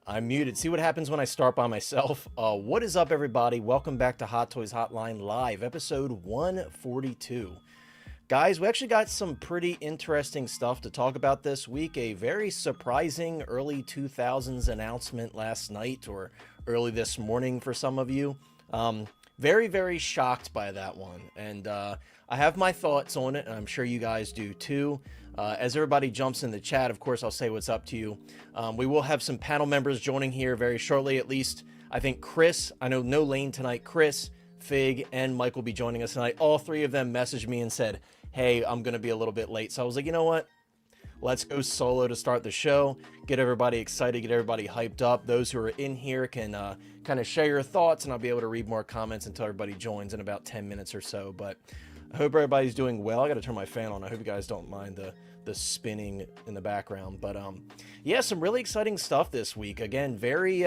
I'm muted. See what happens when I start by myself. What is up, everybody? Welcome back to Hot Toys Hotline Live, episode 142. Guys, we actually got some pretty interesting stuff to talk about this week. A very surprising early 2000s announcement last night, or early this morning for some of you. Very, very shocked by that one. And I have my thoughts on it, and I'm sure you guys do too. As everybody jumps in the chat, of course, I'll say what's up to you. We will have some panel members joining here very shortly, at least. I think Chris, I know no Lane tonight, Chris, Fig, and Mike will be joining us tonight. All three of them messaged me and said, hey, I'm going to be a little bit late. So I was like, you know what? Let's go solo to start the show, get everybody excited, get everybody hyped up. Those who are in here can kind of share your thoughts, and I'll be able to read more comments until everybody joins in about 10 minutes or so. But I hope everybody's doing well. I got to turn my fan on. I hope you guys don't mind the spinning in the background. But yeah, some really exciting stuff this week. Again, very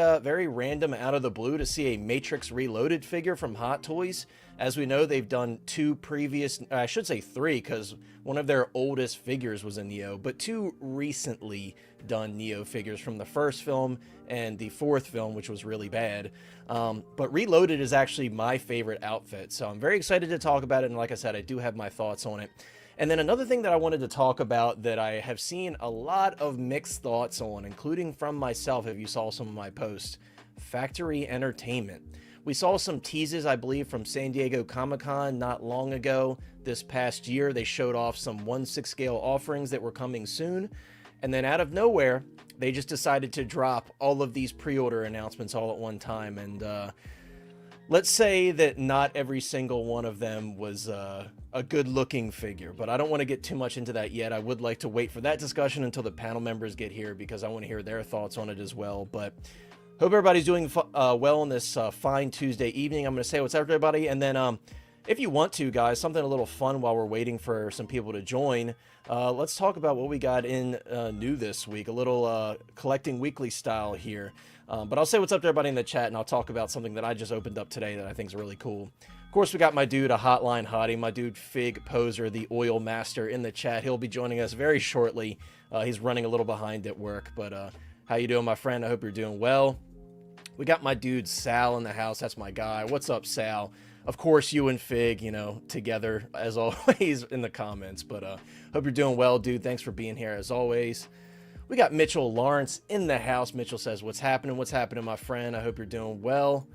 random, out of the blue, to see a Matrix Reloaded figure from Hot Toys. As we know, they've done two previous, I should say three, because one of their oldest figures was a Neo, but two recently done Neo figures from the first film and the fourth film, which was really bad. But Reloaded is actually my favorite outfit, so I'm very excited to talk about it, and like I said, I do have my thoughts on it. And then another thing that I wanted to talk about that I have seen a lot of mixed thoughts on, including from myself if you saw some of my posts, Factory Entertainment. We saw some teases, I believe, from San Diego Comic-Con not long ago. This past year, they showed off some 1/6 scale offerings that were coming soon. And then out of nowhere, they just decided to drop all of these pre-order announcements all at one time. And let's say that not every single one of them was a good-looking figure. But I don't want to get too much into that yet. I would like to wait for that discussion until the panel members get here, because I want to hear their thoughts on it as well. But hope everybody's doing well on this fine Tuesday evening. I'm going to say what's up, everybody. And then if you want to, guys, something a little fun while we're waiting for some people to join, let's talk about what we got in new this week. A little collecting weekly style here. But I'll say what's up to everybody in the chat, and I'll talk about something that I just opened up today that I think is really cool. Of course, we got my dude, a Hotline Hottie, my dude Fig Pozr, the oil master, in the chat. He'll be joining us very shortly. He's running a little behind at work, but how you doing, my friend? I hope you're doing well. We got my dude Sal in the house. That's my guy. What's up, Sal? Of course, you and Fig, you know, together as always in the comments. But hope you're doing well, dude. Thanks for being here as always. We got Mitchell Lawrence in the house. Mitchell says, what's happening? What's happening, my friend? I hope you're doing well.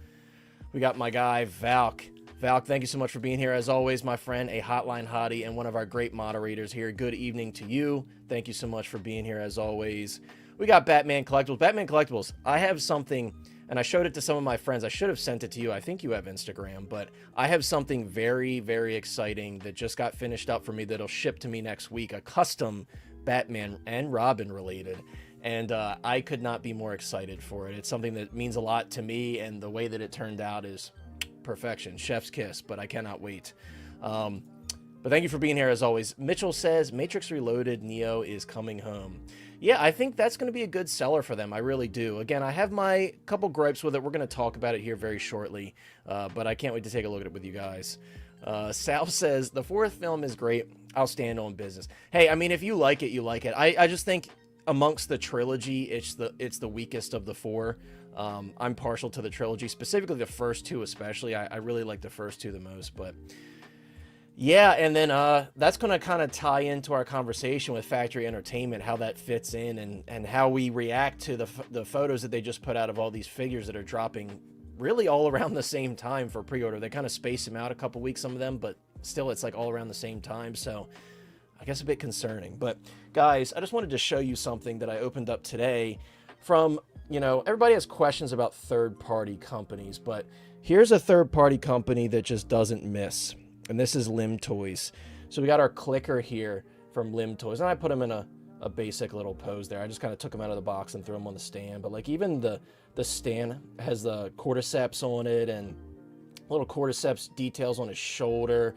We got my guy Valk. Valk, thank you so much for being here as always, my friend. A Hotline Hottie and one of our great moderators here. Good evening to you. Thank you so much for being here as always. We got Batman Collectibles. Batman Collectibles, I have something, and I showed it to some of my friends. I should have sent it to you. I think you have Instagram, but I have something very, very exciting that just got finished up for me that'll ship to me next week. A custom Batman and Robin related. And I could not be more excited for it. It's something that means a lot to me, and the way that it turned out is perfection. Chef's kiss, but I cannot wait. But thank you for being here as always. Mitchell says, Matrix Reloaded Neo is coming home. Yeah, I think that's going to be a good seller for them. I really do. Again, I have my couple gripes with it. We're going to talk about it here very shortly, but I can't wait to take a look at it with you guys. Sal says, the fourth film is great. I'll stand on business. Hey, I mean, if you like it, you like it. I just think amongst the trilogy, it's the weakest of the four. I'm partial to the trilogy, specifically the first two especially. I really like the first two the most, but yeah, and then that's going to kind of tie into our conversation with Factory Entertainment, how that fits in, and how we react to the photos that they just put out of all these figures that are dropping really all around the same time for pre-order. They kind of space them out a couple weeks, some of them, but still it's like all around the same time, so I guess a bit concerning. But guys, I just wanted to show you something that I opened up today from, you know, everybody has questions about third-party companies, but here's a third-party company that just doesn't miss. And this is Lim Toys. So we got our clicker here from Lim Toys. And I put him in a basic little pose there. I just kind of took him out of the box and threw him on the stand. But like even the stand has the cordyceps on it and little cordyceps details on his shoulder.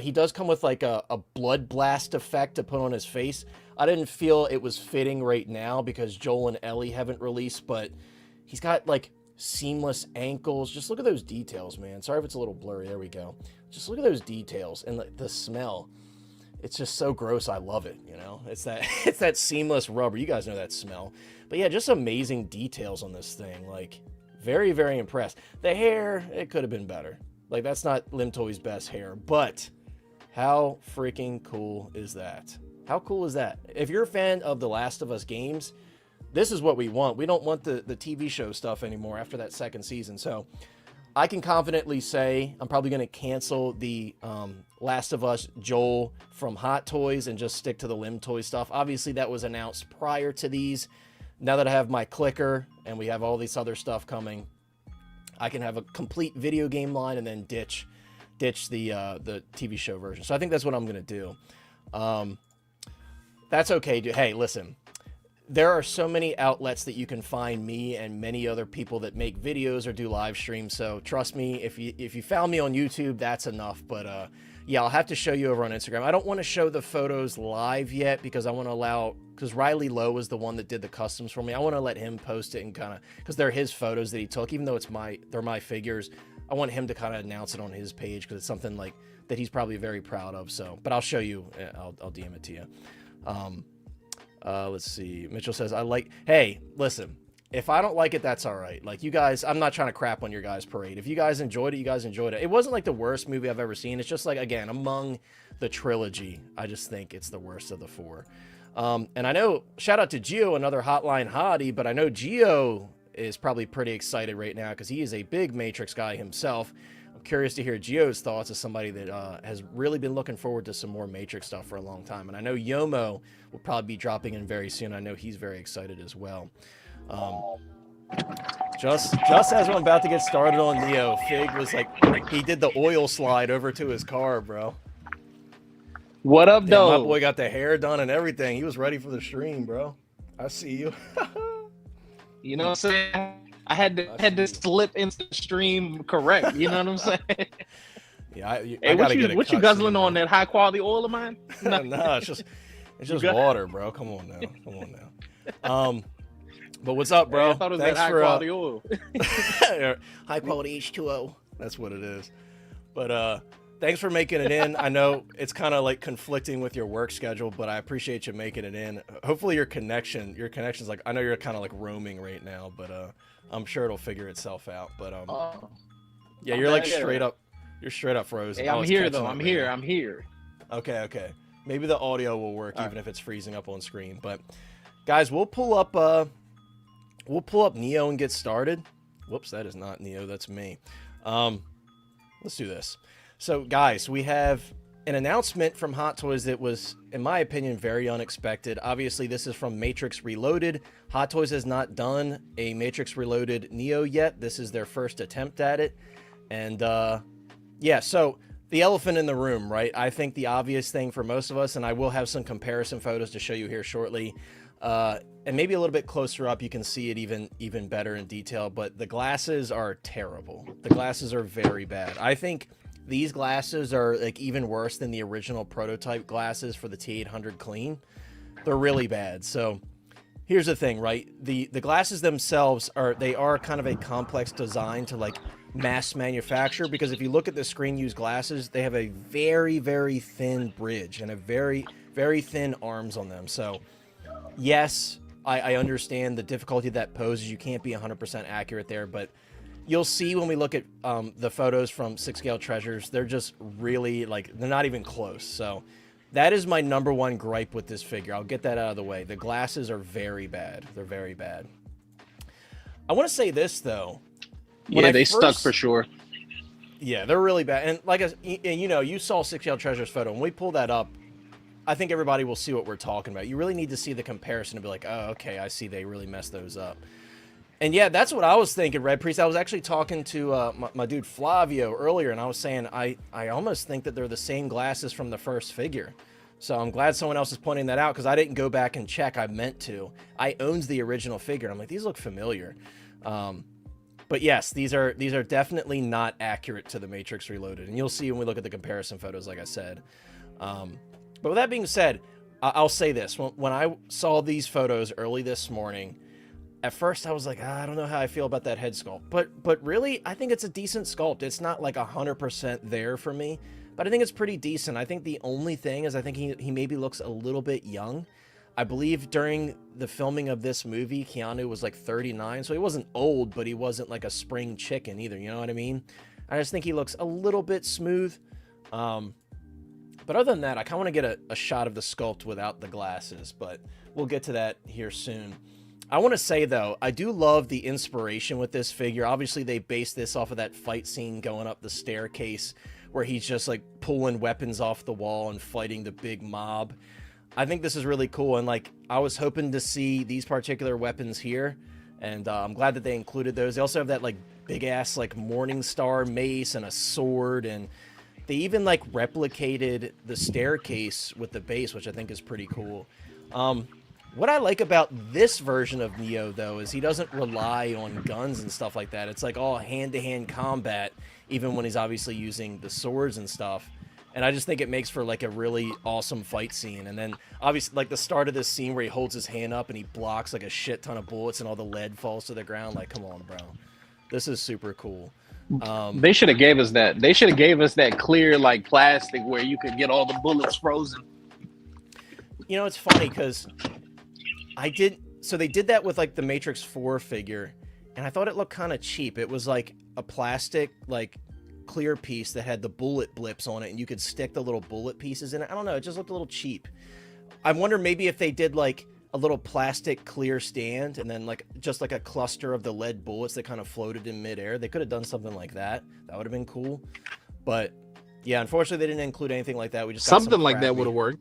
He does come with like a blood blast effect to put on his face. I didn't feel it was fitting right now because Joel and Ellie haven't released, but he's got like seamless ankles. Just look at those details, man. Sorry if it's a little blurry. There we go. Just look at those details and the smell. it's just so gross. I love it. You know, it's that it's that seamless rubber. You guys know that smell. But yeah, just amazing details on this thing. Like, very, very impressed. The hair, it could have been better. Like, that's not Limtoy's best hair, but how freaking cool is that? How cool is that? If you're a fan of the Last of Us games, this is what we want. We don't want the TV show stuff anymore after that second season. So I can confidently say I'm probably going to cancel the Last of Us Joel from Hot Toys and just stick to the Limtoy stuff. Obviously, that was announced prior to these. Now that I have my clicker and we have all this other stuff coming, I can have a complete video game line and then ditch the TV show version. So I think that's what I'm going to do. That's okay. Hey, listen, there are so many outlets that you can find me and many other people that make videos or do live streams. So trust me, if you found me on YouTube, that's enough. But yeah, I'll have to show you over on Instagram. I don't want to show the photos live yet because I want to allow, because Riley Lowe was the one that did the customs for me. I want to let him post it and kind of, because they're his photos that he took, even though they're my figures. I want him to kind of announce it on his page because it's something like that he's probably very proud of. So, but I'll show you. I'll DM it to you. Let's see. Mitchell says, hey, listen, if I don't like it, that's all right. Like, you guys, I'm not trying to crap on your guys' parade. If you guys enjoyed it, you guys enjoyed it. It wasn't like the worst movie I've ever seen. It's just like, again, among the trilogy, I just think it's the worst of the four. And I know, shout out to Gio, another hotline hottie, but I know Gio is probably pretty excited right now because he is a big Matrix guy himself. I'm curious to hear Gio's thoughts as somebody that has really been looking forward to some more Matrix stuff for a long time. And I know Yomo will probably be dropping in very soon. I know he's very excited as well. Just as I'm about to get started on Neo, Fig was like, he did the oil slide over to his car, bro. What up, though? My boy got the hair done and everything. He was ready for the stream, bro. I see you. You know what I'm saying? I had to slip into the stream correct. You know what I'm saying? Yeah, hey, what you guzzling on, that high quality oil of mine? No, it's just water, bro. Come on now. But what's up, bro? Hey, I thought it was high quality oil. High quality H2O. That's what it is. But thanks for making it in. I know it's kind of like conflicting with your work schedule, but I appreciate you making it in. Hopefully your connection's like, I know you're kind of like roaming right now, but I'm sure it'll figure itself out. But yeah, you're like straight up frozen. Hey, I'm here though. I'm here. Okay. Maybe the audio will work even if it's freezing up on screen. But guys, we'll pull up Neo and get started. Whoops, that is not Neo, that's me. Let's do this. So guys, we have an announcement from Hot Toys that was, in my opinion, very unexpected. Obviously, this is from Matrix Reloaded. Hot Toys has not done a Matrix Reloaded Neo yet. This is their first attempt at it. And yeah, so the elephant in the room, right? I think the obvious thing for most of us, and I will have some comparison photos to show you here shortly, and maybe a little bit closer up, you can see it even better in detail, but the glasses are terrible. The glasses are very bad. I think these glasses are like even worse than the original prototype glasses for the T800 Clean. They're really bad. So here's the thing, right? The glasses themselves are kind of a complex design to like mass manufacture, because if you look at the screen used glasses, they have a very, very thin bridge and a very, very thin arms on them. So yes, I understand the difficulty that poses. You can't be 100% accurate there, but you'll see when we look at the photos from 6-Scale Treasures, they're just really, like, they're not even close. So that is my number one gripe with this figure. I'll get that out of the way. The glasses are very bad. They're very bad. I want to say this, though. Yeah, they stuck for sure. Yeah, they're really bad. And like, and you know, you saw 6-Scale Treasures photo. When we pull that up, I think everybody will see what we're talking about. You really need to see the comparison to be like, oh, okay, I see they really messed those up. And yeah, that's what I was thinking, Red Priest. I was actually talking to my dude Flavio earlier, and I was saying I almost think that they're the same glasses from the first figure. So I'm glad someone else is pointing that out, because I didn't go back and check. I meant to. I owned the original figure, and I'm like, these look familiar. But yes, these are definitely not accurate to the Matrix Reloaded, and you'll see when we look at the comparison photos, like I said. But with that being said, I'll say this. When I saw these photos early this morning, at first I was like, I don't know how I feel about that head sculpt. But really, I think it's a decent sculpt. It's not like 100% there for me. but I think it's pretty decent. I think the only thing is I think he maybe looks a little bit young. I believe during the filming of this movie, Keanu was like 39, so he wasn't old, but he wasn't like a spring chicken either, you know what I mean? I just think he looks a little bit smooth. But other than that, I kind of want to get a shot of the sculpt without the glasses, but we'll get to that here soon. I want to say, though, I do love the inspiration with this figure. Obviously, they based this off of that fight scene going up the staircase where he's just like pulling weapons off the wall and fighting the big mob. I think this is really cool, and like I was hoping to see these particular weapons here, and I'm glad that they included those. They also have that like big ass like Morning Star mace and a sword, and they even like replicated the staircase with the base, which I think is pretty cool. What I like about this version of Neo, though, is he doesn't rely on guns and stuff like that. It's like all hand-to-hand combat, even when he's obviously using the swords and stuff. And I just think it makes for like a really awesome fight scene. And then obviously like the start of this scene where he holds his hand up and he blocks like a shit ton of bullets and all the lead falls to the ground. Like, come on, bro. This is super cool. They should have gave us that. They should have gave us that clear like plastic where you could get all the bullets frozen. You know, it's funny because so they did that with like the Matrix 4 figure, and I thought it looked kind of cheap. It was like a plastic like clear piece that had the bullet blips on it, and you could stick the little bullet pieces in it. I don't know, it just looked a little cheap. I wonder maybe if they did like a little plastic clear stand and then like just like a cluster of the lead bullets that kind of floated in midair. They could have done something like that. That would have been cool. But yeah, unfortunately they didn't include anything like that. We just got something like that would have worked.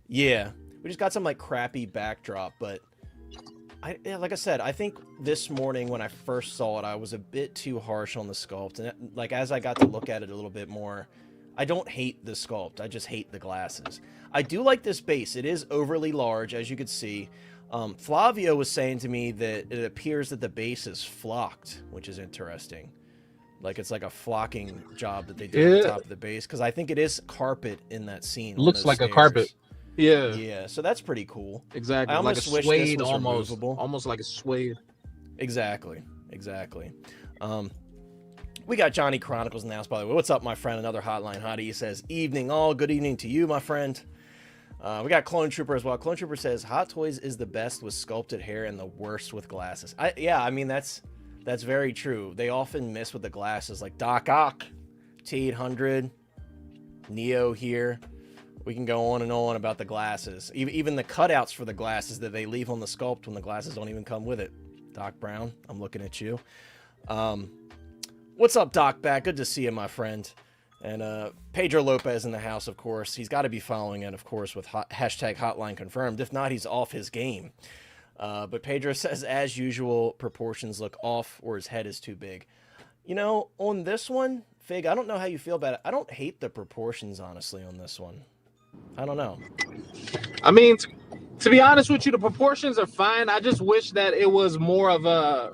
Yeah, we just got some like crappy backdrop, but like I said, I think this morning when I first saw it, I was a bit too harsh on the sculpt. And like as I got to look at it a little bit more, I don't hate the sculpt. I just hate the glasses. I do like this base. It is overly large, as you could see. Flavio was saying to me that it appears that the base is flocked, which is interesting. Like it's like a flocking job that they did on the top of the base, because I think it is carpet in that scene. Looks like stairs. A carpet. Yeah. Yeah, so that's pretty cool. Exactly. I almost wish this was removable. Almost like a suede. Exactly. We got Johnny Chronicles in the house, by the way. What's up, my friend? Another hotline hottie. He says, evening all. Good evening to you, my friend. We got Clone Trooper as well. Clone Trooper says, Hot Toys is the best with sculpted hair and the worst with glasses. Yeah, I mean, that's very true. They often miss with the glasses, like Doc Ock, T-800, Neo here. We can go on and on about the glasses. Even the cutouts for the glasses that they leave on the sculpt when the glasses don't even come with it. Doc Brown, I'm looking at you. What's up, Doc Back? Good to see you, my friend. And Pedro Lopez in the house, of course. He's got to be following it, of course, with hashtag hotline confirmed. If not, he's off his game. But Pedro says, as usual, proportions look off or his head is too big. You know, on this one, Fig, I don't know how you feel about it. I don't hate the proportions, honestly, on this one. I don't know. I mean, to be honest with you, the proportions are fine. I just wish that it was more of a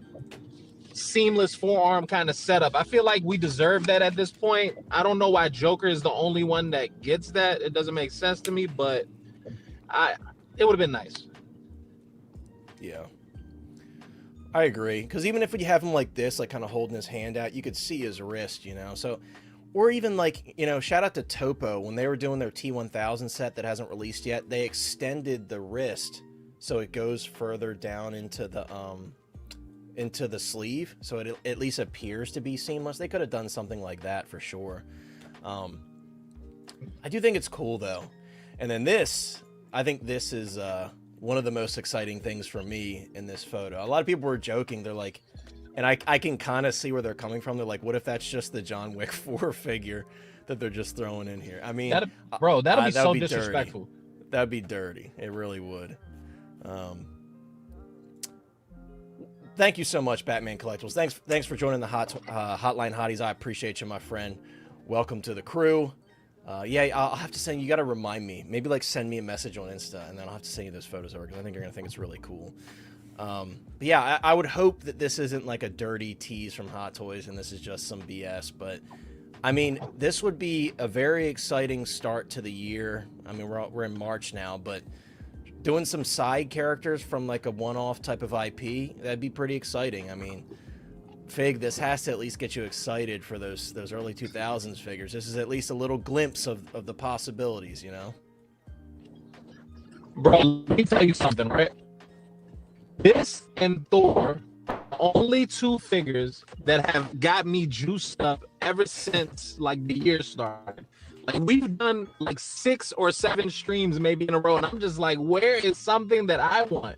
seamless forearm kind of setup. I feel like we deserve that at this point. I don't know why Joker is the only one that gets that. It doesn't make sense to me, but it would have been nice. Yeah. I agree. Because even if we have him like this, like kind of holding his hand out, you could see his wrist, you know? So, or even like, you know, shout out to Topo. When they were doing their T1000 set that hasn't released yet, they extended the wrist so it goes further down into the sleeve, so it at least appears to be seamless. They could have done something like that for sure. I do think it's cool though. And then this, I think this is one of the most exciting things for me in this photo. A lot of people were joking. They're like, and I can kind of see where they're coming from. They're like, what if that's just the John Wick 4 figure that they're just throwing in here? I mean, that'd be so disrespectful. That'd be dirty. It really would. Thank you so much, Batman Collectibles. Thanks for joining the Hotline Hotties. I appreciate you, my friend. Welcome to the crew. Yeah, I'll have to send you. Got to remind me. Maybe like send me a message on Insta, and then I'll have to send you those photos over because I think you're gonna think it's really cool. But yeah, I would hope that this isn't like a dirty tease from Hot Toys, and this is just some BS. But I mean, this would be a very exciting start to the year. I mean, we're in March now, but doing some side characters from like a one-off type of IP, that'd be pretty exciting. I mean, Fig, this has to at least get you excited for those early 2000s figures. This is at least a little glimpse of the possibilities, you know? Bro, let me tell you something, right? This and Thor are the only two figures that have got me juiced up ever since like the year started. Like we've done like 6 or 7 streams maybe in a row, and I'm just like, where is something that I want?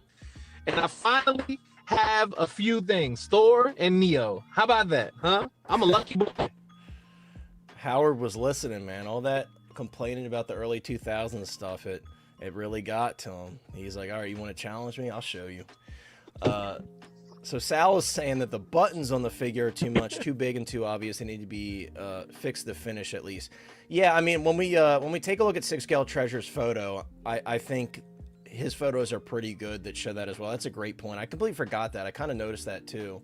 And I finally have a few things, Thor and Neo. How about that, huh? I'm a lucky boy. Howard was listening, man. All that complaining about the early 2000s stuff, it really got to him. He's like, all right, you want to challenge me? I'll show you. So Sal is saying that the buttons on the figure are too much, too big and too obvious. They need to be fixed to finish at least. Yeah, I mean, when we take a look at 6Scale Treasure's photo, I think his photos are pretty good that show that as well. That's a great point. I completely forgot that. I kind of noticed that too.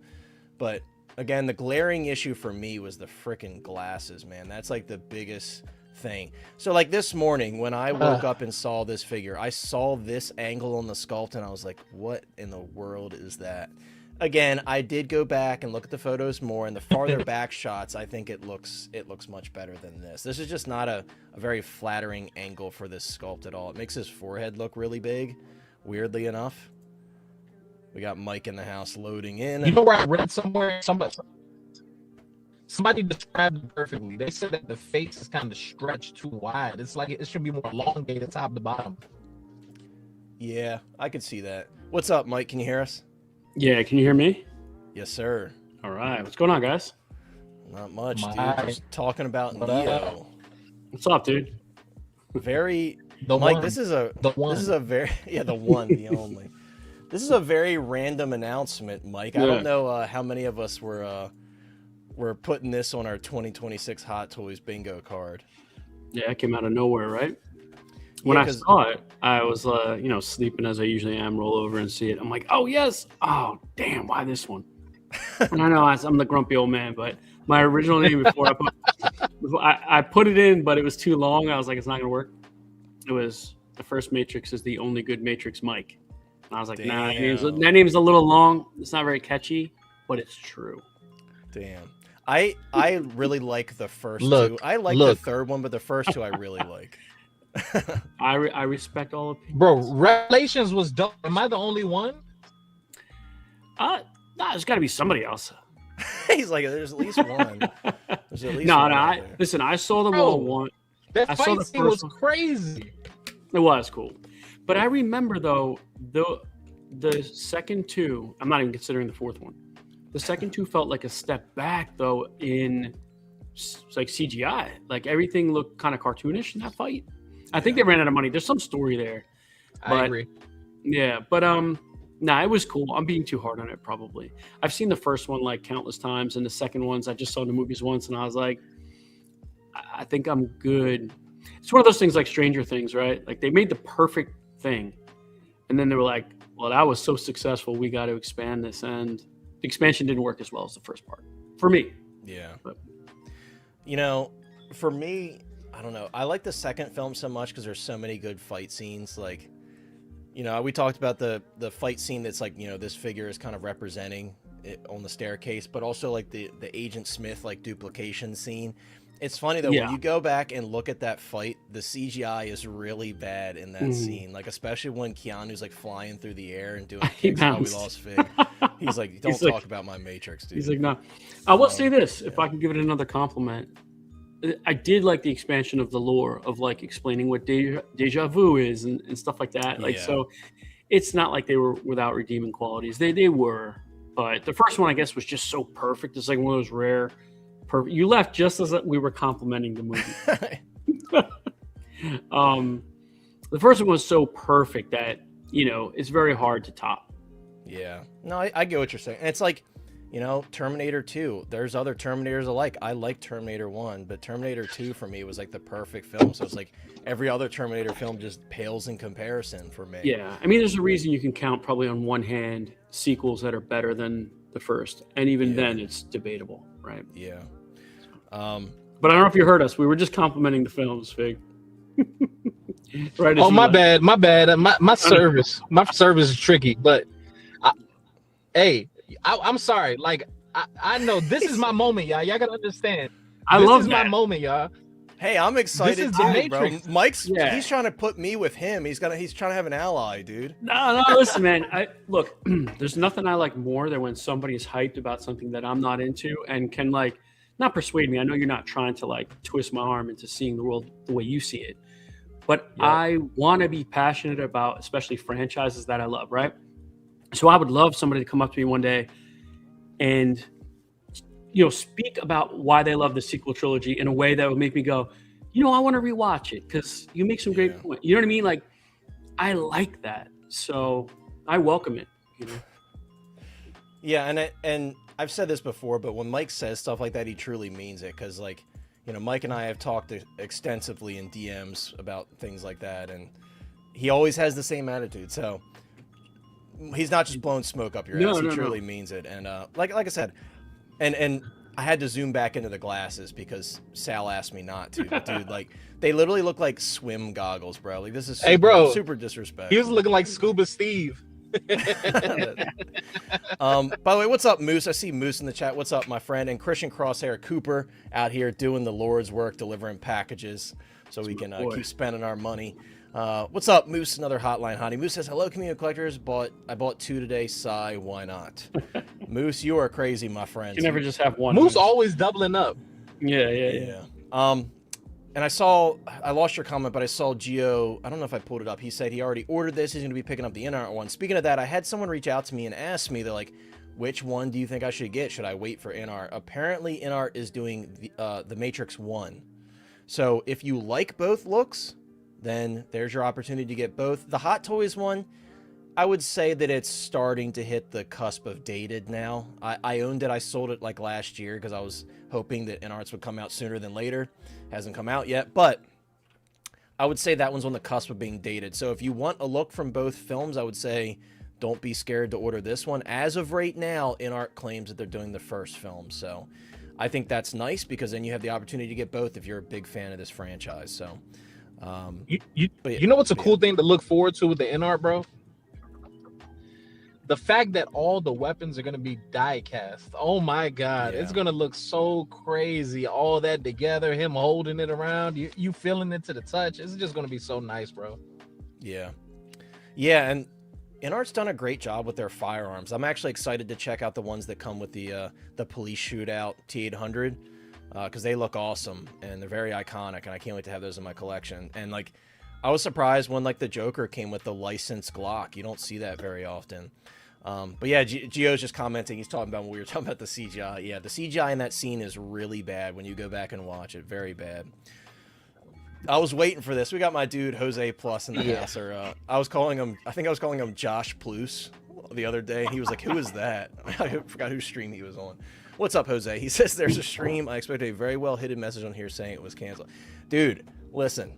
But again, the glaring issue for me was the freaking glasses, man. That's like the biggest thing. So like this morning when I woke up and saw this figure, I saw this angle on the sculpt and I was like, what in the world is that? Again, I did go back and look at the photos more, and the farther back shots, I think it looks much better than this. This is just not a very flattering angle for this sculpt at all. It makes his forehead look really big, weirdly enough. We got Mike in the house loading in. You know where I read somewhere? Somebody described it perfectly. They said that the face is kind of stretched too wide. It's like it should be more elongated top to bottom. Yeah, I could see that. What's up, Mike? Can you hear us? Yeah, can you hear me? Yes, sir. All right. What's going on, guys? Not much, dude. Just talking about Neo. What's up, dude? Very the Mike, one. this is a very the only. This is a very random announcement, Mike. I don't know how many of us were putting this on our 2026 Hot Toys bingo card. Yeah, it came out of nowhere, right? When I saw it, I was, sleeping as I usually am, roll over and see it. I'm like, oh, yes. Oh, damn. Why this one? And I know I'm the grumpy old man, but my original name before I put it in, but it was too long. I was like, it's not going to work. It was the first Matrix is the only good Matrix Mike. And I was like, nah, that name's a little long. It's not very catchy, but it's true. Damn. I really like the first two. I like the third one, but the first two I really like. I respect all of people. Bro, Revelations was dope. Am I the only one? Nah, there's got to be somebody else. He's like, there's at least one. There's at least one. Listen, I saw them all one. That fight scene was crazy. It was cool. But I remember, though, the second two, I'm not even considering the fourth one. The second two felt like a step back, though, in like CGI. Like everything looked kind of cartoonish in that fight. I think they ran out of money. There's some story there. I agree. Yeah, but it was cool. I'm being too hard on it, probably. I've seen the first one like countless times, and the second ones I just saw in the movies once, and I was like, I think I'm good. It's one of those things like Stranger Things, right? Like they made the perfect thing, and then they were like, well, that was so successful, we got to expand this, and the expansion didn't work as well as the first part for me. Yeah. But for me, I don't know. I like the second film so much because there's so many good fight scenes. Like, we talked about the fight scene that's like, this figure is kind of representing it on the staircase, but also like the Agent Smith like duplication scene. It's funny though, when you go back and look at that fight, the CGI is really bad in that scene. Like, especially when Keanu's like flying through the air and doing kicks while we lost Fig. He's like, don't talk about my Matrix, dude. He's like, no. I will say this, if I can give it another compliment. I did like the expansion of the lore of like explaining what deja vu is and stuff like that. Like, so it's not like they were without redeeming qualities. They were, but the first one I guess was just so perfect. It's like one of those rare, perfect. You left just as we were complimenting the movie. The first one was so perfect that it's very hard to top. Yeah, no, I get what you're saying. And it's like, Terminator 2, there's other Terminators alike. I like Terminator 1, but Terminator 2 for me was like the perfect film. So it's like every other Terminator film just pales in comparison for me. Yeah, I mean, there's a reason you can count probably on one hand sequels that are better than the first. And even then it's debatable, right? Yeah. But I don't know if you heard us. We were just complimenting the films, Fig. Right? Oh, my bad. My service is tricky, but I'm sorry. Like, I know this is my moment, y'all. Y'all gotta understand. I this love is that. my moment, y'all. Hey, I'm excited is the too, bro. Matrix. Mike's Yeah. he's trying to put me with him. He's trying to have an ally, dude. No, listen, man. Look, there's nothing I like more than when somebody is hyped about something that I'm not into and can like not persuade me. I know you're not trying to like twist my arm into seeing the world the way you see it, but Yep. I want to be passionate about, especially franchises that I love, right? So I would love somebody to come up to me one day and speak about why they love the sequel trilogy in a way that would make me go, I want to rewatch it because you make some great points. You know what I mean? Like, I like that, so I welcome it. Yeah, and I've said this before, but when Mike says stuff like that, he truly means it. Because Mike and I have talked extensively in DMs about things like that, and he always has the same attitude. So he's not just blowing smoke up your ass. He truly means it. And like I said, and I had to zoom back into the glasses because Sal asked me not to. But dude, like they literally look like swim goggles, bro. Like this is super disrespectful. He was looking like Scuba Steve. By the way, what's up, Moose? I see Moose in the chat. What's up, my friend? And Christian Crosshair Cooper out here doing the Lord's work, delivering packages so we can keep spending our money. What's up, Moose? Another hotline hottie. Moose says, hello, community collectors. I bought 2 today. Sigh, why not? Moose, you are crazy, my friend. You never just have one. Moose always doubling up. Yeah. And I lost your comment, but I saw Gio. I don't know if I pulled it up. He said he already ordered this. He's going to be picking up the InArt one. Speaking of that, I had someone reach out to me and ask me, they're like, which one do you think I should get? Should I wait for InArt? Apparently, InArt is doing the Matrix 1. So if you like both looks, then there's your opportunity to get both. The Hot Toys one, I would say that it's starting to hit the cusp of dated now. I owned it. I sold it like last year because I was hoping that InArts would come out sooner than later. Hasn't come out yet, but I would say that one's on the cusp of being dated. So if you want a look from both films, I would say don't be scared to order this one. As of right now, InArt claims that they're doing the first film. So I think that's nice because then you have the opportunity to get both if you're a big fan of this franchise. So you know what's a cool thing to look forward to with the InArt, bro? The fact that all the weapons are going to be die cast. Oh my God. Yeah. It's going to look so crazy. All that together, him holding it around, you feeling it to the touch. It's just going to be so nice, bro. Yeah. Yeah. And InArt's done a great job with their firearms. I'm actually excited to check out the ones that come with the police shootout T800 because they look awesome and they're very iconic. And I can't wait to have those in my collection. And like, I was surprised when like the Joker came with the licensed Glock. You don't see that very often. But yeah, Gio's just commenting. He's talking about when we were talking about the CGI. Yeah, the CGI in that scene is really bad when you go back and watch it. Very bad. I was waiting for this. We got my dude Jose Plus in the house. Or I think I was calling him Josh Plus the other day. He was like, "Who is that?" I forgot whose stream he was on. What's up, Jose? He says there's a stream. I expect a very well hidden message on here saying it was canceled. Dude, listen.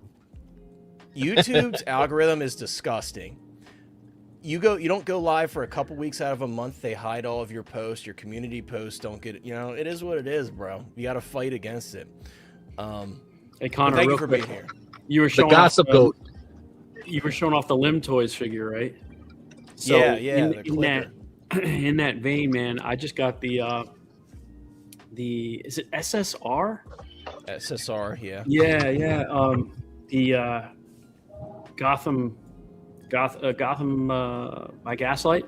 YouTube's algorithm is disgusting. You don't go live for a couple weeks out of a month. They hide all of your posts. Your community posts don't get it. It is what it is, bro. You got to fight against it. Hey Connor, thank you for being here. You were showing the gossip goat. You were showing off the Limb Toys figure, right? So yeah. In that vein, man, I just got the is it SSR? SSR, yeah. Yeah. The Gotham by Gaslight.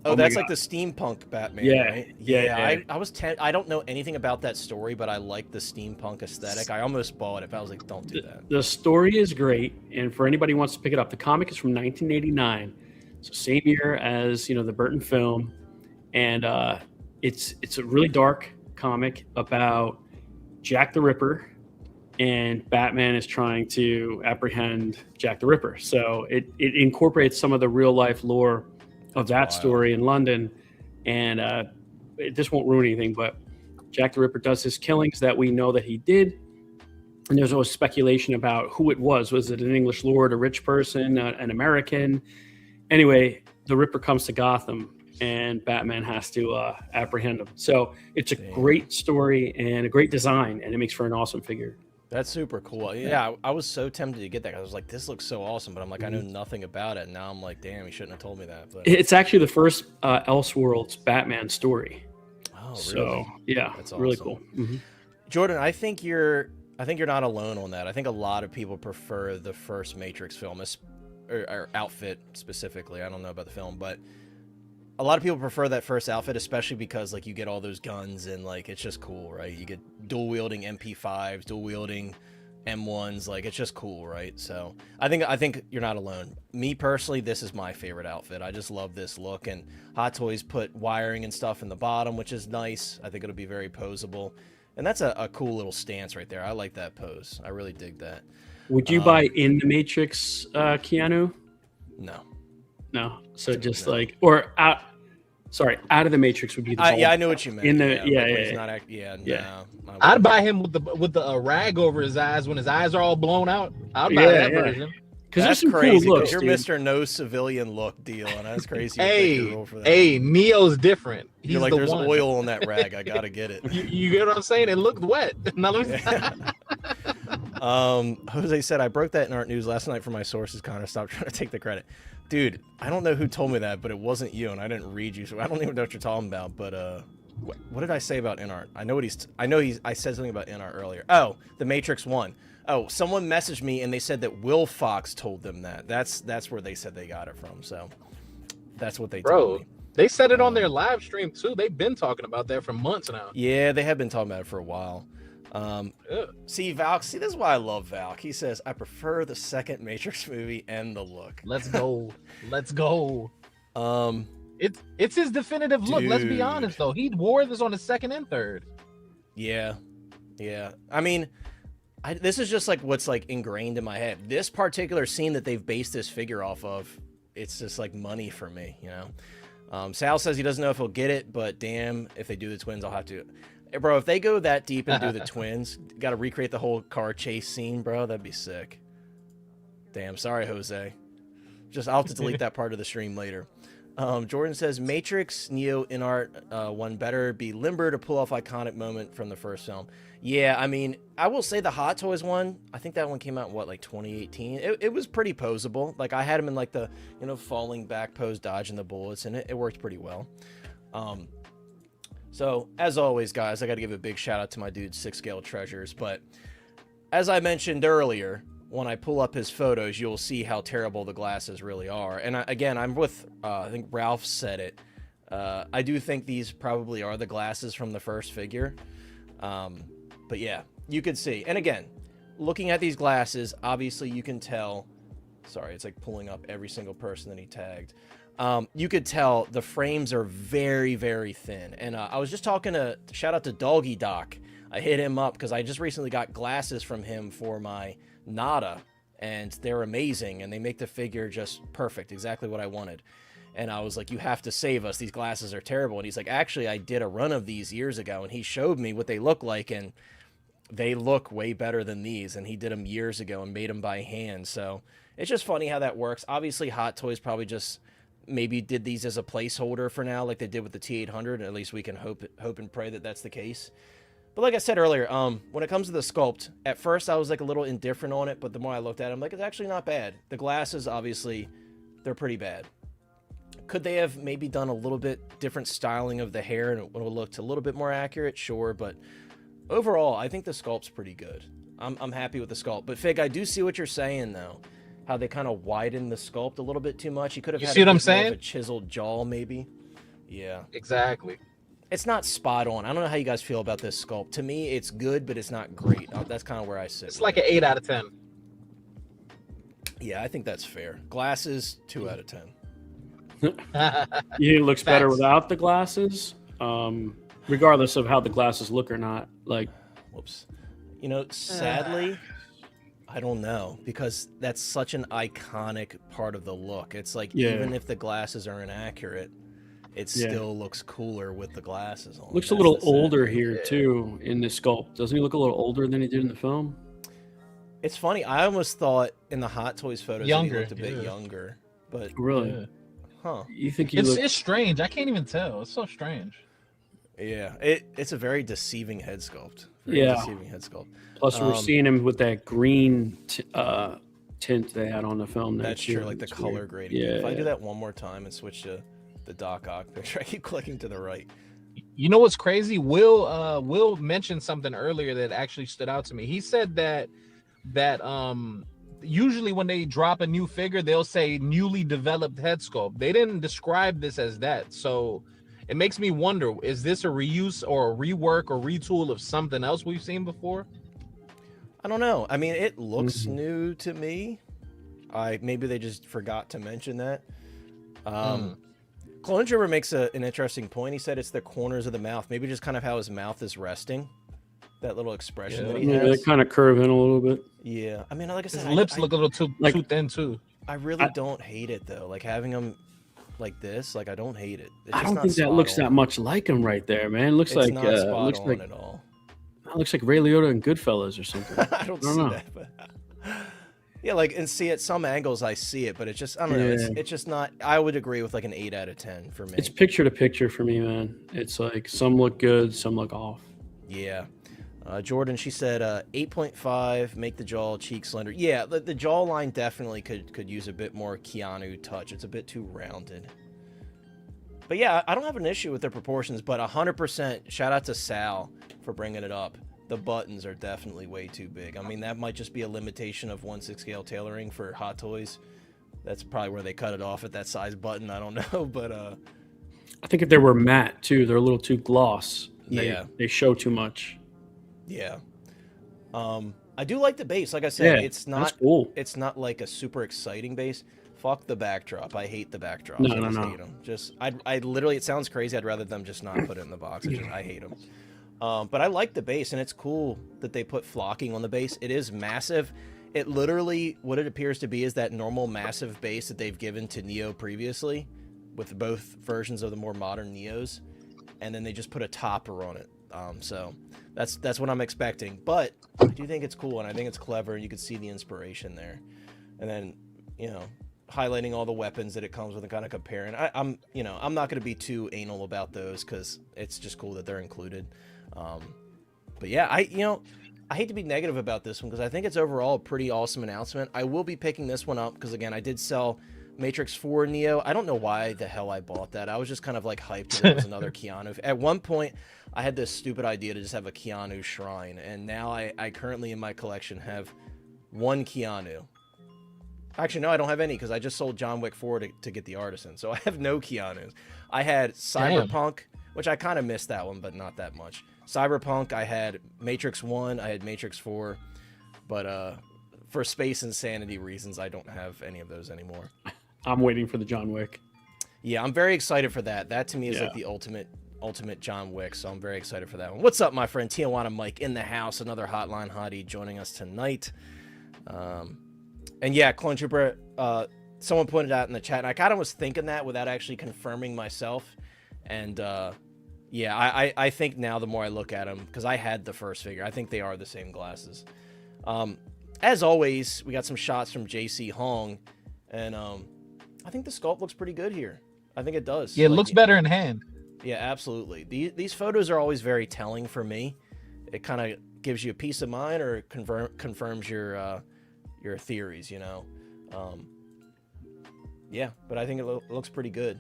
Oh, that's like the steampunk Batman, right? Yeah. I don't know anything about that story, but I like the steampunk aesthetic. I almost bought it, but I was like, don't do that. The story is great, and for anybody who wants to pick it up, the comic is from 1989, so same year as the Burton film, and it's a really dark comic about Jack the Ripper, and Batman is trying to apprehend Jack the Ripper. So it incorporates some of the real life lore of that story in London. And this won't ruin anything, but Jack the Ripper does his killings that we know that he did. And there's always speculation about who it was. Was it an English lord, a rich person, an American? Anyway, the Ripper comes to Gotham and Batman has to apprehend him. So it's a great story and a great design, and it makes for an awesome figure. That's super cool. Yeah, I was so tempted to get that. I was like, this looks so awesome, but I'm like, I know nothing about it. And now I'm like, damn, he shouldn't have told me that. But it's actually the first Elseworlds Batman story. Oh, So really? yeah, That's really awesome. cool. Mm-hmm. Jordan, I think you're not alone on that. I think a lot of people prefer the first Matrix film, or outfit specifically. I don't know about the film, but a lot of people prefer that first outfit, especially because like you get all those guns and like it's just cool, right? You get dual wielding MP5s, dual wielding M1s, like it's just cool, right? So I think you're not alone. Me personally, this is my favorite outfit. I just love this look, and Hot Toys put wiring and stuff in the bottom, which is nice. I think it'll be very posable, and that's a cool little stance right there. I like that pose. I really dig that. Would you buy in the Matrix, Keanu? No. No. So just No. like, or out. Sorry, out of the Matrix would be the. Yeah, I know what you meant. In the No, I'd buy him with the rag over his eyes when his eyes are all blown out. I'd buy that version. Because that's there's some crazy. cool looks, you're dude. Mr. No Civilian look deal, and that's crazy. Hey, Neo's different. He's You're like, the there's one. oil on that rag. I gotta get it. You get what I'm saying? It looked wet. Now let me Jose said, I broke that in art news last night for my sources. Connor, stop trying to take the credit. Dude, I don't know who told me that, but it wasn't you, and I didn't read you, so I don't even know what you're talking about. But what did I say about InArt? I said something about InArt earlier. Oh, the Matrix 1. Oh, someone messaged me and they said that Will Fox told them that. That's where they said they got it from. So that's what they told me. They said it on their live stream too. They've been talking about that for months now. Yeah, they have been talking about it for a while. See, Valk, this is why I love Valk. He says, I prefer the second Matrix movie and the look. Let's go. It's his definitive look. Let's be honest though. He wore this on the second and third. Yeah. I mean, this is just like what's like ingrained in my head. This particular scene that they've based this figure off of, it's just like money for me, you know? Sal says he doesn't know if he'll get it, but damn, if they do the twins, I'll have to. Hey, bro, if they go that deep and do the twins, got to recreate the whole car chase scene, bro. That'd be sick. Damn, sorry, Jose. I'll have to delete that part of the stream later. Jordan says, Matrix, Neo, InArt, one better be limber to pull off iconic moment from the first film. Yeah, I mean, I will say the Hot Toys one, I think that one came out in, like 2018? It was pretty posable. Like, I had him in, like, the, falling back pose, dodging the bullets, and it worked pretty well. So, as always, guys, I got to give a big shout-out to my dude, 6Scale Treasures. But, as I mentioned earlier, when I pull up his photos, you'll see how terrible the glasses really are. And, again, I'm with, I think Ralph said it. I do think these probably are the glasses from the first figure. But yeah, you could see. And again, looking at these glasses, obviously you can tell. Sorry, it's like pulling up every single person that he tagged. You could tell the frames are very, very thin. And I was just talking shout out to Doggy Doc. I hit him up because I just recently got glasses from him for my Nada. And they're amazing. And they make the figure just perfect, exactly what I wanted. And I was like, you have to save us. These glasses are terrible. And he's like, actually, I did a run of these years ago. And he showed me what they look like. And they look way better than these. And he did them years ago and made them by hand. So it's just funny how that works. Obviously, Hot Toys probably just maybe did these as a placeholder for now, like they did with the T800. At least we can hope and pray that that's the case. But like I said earlier, when it comes to the sculpt, at first I was like a little indifferent on it. But the more I looked at it, I'm like, it's actually not bad. The glasses, obviously, they're pretty bad. Could they have maybe done a little bit different styling of the hair and it would have looked a little bit more accurate? Sure, but overall, I think the sculpt's pretty good. I'm happy with the sculpt. But Fig, I do see what you're saying though. How they kind of widen the sculpt a little bit too much. You could have had a chiseled jaw, maybe. Yeah. Exactly. It's not spot on. I don't know how you guys feel about this sculpt. To me, it's good, but it's not great. That's kind of where I sit. It's like an 8 out of 10. Yeah, I think that's fair. Glasses, 2 out of 10. You think it looks better without the glasses? Regardless of how the glasses look or not. Like, whoops. Sadly, I don't know, because that's such an iconic part of the look. It's like, even if the glasses are inaccurate, it still looks cooler with the glasses on. Looks a little older here too in the sculpt. Doesn't he look a little older than he did in the film? It's funny. I almost thought in the Hot Toys photos he looked a bit younger, but really, huh? You think it's strange? I can't even tell. It's so strange. Yeah, it's a very deceiving head sculpt. Deceiving head sculpt. Plus, we're seeing him with that green tint they had on the film. That's true, like the color grading. Yeah. If I do that one more time and switch to the Doc Ock picture, I keep clicking to the right. You know what's crazy? Will mentioned something earlier that actually stood out to me. He said that usually when they drop a new figure, they'll say newly developed head sculpt. They didn't describe this as that. So it makes me wonder, is this a reuse or a rework or retool of something else we've seen before? I don't know. I mean, it looks new to me. Maybe they just forgot to mention that. Clone Trooper makes an interesting point. He said it's the corners of the mouth. Maybe just kind of how his mouth is resting. That little expression that he has. They kind of curve in a little bit. Yeah. I mean, like I said, his lips look a little too thin too. I really don't hate it though. Like having him like this, like I don't hate it. I don't think that looks that much like him right there, man. Looks like not spot on at all. It looks like Ray Liotta and Goodfellas or something. I don't see that, but yeah, like, and see at some angles I see it, but it's just, I don't know, it's just not. I would agree with like an 8 out of 10 for me. It's picture to picture for me, man. It's like some look good, some look off. Yeah. Jordan, she said 8.5, make the jaw cheek slender. Yeah, the jawline definitely could use a bit more Keanu touch. It's a bit too rounded. But yeah, I don't have an issue with their proportions, but 100% shout out to Sal for bringing it up. The buttons are definitely way too big. I mean, that might just be a limitation of 1/6 scale tailoring for Hot Toys. That's probably where they cut it off at that size button. I don't know, but I think if they were matte too, they're a little too gloss. They show too much. Yeah. I do like the base. Like I said, it's not cool. It's not like a super exciting base. Fuck the backdrop. I hate the backdrops. No. Hate them. I literally, it sounds crazy. I'd rather them just not put it in the box. I hate them. But I like the base, and it's cool that they put flocking on the base. It is massive. It literally, what it appears to be is that normal massive base that they've given to Neo previously, with both versions of the more modern Neos, and then they just put a topper on it. So that's what I'm expecting. But I do think it's cool, and I think it's clever, and you can see the inspiration there. And then, highlighting all the weapons that it comes with and kind of comparing. I'm not going to be too anal about those because it's just cool that they're included. But yeah, I hate to be negative about this one because I think it's overall a pretty awesome announcement. I will be picking this one up because, again, I did sell Matrix 4 Neo. I don't know why the hell I bought that. I was just kind of like hyped that it was another Keanu. At one point, I had this stupid idea to just have a Keanu shrine, and now I currently in my collection have one Keanu. Actually, no, I don't have any because I just sold John Wick 4 to get the Artisan, so I have no Keanus. I had Cyberpunk, which I kind of missed that one, but not that much. Cyberpunk, I had Matrix 1, I had Matrix 4, but for space insanity reasons, I don't have any of those anymore. I'm waiting for the John Wick. Yeah, I'm very excited for that. That to me is like the ultimate John Wick, so I'm very excited for that one. What's up, my friend? Tijuana Mike in the house, another Hotline Hottie joining us tonight. And yeah, Clone Trooper, someone pointed out in the chat, and I kind of was thinking that without actually confirming myself, and yeah, I think now the more I look at them, because I had the first figure, I think they are the same glasses. As always, we got some shots from JC Hong, and I think the sculpt looks pretty good here. I think it does. Yeah, it looks better in hand. Yeah, absolutely. These photos are always very telling for me. It kind of gives you a peace of mind or confirms your theories, Yeah, but I think it looks pretty good.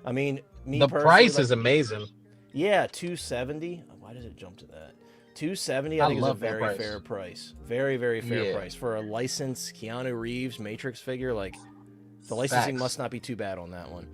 I mean, the price is amazing. Yeah, $270. Why does it jump to that? $270. I think is a very fair price. Very, very fair price for a licensed Keanu Reeves Matrix figure. Like, the licensing must not be too bad on that one.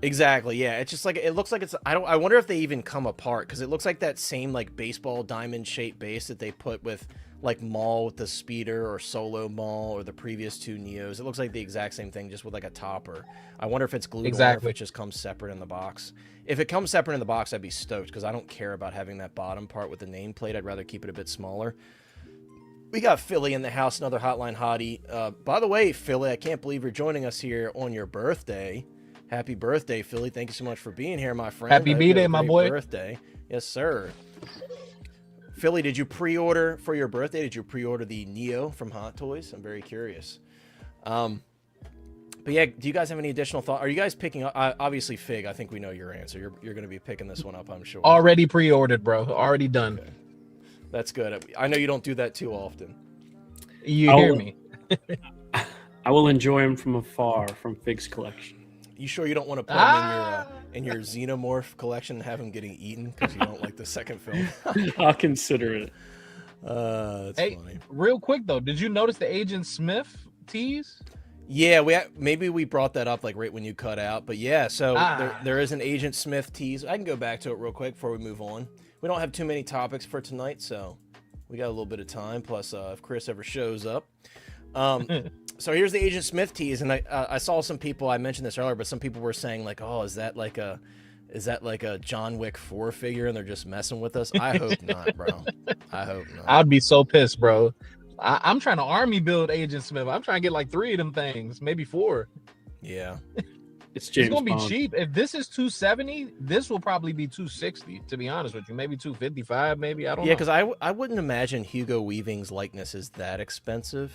Exactly. Yeah, it's just like it looks like it's. I wonder if they even come apart because it looks like that same like baseball diamond shaped base that they put with like Maul with the speeder or Solo Maul or the previous two Neos. It looks like the exact same thing, just with like a topper. I wonder if it's glued on or if it just comes separate in the box. If it comes separate in the box, I'd be stoked because I don't care about having that bottom part with the nameplate. I'd rather keep it a bit smaller. We got Philly in the house, another Hotline Hottie. By the way, Philly, I can't believe you're joining us here on your birthday. Happy birthday, Philly. Thank you so much for being here, my friend. Happy B-Day, my boy. Birthday. Yes, sir. Philly, did you pre-order for your birthday? Did you pre-order the Neo from Hot Toys? I'm very curious. But yeah, do you guys have any additional thought? Are you guys picking up? Obviously, Fig, I think we know your answer. You're going to be picking this one up, I'm sure. Already pre-ordered, bro. Already done. Okay. That's good. I know you don't do that too often. You hear me? I will enjoy him from afar from Fig's collection. You sure you don't want to put him in your xenomorph collection and have him getting eaten because you don't like the second film? I'll consider it. That's funny. Real quick though, did you notice the Agent Smith tease? Yeah, maybe we brought that up like right when you cut out, but yeah. So there is an Agent Smith tease. I can go back to it real quick before we move on. We don't have too many topics for tonight, so we got a little bit of time. Plus, if Chris ever shows up. So here's the Agent Smith tease, and I saw some people. I mentioned this earlier, but some people were saying like, "Oh, is that like a John Wick 4 figure?" And they're just messing with us. I hope not, bro. I hope not. I'd be so pissed, bro. I'm trying to army build Agent Smith. I'm trying to get like 3 of them things, maybe 4. Yeah, it's James gonna Bond. be cheap. If this is $270, this will probably be $260. To be honest with you, maybe $255. Maybe I don't know. Yeah, because I wouldn't imagine Hugo Weaving's likeness is that expensive.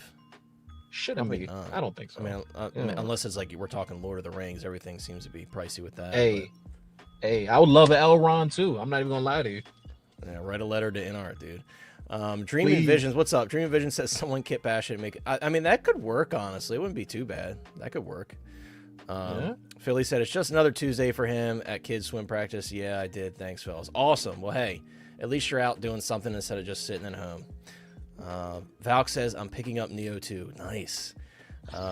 Shouldn't be. I don't think so. I mean, unless it's like we're talking Lord of the Rings, everything seems to be pricey with that. Hey, I would love an Elrond too. I'm not even gonna lie to you. Yeah, write a letter to InArt, dude. Dreaming Visions, what's up? Dreaming Vision says someone Kit Bash it make it. I mean, that could work, honestly. It wouldn't be too bad. That could work. Philly said it's just another Tuesday for him at kids swim practice. Yeah, I did. Thanks, fellas. Awesome. Well, hey, at least you're out doing something instead of just sitting at home. Valk says I'm picking up Neo 2. Nice.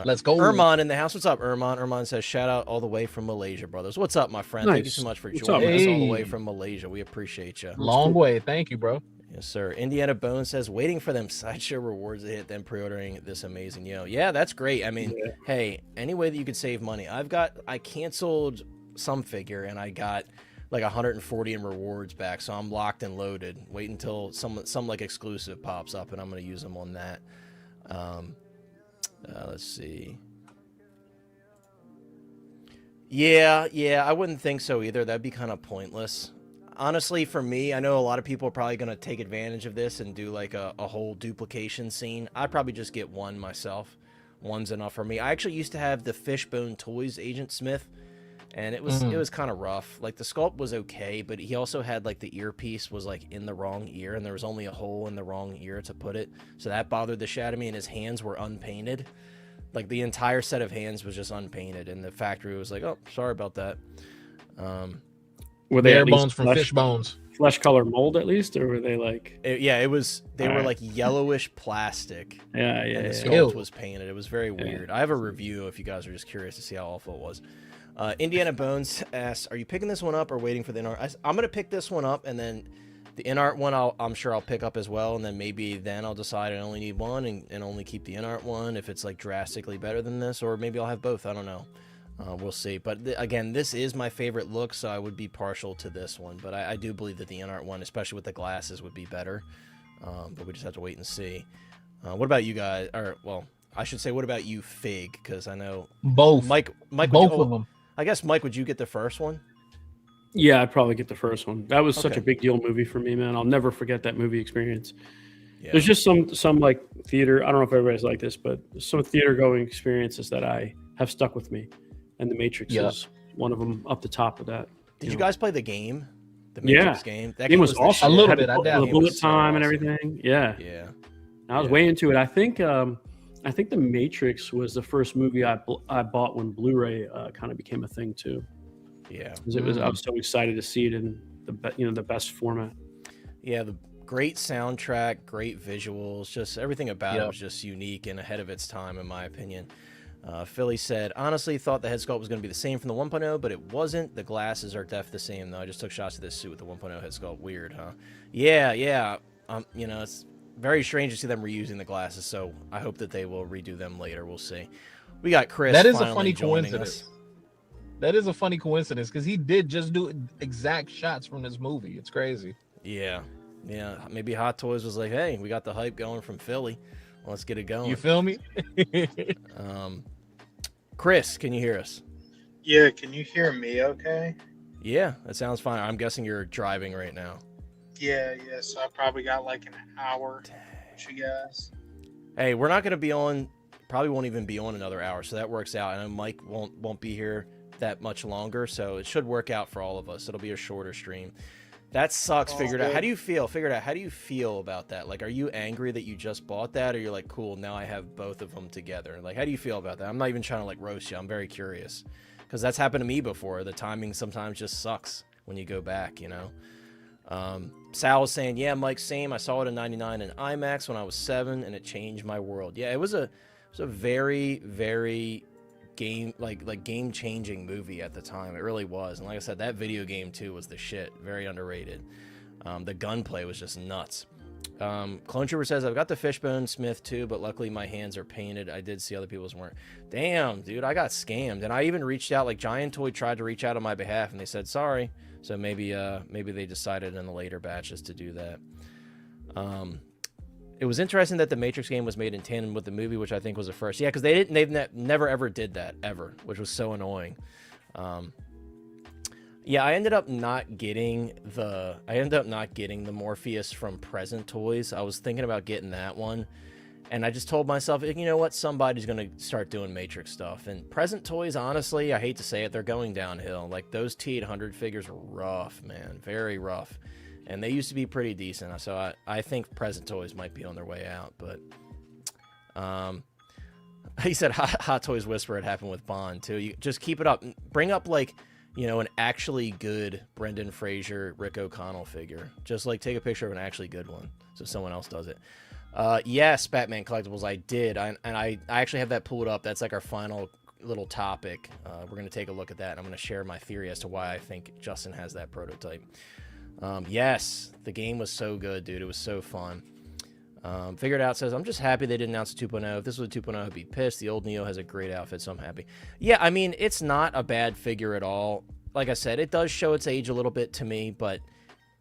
Let's go. Erman in the house. What's up, Erman? Erman says shout out all the way from Malaysia, brothers. What's up, my friend? Nice. Thank you so much for joining us all the way from Malaysia. We appreciate you. Long way. Thank you, bro. Yes, sir. Indiana Bones says waiting for them sideshow rewards to hit, then pre-ordering this amazing yo. Yeah, that's great. I mean, hey, any way that you could save money. I canceled some figure and I got like 140 in rewards back, so I'm locked and loaded. Wait until some like exclusive pops up, and I'm gonna use them on that. Let's see. Yeah, I wouldn't think so either. That'd be kind of pointless. Honestly, for me, I know a lot of people are probably gonna take advantage of this and do like a whole duplication scene. I'd probably just get one myself. One's enough for me. I actually used to have the Fishbone Toys Agent Smith. And it was kind of rough. Like the sculpt was okay, but he also had like the earpiece was like in the wrong ear, and there was only a hole in the wrong ear to put it. So that bothered the shit out of me. And his hands were unpainted. Like the entire set of hands was just unpainted, and the factory was like, "Oh, sorry about that." Were they bare bones from fish bones? Flesh color mold at least, or were they like? It was. They were like yellowish plastic. Yeah. And the sculpt was painted. It was very weird. I have a review if you guys are just curious to see how awful it was. Indiana Bones asks, are you picking this one up or waiting for the InArt? I'm going to pick this one up, and then the InArt one I'm sure I'll pick up as well, and then maybe then I'll decide I only need one and only keep the InArt one if it's like drastically better than this, or maybe I'll have both. I don't know. We'll see. But again, this is my favorite look, so I would be partial to this one. But I do believe that the InArt one, especially with the glasses, would be better. But we just have to wait and see. What about you guys? Or, well, I should say, what about you, Fig? Because I know... Both. Mike both of them. I guess, Mike, would you get the first one? Yeah, I'd probably get the first one. That was such a big deal movie for me, man. I'll never forget that movie experience. Yeah. There's just some like theater. I don't know if everybody's like this, but some theater going experiences that I have stuck with me, and The Matrix is one of them up the top of that. Did you guys play the game? The Matrix game? That game was awesome. A little bit. The bullet time and everything. Yeah. I was way into it. I think The Matrix was the first movie I bought when Blu-ray kind of became a thing too. Yeah, I was so excited to see it in the best format. Yeah, the great soundtrack, great visuals, just everything about it was just unique and ahead of its time, in my opinion. Philly said, honestly, thought the head sculpt was going to be the same from the 1.0, but it wasn't. The glasses are the same though. I just took shots of this suit with the 1.0 head sculpt. Weird, huh? Yeah. It's very strange to see them reusing the glasses, so I hope that they will redo them later. We'll see. We got Chris. That is a funny coincidence. That is a funny coincidence because he did just do exact shots from this movie. It's crazy. Yeah. Maybe Hot Toys was like, hey, we got the hype going from Philly. Let's get it going. You feel me? Chris, can you hear us? Yeah, can you hear me okay? Yeah, that sounds fine. I'm guessing you're driving right now. Yeah, so I probably got like an hour with you guys. Hey, we're not going to be on, probably won't even be on another hour, so that works out. I know Mike won't be here that much longer, so it should work out for all of us. It'll be a shorter stream. That sucks. Figured out. How do you feel? How do you feel about that? Like, are you angry that you just bought that, or you're like, cool, now I have both of them together? Like, how do you feel about that? I'm not even trying to like roast you. I'm very curious. because that's happened to me before. The timing sometimes just sucks when you go back, you know. Sal was saying, yeah, Mike, same. I saw it in '99 in IMAX when I was 7, and it changed my world. Yeah, it was a very, very game changing movie at the time. It really was. And like I said, that video game too was the shit. Very underrated. The gunplay was just nuts. Clone Trooper says, I've got the Fishbone Smith too, but luckily my hands are painted. I did see other people's weren't. Damn, dude, I got scammed. And I even reached out, like Giant Toy tried to reach out on my behalf, and they said sorry. So maybe they decided in the later batches to do that. It was interesting that the Matrix game was made in tandem with the movie, which I think was a first. Yeah, because they've never ever did that ever, which was so annoying. Yeah, I ended up not getting the Morpheus from Present Toys. I was thinking about getting that one, and I just told myself, you know what, somebody's gonna start doing Matrix stuff. And Present Toys, honestly, I hate to say it, they're going downhill. Like those T800 figures are rough, man, very rough, and they used to be pretty decent. So I think Present Toys might be on their way out. But he said Hot Toys Whisper, it happened with Bond too. You just keep it up, bring up like, you know, an actually good Brendan Fraser, Rick O'Connell figure. Just like take a picture of an actually good one so someone else does it. Yes, Batman Collectibles, I did. I actually have that pulled up. That's like our final little topic. We're going to take a look at that, and I'm going to share my theory as to why I think Justin has that prototype. Yes, the game was so good, dude. It was so fun. Figured Out says, I'm just happy they didn't announce a 2.0. If this was a 2.0, I'd be pissed. The old Neo has a great outfit, so I'm happy. Yeah, I mean, it's not a bad figure at all. Like I said, it does show its age a little bit to me, but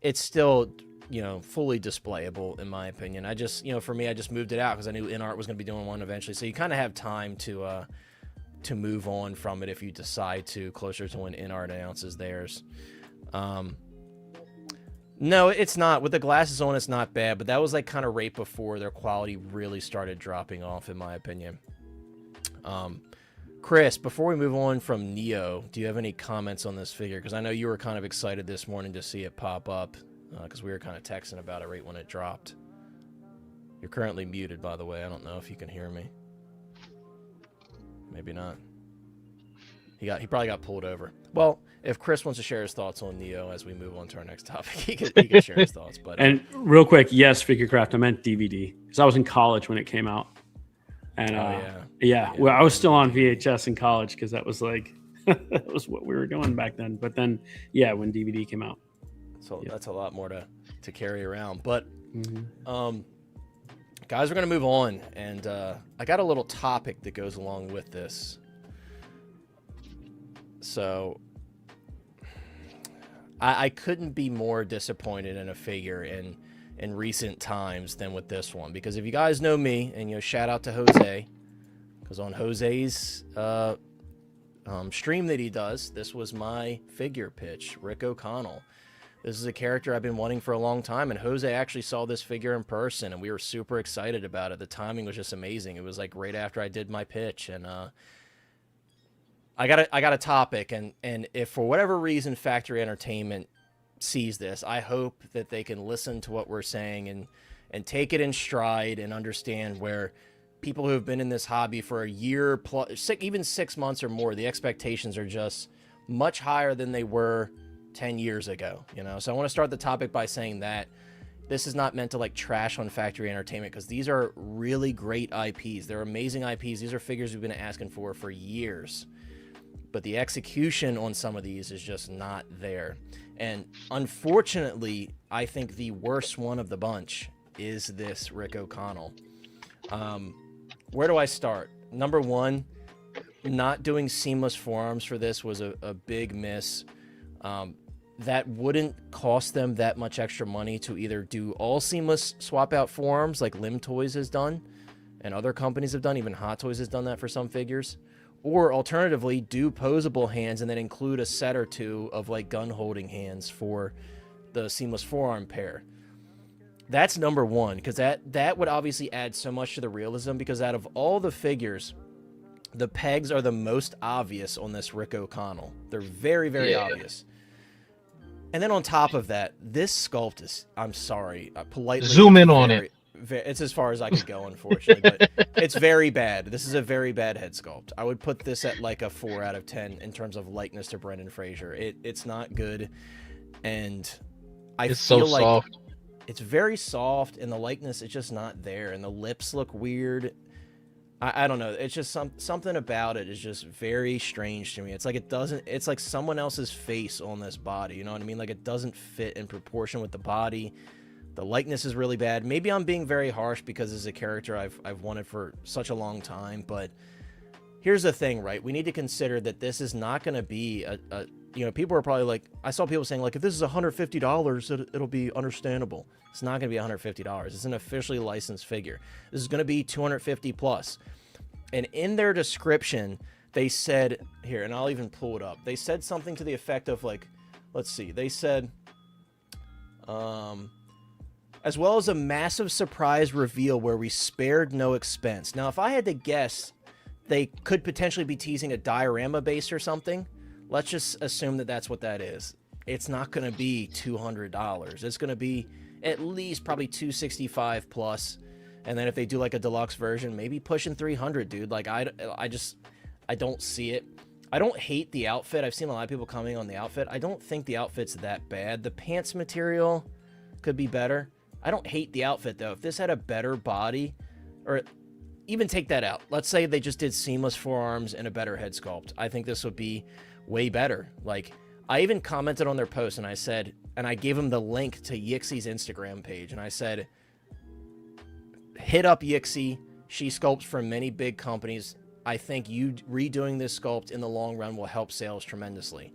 it's still, you know, fully displayable, in my opinion. I just, you know, for me, I just moved it out because I knew InArt was going to be doing one eventually. So you kind of have time to move on from it if you decide to, closer to when InArt announces theirs. No, it's not. With the glasses on, it's not bad, but that was like kind of right before their quality really started dropping off, in my opinion. Chris, before we move on from Neo, do you have any comments on this figure? Because I know you were kind of excited this morning to see it pop up, because we were kind of texting about it right when it dropped. You're currently muted, by the way. I don't know if you can hear me. Maybe not. He probably got pulled over. Well, if Chris wants to share his thoughts on Neo as we move on to our next topic, he could share his thoughts. But and real quick, yes, Figurecraft, I meant DVD because I was in college when it came out, and well, I was still on VHS in college because that was like that was what we were doing back then. But then, yeah, when DVD came out, so that's a lot more to carry around. But guys, we're gonna move on, and I got a little topic that goes along with this. So I couldn't be more disappointed in a figure in recent times than with this one, because if you guys know me, and you know, shout out to Jose, because on Jose's stream that he does, this was my figure pitch, Rick O'Connell. This is a character I've been wanting for a long time, and Jose actually saw this figure in person, and we were super excited about it. The timing was just amazing. It was like right after I did my pitch, and I got a topic, and if for whatever reason Factory Entertainment sees this, I hope that they can listen to what we're saying and take it in stride and understand where people who have been in this hobby for a year plus, even 6 months or more, the expectations are just much higher than they were 10 years ago, you know? So I want to start the topic by saying that this is not meant to like trash on Factory Entertainment, because these are really great IPs. They're amazing IPs. These are figures we've been asking for years. But the execution on some of these is just not there. And unfortunately, I think the worst one of the bunch is this Rick O'Connell. Where do I start? Number one, not doing seamless forearms for this was a big miss. That wouldn't cost them that much extra money to either do all seamless swap out forearms like Limb Toys has done, and other companies have done, even Hot Toys has done that for some figures. Or alternatively, do posable hands and then include a set or two of like gun holding hands for the seamless forearm pair. That's number one, because that would obviously add so much to the realism, because out of all the figures, the pegs are the most obvious on this Rick O'Connell. They're very, very obvious. And then on top of that, this sculpt is, I'm sorry, politely. Zoom in on it. It's as far as I could go, unfortunately, but it's very bad. This is a very bad head sculpt. I would put this at like a 4 out of 10 in terms of likeness to Brendan Fraser. It's not good, and It's feel so like soft. it's very soft, and the likeness is just not there, and the lips look weird. I don't know. It's just something about it is just very strange to me. It's like it's like someone else's face on this body. You know what I mean? Like it doesn't fit in proportion with the body. The likeness is really bad. Maybe I'm being very harsh because this is a character I've wanted for such a long time. But here's the thing, right? We need to consider that this is not going to be people are probably like, I saw people saying like, if this is $150, it'll be understandable. It's not going to be $150. It's an officially licensed figure. This is going to be $250 plus. And in their description, they said here, and I'll even pull it up. They said something to the effect of like, let's see. They said, as well as a massive surprise reveal where we spared no expense. Now, if I had to guess, they could potentially be teasing a diorama base or something. Let's just assume that that's what that is. It's not going to be $200. It's going to be at least probably $265 plus. And then if they do like a deluxe version, maybe pushing $300, dude. Like I don't see it. I don't hate the outfit. I've seen a lot of people commenting on the outfit. I don't think the outfit's that bad. The pants material could be better. I don't hate the outfit though. If this had a better body, or even take that out. Let's say they just did seamless forearms and a better head sculpt. I think this would be way better. Like I even commented on their post and I said, and I gave them the link to Yixie's Instagram page. And I said, hit up Yixie. She sculpts for many big companies. I think you redoing this sculpt in the long run will help sales tremendously.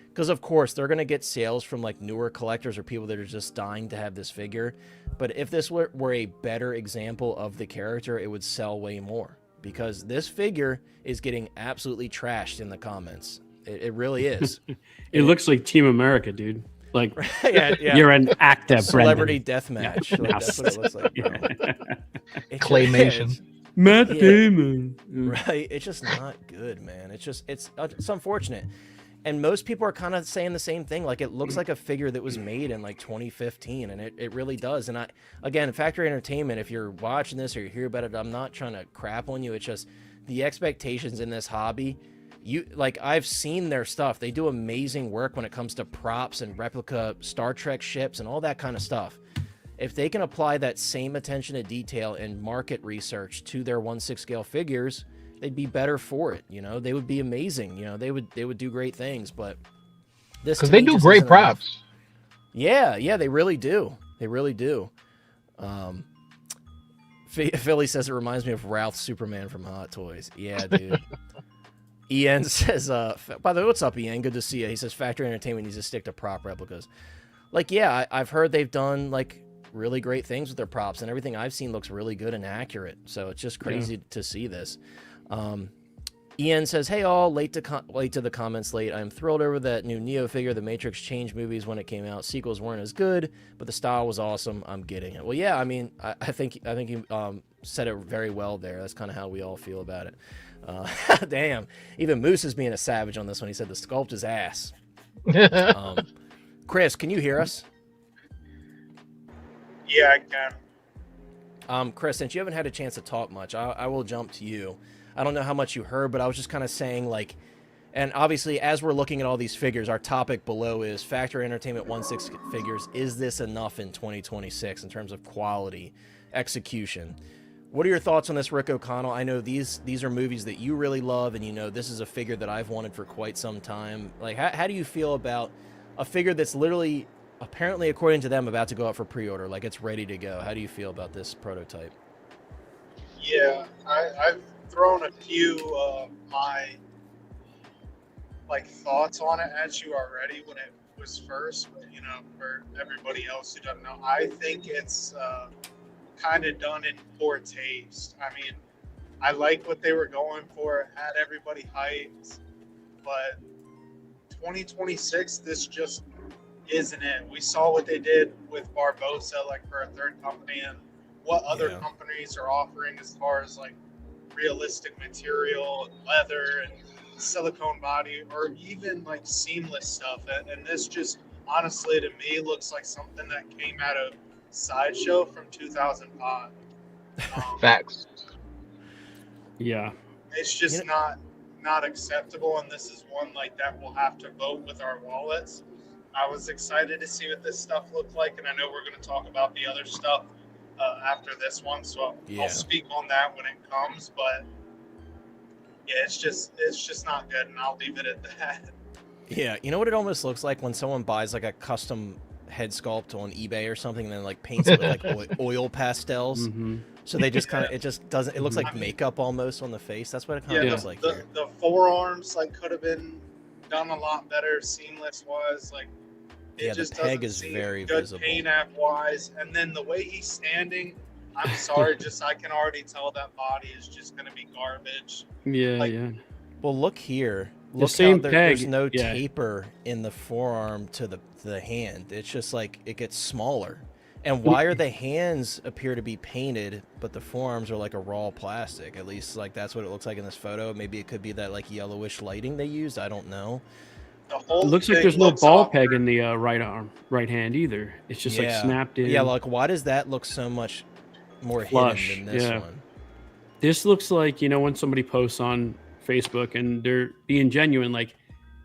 Because, of course, they're going to get sales from, like, newer collectors or people that are just dying to have this figure. But if this were a better example of the character, it would sell way more. Because this figure is getting absolutely trashed in the comments. It really is. It looks like Team America, dude. Like, yeah. You're an actor, Celebrity Brendan. deathmatch. Like, that's what it looks like, bro. Claymation. Matt Damon. Right? It's just not good, man. It's unfortunate. And most people are kind of saying the same thing. Like, it looks like a figure that was made in, like, 2015, and it really does. And again, Factory Entertainment, if you're watching this or you hear about it, I'm not trying to crap on you. It's just the expectations in this hobby. I've seen their stuff. They do amazing work when it comes to props and replica Star Trek ships and all that kind of stuff. If they can apply that same attention to detail and market research to their 1/6 scale figures, they'd be better for it. You know, they would be amazing. You know, they would do great things. But this, because they do great props. Yeah, they really do. They really do. Philly says it reminds me of Ralph Superman from Hot Toys. Yeah, dude. Ian says, by the way, what's up, Ian? Good to see you. He says Factory Entertainment needs to stick to prop replicas. Like, yeah, I've heard they've done, like, really great things with their props, and everything I've seen looks really good and accurate. So it's just crazy to see this. Ian says, hey all, late to the comments late. I'm thrilled over that new Neo figure. The Matrix changed movies when it came out. Sequels weren't as good, but the style was awesome. I'm getting it. Well, yeah, I mean, I think you said it very well there. That's kind of how we all feel about it. Damn, even Moose is being a savage on this one. He said the sculpt is ass. Chris, can you hear us? Yeah, I can. Chris, since you haven't had a chance to talk much, I will jump to you. I don't know how much you heard, but I was just kind of saying, like, and obviously as we're looking at all these figures, our topic below is Factory Entertainment 1/6 figures. Is this enough in 2026 in terms of quality, execution? What are your thoughts on this, Rick O'Connell? I know these are movies that you really love, and you know this is a figure that I've wanted for quite some time. Like, how do you feel about a figure that's literally, apparently, according to them, about to go out for pre-order? Like, it's ready to go. How do you feel about this prototype? Yeah, I've thrown a few my thoughts on it at you already when it was first, but you know, for everybody else who doesn't know, I think it's kind of done in poor taste. I mean, I like what they were going for, had everybody hyped, but 2026 this just isn't it. We saw what they did with Barbosa, like, for a third company, and what other companies are offering as far as like realistic material and leather and silicone body, or even like seamless stuff. And this just honestly to me looks like something that came out of Sideshow from 2005. Facts. Yeah. It's just not acceptable, and this is one like that we'll have to vote with our wallets. I was excited to see what this stuff looked like, and I know we're going to talk about the other stuff after this one, so I'll speak on that when it comes. But yeah, it's just not good, and I'll leave it at that. Yeah, you know what it almost looks like when someone buys like a custom head sculpt on eBay or something, and then like paints it with like oil pastels. Mm-hmm. So they just kind of, it just doesn't, it looks like makeup almost on the face. That's what it kind of looks like here. The forearms like could have been done a lot better, seamless wise. Like it just the peg doesn't is very good visible. paint app wise, and then the way he's standing, I'm sorry, just I can already tell that body is just going to be garbage. Yeah, Like, yeah. Well, look here. The Look same how peg, there's no yeah. taper in the forearm to the hand. It's just like it gets smaller. And why are the hands appear to be painted, but the forearms are like a raw plastic? At least like that's what it looks like in this photo. Maybe it could be that like yellowish lighting they used. I don't know. The whole It looks like thing there's no looks ball awkward. peg in the right hand either. It's just like snapped in. Yeah, like why does that look so much more Flush, hidden than this yeah. one? This looks like, you know, when somebody posts on Facebook and they're being genuine, like,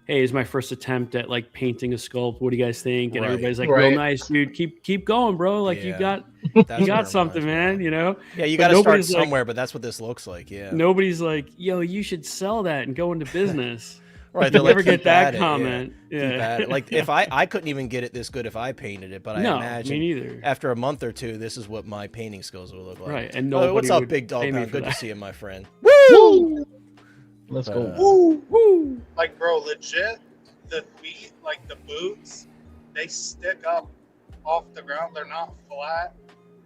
hey, it's my first attempt at like painting a sculpt. What do you guys think? And Right. everybody's like, Right. real nice, dude. Keep going, bro. Like Yeah. you got That's you what got it something, reminds me man. of. You know? Yeah, you But got to start nobody's like- somewhere, but that's what this looks like. Yeah. Nobody's like, yo, you should sell that and go into business. Right. You They're like, never get keep at that it, comment. Keep Yeah. at it. Like if I couldn't even get it this good if I painted it, but I No, imagine me neither. after a month or two, this is what my painting skills will look like. Right. And Oh, nobody what's up, would Big Dog pay me Pound? for Good to that. see you, my friend. Woo! Let's go. Woo! Woo! Like, bro, legit, the feet, like the boots, they stick up off the ground. They're not flat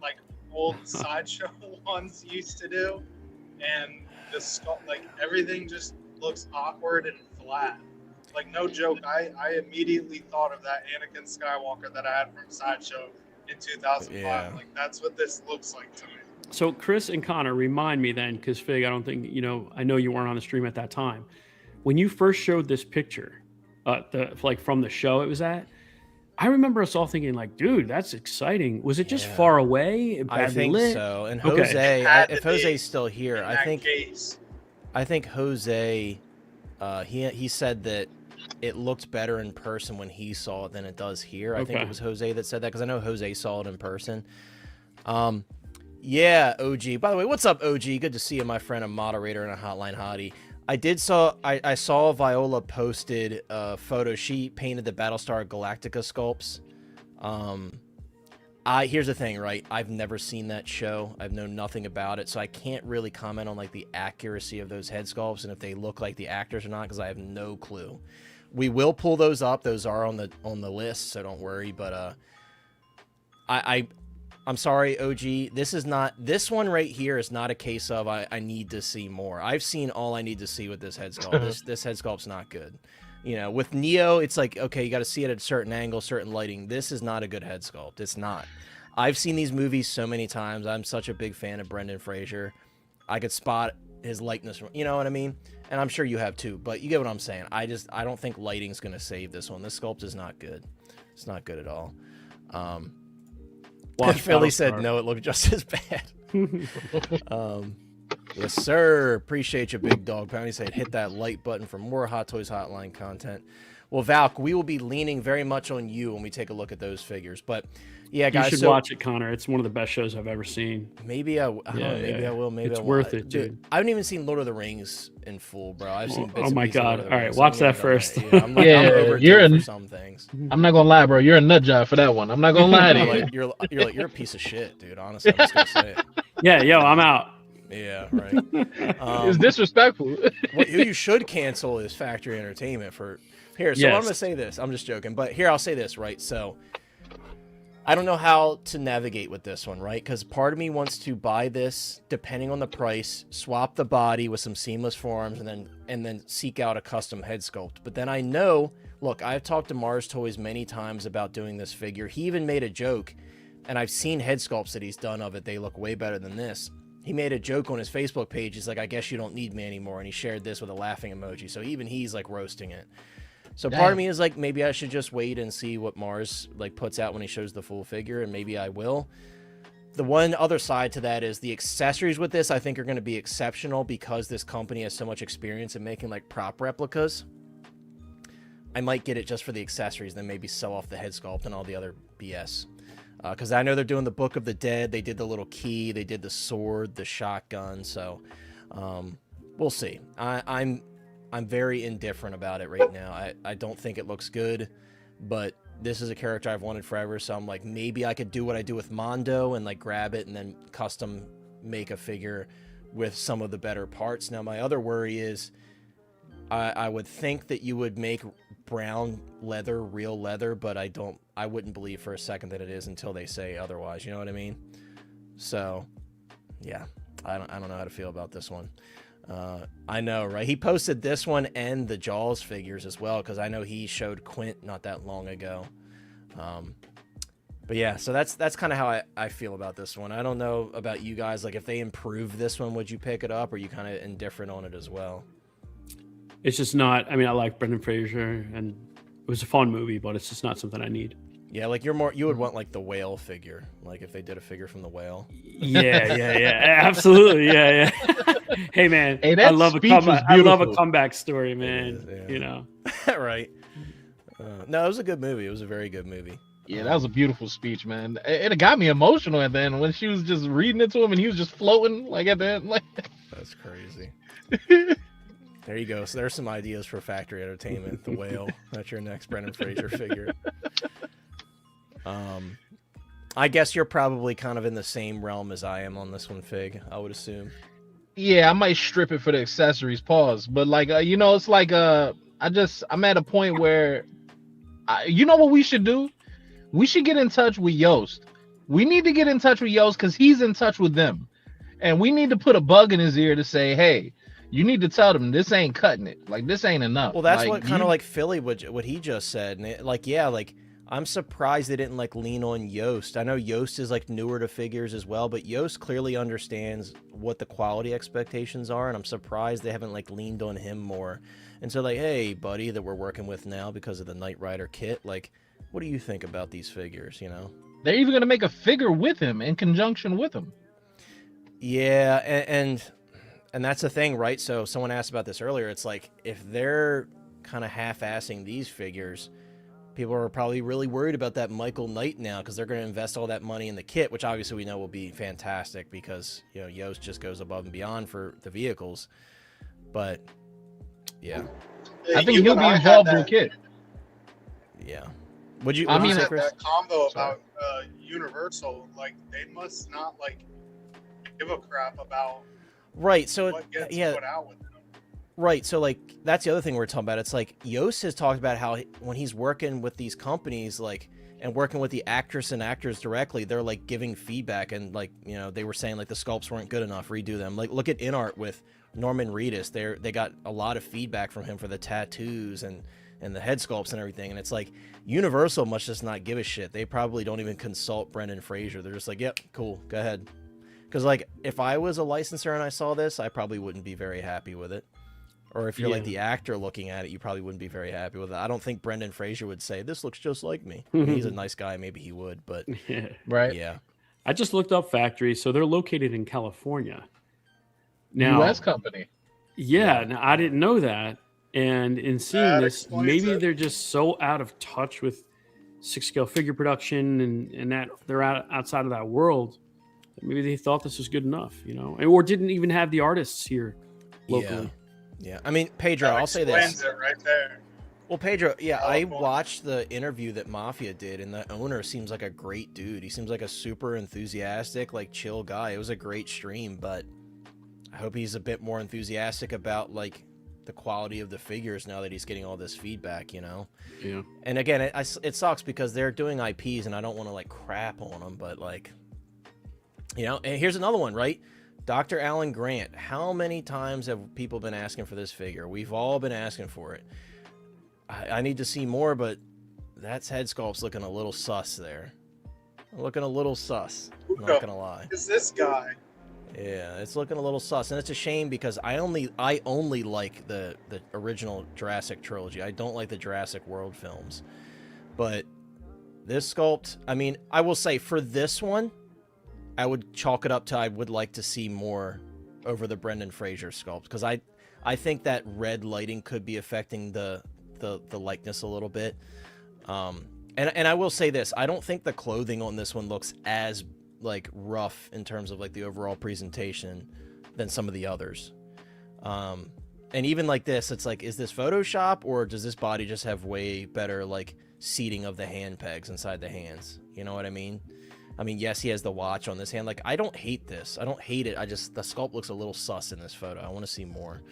like old Sideshow ones used to do. And the skull, like everything just looks awkward and flat. Like, no joke, I immediately thought of that Anakin Skywalker that I had from Sideshow in 2005. Yeah. Like, that's what this looks like to me. So Chris and Connor, remind me then, because Fig, I don't think, you know, I know you weren't on the stream at that time. When you first showed this picture, like from the show it was at, I remember us all thinking like, dude, that's exciting. Was it just Yeah. far away? I Badly think lit? so. And Okay. Jose, Had if to be Jose's still here, In I that think case. Jose, he said that it looked better in person when he saw it than it does here. I think Okay. it was Jose that said that because I know Jose saw it in person. Yeah, OG. By the way, what's up, OG? Good to see you, my friend, a moderator and a hotline hottie. I saw Viola posted a photo. She painted the Battlestar Galactica sculpts. Here's the thing, right? I've never seen that show. I've known nothing about it, so I can't really comment on like the accuracy of those head sculpts and if they look like the actors or not because I have no clue. We will pull those up. Those are on the list, so don't worry. But I'm sorry, OG. This one right here is not a case of I need to see more. I've seen all I need to see with this head sculpt. This head sculpt's not good. You know, with Neo, it's like, okay, you got to see it at a certain angle, certain lighting. This is not a good head sculpt. It's not. I've seen these movies so many times. I'm such a big fan of Brendan Fraser. I could spot his likeness, you know what I mean? And I'm sure you have too, but you get what I'm saying. I don't think lighting's going to save this one. This sculpt is not good. It's not good at all. Philly said no, it looked just as bad. Yes, sir. Appreciate you, Big Dog Pound. He said hit that like button for more Hot Toys Hotline content. Well, Valk, we will be leaning very much on you when we take a look at those figures. But yeah, You guys, should watch it, Connor. It's one of the best shows I've ever seen. Maybe I don't know, maybe I will. Maybe It's I won't. worth it, dude. I haven't even seen Lord of the Rings in full, bro. I've seen bits Oh and my pieces of God. Lord of the All right, Rings. watch I haven't that even done first. that. Yeah, I'm Yeah, I'm over you're for in- some things. I'm not gonna lie, bro. You're a nut job for that one. I'm not gonna lie to you. You're a piece of shit, dude. Honestly, I'm just gonna say it. Yeah, yo, I'm out. Yeah, right. It's disrespectful. What you should cancel is Factory Entertainment for here. So I'm Yes. gonna say this. I'm just joking, but here I'll say this, right? So I don't know how to navigate with this one, right? Because part of me wants to buy this, depending on the price, swap the body with some seamless forearms, and then seek out a custom head sculpt. But then I know, look, I've talked to Mars Toys many times about doing this figure. He even made a joke, and I've seen head sculpts that he's done of it. They look way better than this. He made a joke on his Facebook page. He's like, I guess you don't need me anymore. And he shared this with a laughing emoji. So even he's like roasting it. So part of me is like, maybe I should just wait and see what Mars like puts out when he shows the full figure, and maybe I will. The one other side to that is the accessories with this, I think, are going to be exceptional because this company has so much experience in making like prop replicas. I might get it just for the accessories, then maybe sell off the head sculpt and all the other BS. Because I know they're doing the Book of the Dead. They did the little key. They did the sword, the shotgun. So we'll see. I'm very indifferent about it right now. I don't think it looks good, but this is a character I've wanted forever. So I'm like, maybe I could do what I do with Mondo and like grab it and then custom make a figure with some of the better parts. Now, my other worry is I would think that you would make brown leather real leather, but I wouldn't believe for a second that it is until they say otherwise. You know what I mean? So yeah, I don't know how to feel about this one. I know, right? He posted this one and the Jaws figures as well, because I know he showed Quint not that long ago. But yeah, so that's kind of how I feel about this one. I don't know about you guys. Like, if they improve this one, would you pick it up, or are you kind of indifferent on it as well? It's just not. I mean, I like Brendan Fraser, and it was a fun movie, but it's just not something I need. Yeah, like you would want like the Whale figure, like if they did a figure from the Whale. Yeah, absolutely, yeah. Hey man, Hey, I love a comeback story, man. Is, yeah. You know, right? No, it was a good movie. It was a very good movie. Yeah, that was a beautiful speech, man. It got me emotional at the end when she was just reading it to him and he was just floating like at the end. Like, that's crazy. There you go. So there's some ideas for factory entertainment. The Whale. That's your next Brendan Fraser figure. I guess you're probably kind of in the same realm as I am on this one, Fig, I would assume. yeah, I might strip it for the accessories, pause. But like, it's like, I'm at a point where, you know what we should do? We should get in touch with Yost. We need to get in touch with Yost because he's in touch with them. And we need to put a bug in his ear to say, hey, you need to tell them this ain't cutting it. Like, this ain't enough. Well, that's like, what kind of like Philly, what he just said. And it, like, yeah, like, I'm surprised they didn't like lean on Yost. I know Yost is like newer to figures as well, but Yost clearly understands what the quality expectations are, and I'm surprised they haven't like leaned on him more. And so like, hey, buddy, that we're working with now because of the Knight Rider kit, like, what do you think about these figures? You know, they're even gonna make a figure with him in conjunction with him. Yeah, and that's the thing, right? So someone asked about this earlier. It's like if they're kind of half-assing these figures, people are probably really worried about that Michael Knight now because they're going to invest all that money in the kit, which obviously we know will be fantastic because, you know, Yost just goes above and beyond for the vehicles. But, yeah. I think he'll be involved in the kit. Yeah. Would you I mean, say, that combo about Universal, like, they must not, like, give a crap about right, so what gets put out with them. Right, so like that's the other thing we're talking about. It's like Yost has talked about how when he's working with these companies, like, and working with the actress and actors directly, they're like giving feedback, and like, you know, they were saying like the sculpts weren't good enough, redo them. Like, look at InArt with Norman Reedus. They got a lot of feedback from him for the tattoos and the head sculpts and everything. And it's like Universal must just not give a shit. They probably don't even consult Brendan Fraser. They're just like, yep, cool, go ahead. Because like if I was a licensor and I saw this, I probably wouldn't be very happy with it. Or if you're like the actor looking at it, you probably wouldn't be very happy with it. I don't think Brendan Fraser would say, this looks just like me. He's a nice guy. Maybe he would, but right. Yeah. I just looked up factory. So they're located in California. Now, US company. Yeah. Now, I didn't know that. And in seeing this, maybe they're just so out of touch with 6-scale figure production and that they're outside of that world. That maybe they thought this was good enough, you know, or didn't even have the artists here locally. Yeah, I mean, Pedro, I'll say this. It right there. Well, Pedro, yeah, I watched the interview that Mafia did, and the owner seems like a great dude. He seems like a super enthusiastic, like, chill guy. It was a great stream, but I hope he's a bit more enthusiastic about, like, the quality of the figures now that he's getting all this feedback, you know? Yeah. And again, it sucks because they're doing IPs, and I don't want to, like, crap on them, but, like, you know? And here's another one, right? Dr. Alan Grant, how many times have people been asking for this figure? We've all been asking for it. I need to see more, but that's head sculpt's looking a little sus there. Looking a little sus. I'm not gonna lie. Is this guy? Yeah, it's looking a little sus, and it's a shame because I only like the original Jurassic trilogy. I don't like the Jurassic World films, but this sculpt, I mean, I will say for this one, I would chalk it up to I would like to see more over the Brendan Fraser sculpt because I think that red lighting could be affecting the likeness a little bit. And I will say this, I don't think the clothing on this one looks as like rough in terms of like the overall presentation than some of the others. And even like this, it's like, is this Photoshop or does this body just have way better like seating of the hand pegs inside the hands? You know what I mean? I mean, yes, he has the watch on this hand. Like, I don't hate this. I don't hate it. The sculpt looks a little sus in this photo. I want to see more.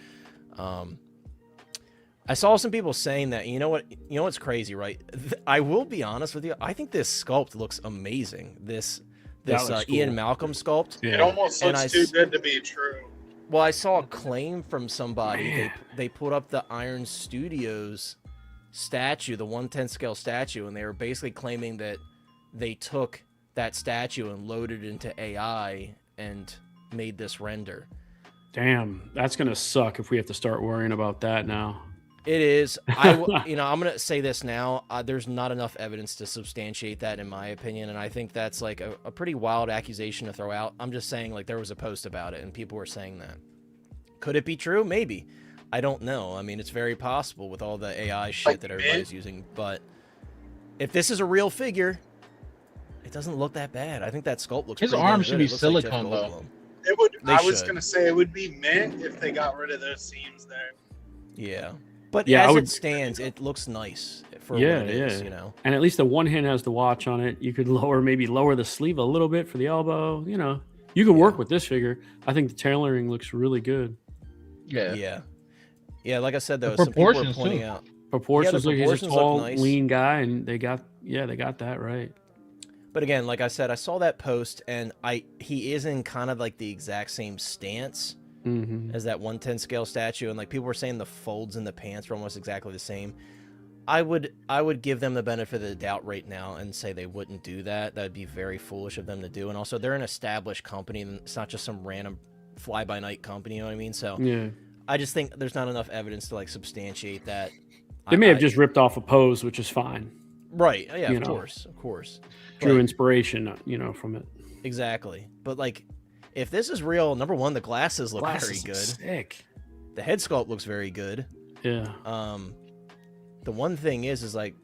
I saw some people saying that, you know what's crazy, right? I will be honest with you. I think this sculpt looks amazing. This cool. Ian Malcolm sculpt. Yeah. It almost looks too good to be true. Well, I saw a claim from somebody. They put up the Iron Studios statue, the 1/10 scale statue, and they were basically claiming that they took that statue and loaded it into AI and made this render. Damn, that's gonna suck if we have to start worrying about that now. It is. I'm gonna say this now. There's not enough evidence to substantiate that, in my opinion, and I think that's like a pretty wild accusation to throw out. I'm just saying, like, there was a post about it, and people were saying that. Could it be true? Maybe. I don't know. I mean, it's very possible with all the AI shit that everybody's using. But if this is a real figure, it doesn't look that bad. I think that sculpt looks. His arm should be silicone, though. It would. I was gonna say it would be mint if they got rid of those seams there. Yeah. But as it stands, it looks nice for what it is, you know. And at least the one hand has the watch on it. You could maybe lower the sleeve a little bit for the elbow. You know, you can work with this figure. I think the tailoring looks really good. Yeah. Like I said, though, some people are pointing out proportions. He's a tall, lean guy, and they got that right. But again, like I said, I saw that post, and he is in kind of like the exact same stance. As that 1/10 scale statue, and like people were saying the folds in the pants were almost exactly the same. I would give them the benefit of the doubt right now and say they wouldn't do that. That'd be very foolish of them to do. And also, they're an established company, and it's not just some random fly-by-night company. You know what I mean? So I just think there's not enough evidence to like substantiate that. They may have just ripped off a pose, which is fine. Right? Yeah, of course. Drew inspiration, from it. Exactly, but like. If this is real, number one, the glasses look very good. Sick. The head sculpt looks very good. Yeah. The one thing is like,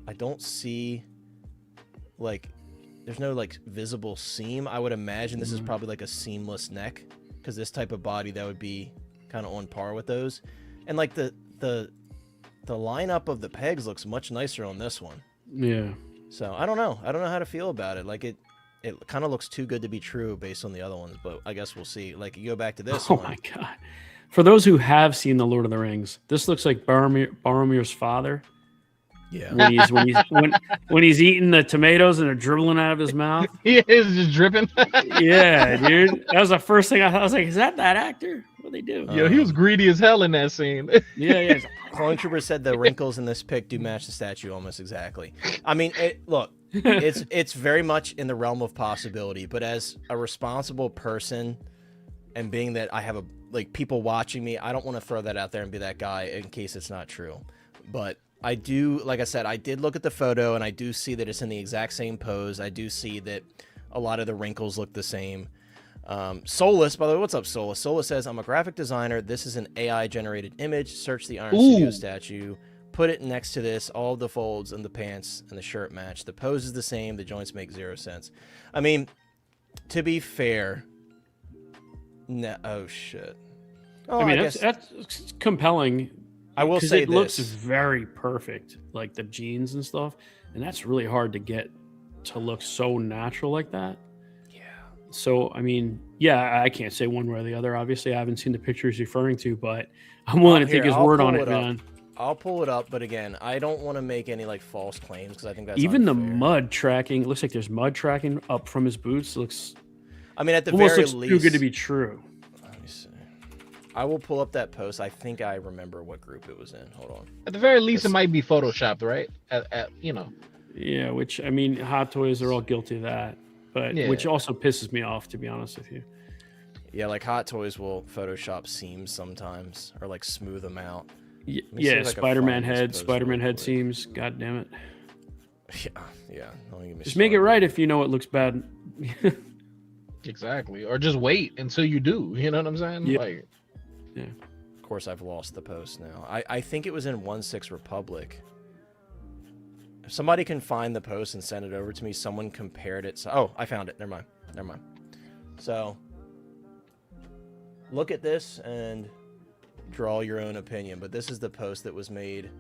I don't see, like, there's no like visible seam. I would imagine this is probably like a seamless neck, because this type of body that would be kind of on par with those. And like the lineup of the pegs looks much nicer on this one. Yeah. So I don't know how to feel about it. Like it kind of looks too good to be true based on the other ones, but I guess we'll see. Like, you go back to this one. Oh, my God. For those who have seen The Lord of the Rings, this looks like Boromir's father. Yeah. When he's eating the tomatoes and they're dribbling out of his mouth. He is just dripping. Yeah, dude. That was the first thing I thought. I was like, is that actor? What they do? Yo, he was greedy as hell in that scene. Yeah. Clone Trooper said the wrinkles in this pic do match the statue almost exactly. I mean, look, it's very much in the realm of possibility, but as a responsible person, and being that I have people watching me, I don't want to throw that out there and be that guy in case it's not true. But I do, like I said, I did look at the photo, and I do see that it's in the exact same pose. I do see that a lot of the wrinkles look the same. Solus, by the way, what's up, Solus? Solus says, I'm a graphic designer. This is an AI-generated image. Search the Iron Studio statue. Put it next to this. All of the folds and the pants and the shirt match. The pose is the same. The joints make 0 sense. I mean, to be fair... oh, shit. Oh, I mean, that's compelling. I will say it looks very perfect, like the jeans and stuff. And that's really hard to get to look so natural like that. So, I mean, I can't say one way or the other. Obviously, I haven't seen the pictures you're referring to, but I'm willing to take his word on it, man. I'll pull it up, but again, I don't want to make any false claims because I think that's even unfair. The mud tracking. It looks like there's mud tracking up from his boots. It looks. I mean, at the almost very looks least, too good to be true. Let me see. I will pull up that post. I think I remember what group it was in. Hold on. At the very least, it might be photoshopped, right? Yeah, which I mean, Hot Toys are all guilty of that. But which also pisses me off, to be honest with you. Yeah, like Hot Toys will Photoshop seams sometimes, or like smooth them out. Yeah, if I can Spider-Man find this head, post Spider-Man real head quick. seams. God damn it! Yeah. Don't get me Just make it started. right if you know it looks bad. Exactly. Or just wait until you do. You know what I'm saying? Yeah. Like, Of course, I've lost the post now. I think it was in 1/6 Republic. If somebody can find the post and send it over to me, someone compared it. Oh, I found it. Never mind. So, look at this and draw your own opinion. But this is the post that was made.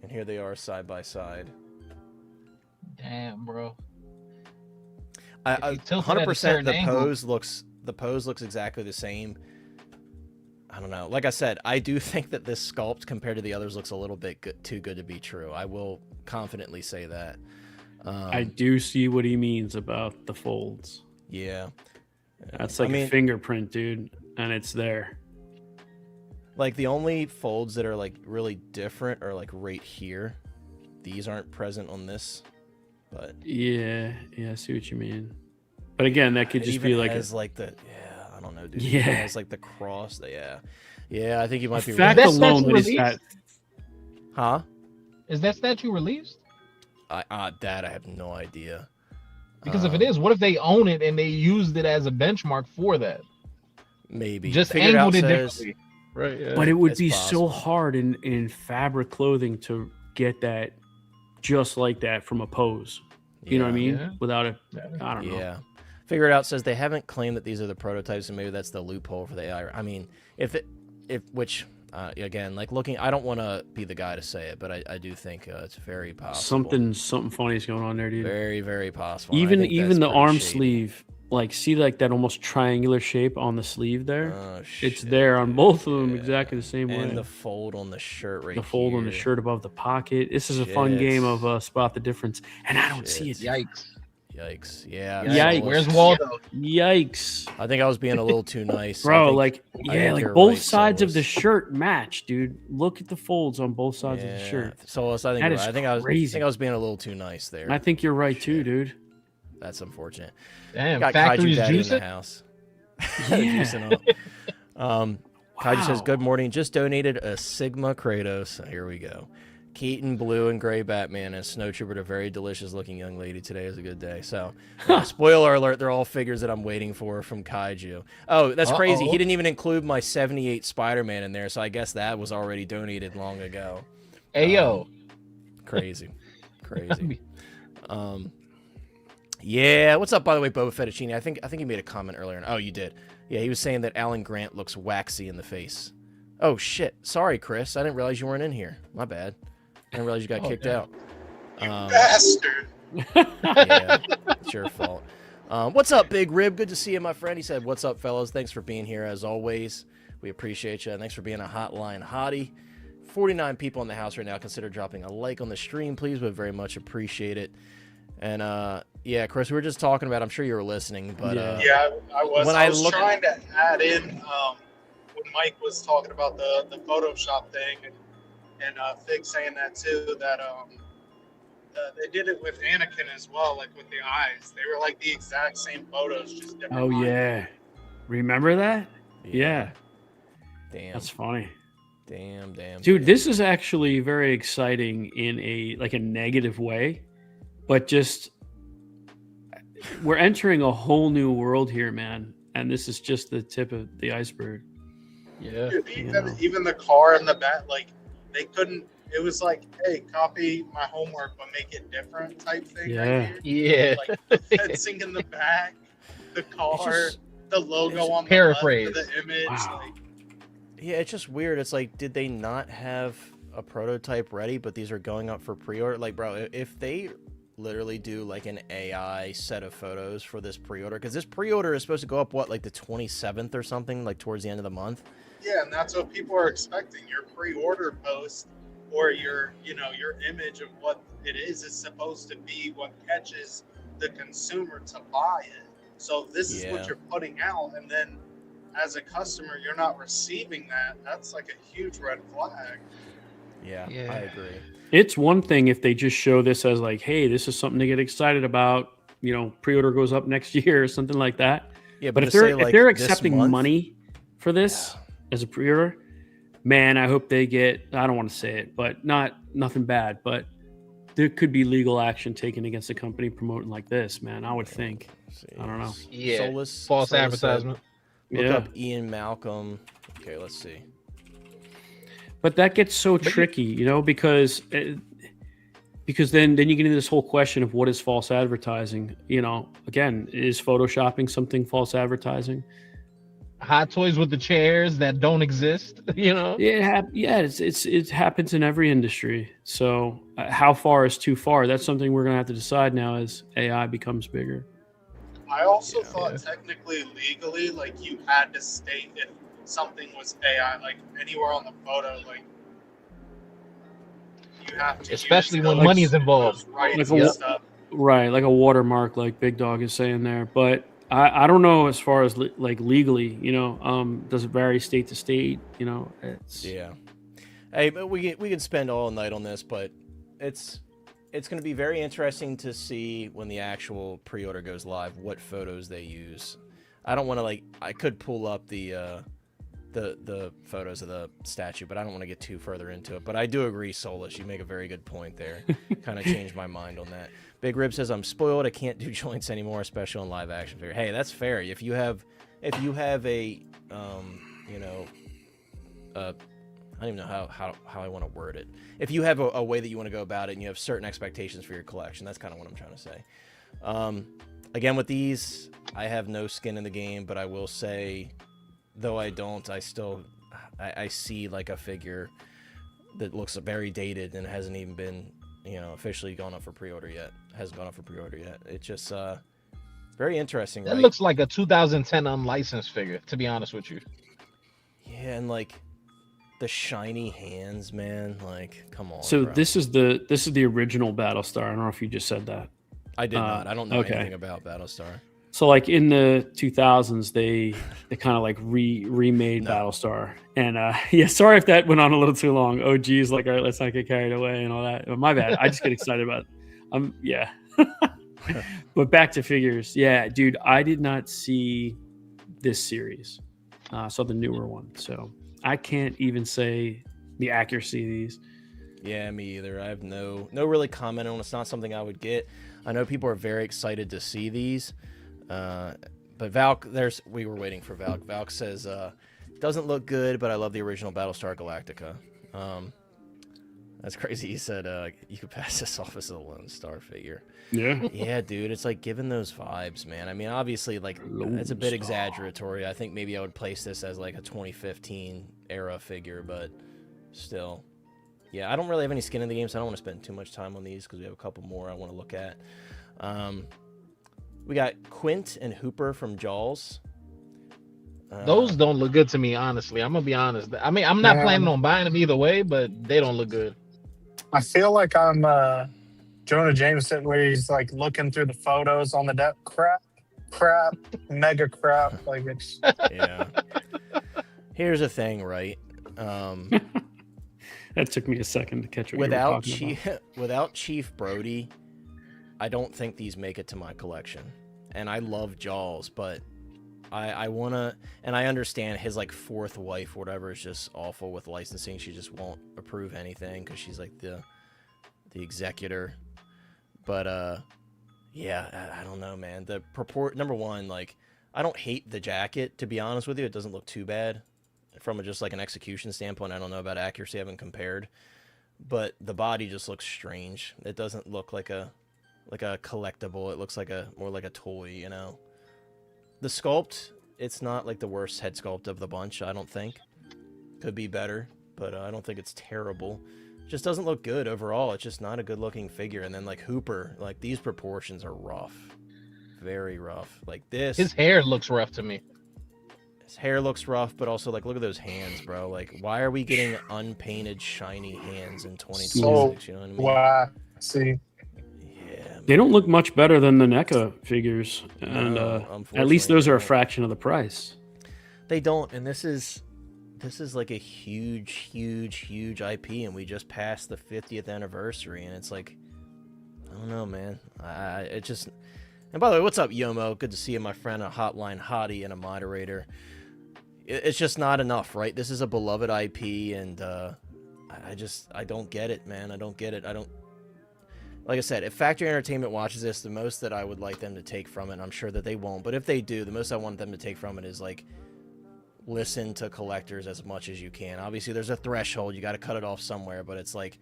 And here they are side by side. damn, bro. I If you tilt it at a 100% certain the angle- pose looks exactly the same. I don't know. Like I said, I do think that this sculpt compared to the others looks a little bit too good to be true. I will confidently say that. I do see what he means about the folds. Yeah. That's like a fingerprint, dude, and it's there. Like the only folds that are like really different are like right here. These aren't present on this, but Yeah, I see what you mean. But again, that could it just even be like has like the I don't know, dude. Yeah. It even has like the cross. Yeah. I think you might be fact right. That's alone statue that is released? that. Huh? Is that statue released? That I have no idea. Because if it is, what if they own it and they used it as a benchmark for that? Maybe Just Figured Out angled it says- differently. Right. Yeah. But it would It's be possible. so hard in fabric clothing to get that just like that from a pose. You know what I mean? Yeah. Without it, I don't know. Yeah. Figure It Out says they haven't claimed that these are the prototypes, and maybe that's the loophole for the AI. I mean, again, like looking, I don't want to be the guy to say it, but I do think it's very possible. Something funny is going on there, dude. Very, very possible. and I Even think that's the pretty arm shady. sleeve, like see like that almost triangular shape on the sleeve there. Oh, It's shit, there on dude. both of them Yeah. exactly the same way. And the fold on the shirt right The fold on the here. shirt above the pocket. This is a fun Shit. game of spot the difference, and I don't see it. Shit. Yikes. Yikes. Yeah. Yikes. Where's Waldo? Yikes, I think I was being a little too nice. I bro! think- Like I think like you're both right, sides of the Solis. shirt match, dude. Look at the folds on both sides of the shirt. So I think That you're is right. I think I crazy. was being a little too nice there. I think you're right too, Shit. dude. That's unfortunate. Damn, Got Kaiju factories Daddy in juicing? the house. Yeah. Juicing up. Kaiju says, Wow. good morning. Just donated a Sigma Kratos. Here we go. Keaton, Blue, and Gray Batman, and Snowtrooper, a very delicious looking young lady. Today is a good day. So, spoiler alert, they're all figures that I'm waiting for from Kaiju. Oh, that's crazy. Uh-oh. He didn't even include my 78 Spider-Man in there, so I guess that was already donated long ago. Hey, yo. Crazy. Yeah, what's up, by the way, Boba Fettuccine? I think he made a comment earlier. Oh, you did. Yeah, he was saying that Alan Grant looks waxy in the face. Oh, shit. Sorry, Chris. I didn't realize you weren't in here. My bad. I didn't realize you got kicked out. Bastard. Yeah, it's your fault. What's up, Big Rib? Good to see you, my friend. He said, what's up, fellas? Thanks for being here, as always. We appreciate you. And thanks for being a hotline hottie. 49 people in the house right now. Consider dropping a like on the stream, please. Would very much appreciate it. And, yeah, Chris, we were just talking about, I'm sure you were listening, but Yeah, I was. When I I was look- trying to add in when Mike was talking about the Photoshop thing, and Fig saying that too. That they did it with Anakin as well, like with the eyes. They were like the exact same photos, just different. Oh eyes. yeah, remember that? Yeah, Damn. that's funny, Damn. dude. This is actually very exciting in a negative way, but just we're entering a whole new world here, man. And this is just the tip of the iceberg. Yeah. Dude, You know. even the car and the bat, like they couldn't. It was like, hey, copy my homework but make it different type thing. Yeah. Right here. Yeah. Like the fencing in the back, the car, just- the logo on the paraphrase. left of the image. Wow. Like, Yeah, it's just weird. It's like, did they not have a prototype ready, but these are going up for pre-order? Like, bro, if they literally do like an AI set of photos for this pre-order, because this pre-order is supposed to go up, what, like the 27th or something, like towards the end of the month? yeah, and that's what people are expecting. Your pre-order post or your image of what it is supposed to be what catches the consumer to buy it. So this is Yeah. what you're putting out, and then as a customer, you're not receiving that. That's like a huge red flag. Yeah, Yeah. I agree. It's one thing if they just show this as like, hey, this is something to get excited about. You know, pre-order goes up next year or something like that. Yeah, But to if they're say, like, if they're this accepting month- money for this as a pre-order, man, I hope they get. I don't want to say it, but nothing bad. But there could be legal action taken against a company promoting like this, man. I would think. I don't know. Yeah, Solus, false said, advertisement. look Yeah. up Ian Malcolm. Okay, let's see. But that gets so tricky, you know, because then you get into this whole question of what is false advertising. You know, again, is photoshopping something false advertising? Hot toys with the chairs that don't exist. You know. Yeah, it happens in every industry. So how far is too far? That's something we're gonna have to decide now as AI becomes bigger. I also thought technically, legally, like you had to state if something was AI, like anywhere on the photo, like you have to. Especially use when those- money is involved. those rights Like and a- stuff. Right, like a watermark, like Big Dog is saying there. But I don't know as far as like legally, you know, does it vary state to state? You know, it's Yeah. Hey, but we can spend all night on this, but it's going to be very interesting to see when the actual pre-order goes live what photos they use. I don't want to I could pull up the photos of the statue, but I don't want to get too further into it. But I do agree, Solus. You make a very good point there. Kind of changed my mind on that. Big Rib says, I'm spoiled. I can't do joints anymore, especially on live action figure. Hey, that's fair. If you have a, you know, I don't even know how I want to word it. If you have a way that you want to go about it and you have certain expectations for your collection, that's kind of what I'm trying to say. Again, with these, I have no skin in the game, but I will say, though I don't, I see like a figure that looks very dated and hasn't even been, you know, officially gone up for pre-order yet. Hasn't gone up for pre-order yet. It's just very interesting. That right? looks like a 2010 unlicensed figure, to be honest with you. Yeah, and like the shiny hands, man. Like, come on. so bro. this is the original Battlestar. I don't know if you just said that. I did not. I don't know okay. anything about Battlestar. So like in the 2000s, they kind of like remade No. Battlestar, and yeah, sorry if that went on a little too long. Oh geez, like all right, let's not get carried away and all that. But my bad. I just get excited about it. Yeah. But back to figures. Yeah, dude, I did not see this series. I saw the newer one, so I can't even say the accuracy of these. Yeah, me either. I have no really comment on it. It's not something I would get. I know people are very excited to see these. But Valk, we were waiting for Valk. Valk says, doesn't look good, but I love the original Battlestar Galactica. That's crazy. He said, you could pass this off as a Lone Star figure. Yeah. Yeah, dude, it's like giving those vibes, man. I mean, obviously, like, it's a bit exaggeratory. I think maybe I would place this as like a 2015 era figure, but still. Yeah, I don't really have any skin in the game, so I don't want to spend too much time on these because we have a couple more I want to look at. We got Quint and Hooper from Jaws. Those don't look good to me, honestly. I'm gonna be honest. I mean, I'm not planning on buying them either way, but they don't look good. I feel like I'm Jonah Jameson, where he's like looking through the photos on the deck. Crap, mega crap. Like it's Yeah. Here's the thing, right? That took me a second to catch what you were talking about. Without Chief Brody, I don't think these make it to my collection. And I love Jaws, but I want to, and I understand his like fourth wife or whatever is just awful with licensing. She just won't approve anything because she's like the executor. But yeah, I don't know, man. The number one, like, I don't hate the jacket, to be honest with you. It doesn't look too bad from just like an execution standpoint. I don't know about accuracy. I haven't compared, but the body just looks strange. It doesn't look like a collectible. It looks like more like a toy, you know. The sculpt, it's not like the worst head sculpt of the bunch, I don't think. Could be better, but I don't think it's terrible. Just doesn't look good overall. It's just not a good looking figure. And then like Hooper, like these proportions are rough. Very rough. Like this. His hair looks rough to me. His hair looks rough, but also like look at those hands, bro. Like why are we getting unpainted shiny hands in 2026? You know what I mean? wow. See, Yeah. They don't look much better than the NECA figures, and No, at least those unfortunately, are they a don't. fraction of the price. They don't, and this is like a huge IP, and we just passed the 50th anniversary, and it's like, I don't know, man. And by the way, what's up, Yomo? Good to see you, my friend, a hotline hottie and a moderator. It's just not enough, right? This is a beloved IP, and I don't get it, man. I don't get it. Like I said, if Factory Entertainment watches this, the most that I would like them to take from it, and I'm sure that they won't, but if they do, the most I want them to take from it is, like, listen to collectors as much as you can. Obviously, there's a threshold. You got to cut it off somewhere, but it's like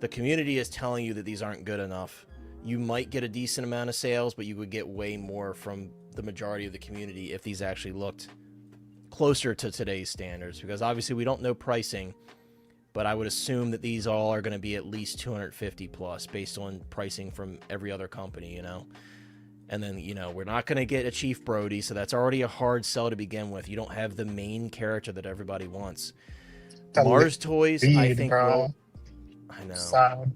the community is telling you that these aren't good enough. You might get a decent amount of sales, but you would get way more from the majority of the community if these actually looked closer to today's standards, because obviously we don't know pricing, but I would assume that these all are going to be at least 250 plus based on pricing from every other company, you know. And then, you know, we're not going to get a Chief Brody, so that's already a hard sell to begin with. You don't have the main character that everybody wants. Mars Toys, I think, will... I know. Sad.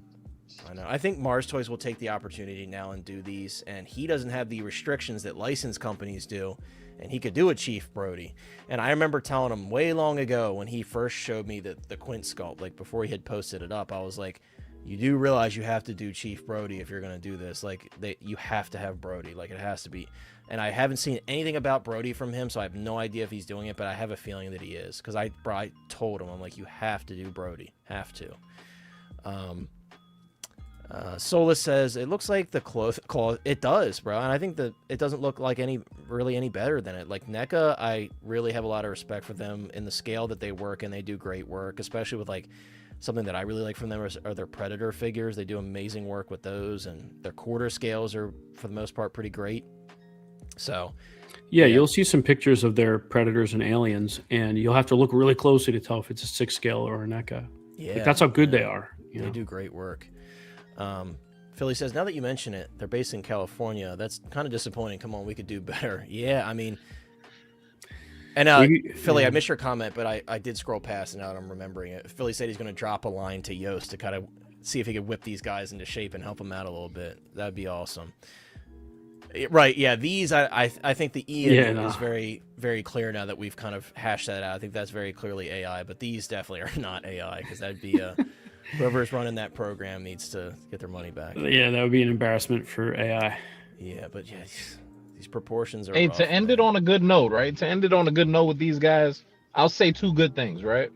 I know. I think Mars Toys will take the opportunity now and do these, and he doesn't have the restrictions that license companies do, and he could do a Chief Brody. And I remember telling him way long ago when he first showed me the Quint sculpt, like before he had posted it up, I was like, you do realize you have to do Chief Brody if you're going to do this. Like, you have to have Brody. Like, it has to be. And I haven't seen anything about Brody from him, so I have no idea if he's doing it, but I have a feeling that he is. Because I told him, I'm like, you have to do Brody. Have to. Solus says, it looks like the cloth. It does, bro. And I think that it doesn't look like any better than it. Like, NECA, I really have a lot of respect for them in the scale that they work, and they do great work, especially with, like, something that I really like from them are their Predator figures. They do amazing work with those, and their quarter scales are, for the most part, pretty great. So, yeah, you'll see some pictures of their Predators and Aliens, and you'll have to look really closely to tell if it's a 6 scale or a NECA. Yeah, like, that's how good they are. They do great work. Philly says, now that you mention it, they're based in California. That's kind of disappointing. Come on, we could do better. Yeah, I mean... And Philly, I missed your comment, but I did scroll past, and now that I'm remembering it. Philly said he's going to drop a line to Yost to kind of see if he could whip these guys into shape and help them out a little bit. That'd be awesome. Right, yeah, these, I think the Ian is very, very clear now that we've kind of hashed that out. I think that's very clearly AI, but these definitely are not AI, because that'd be... whoever's running that program needs to get their money back. Yeah, that would be an embarrassment for AI. Yeah, but yeah... These proportions are... Hey, rough, to end it on a good note, right? To end it on a good note with these guys, I'll say two good things, right?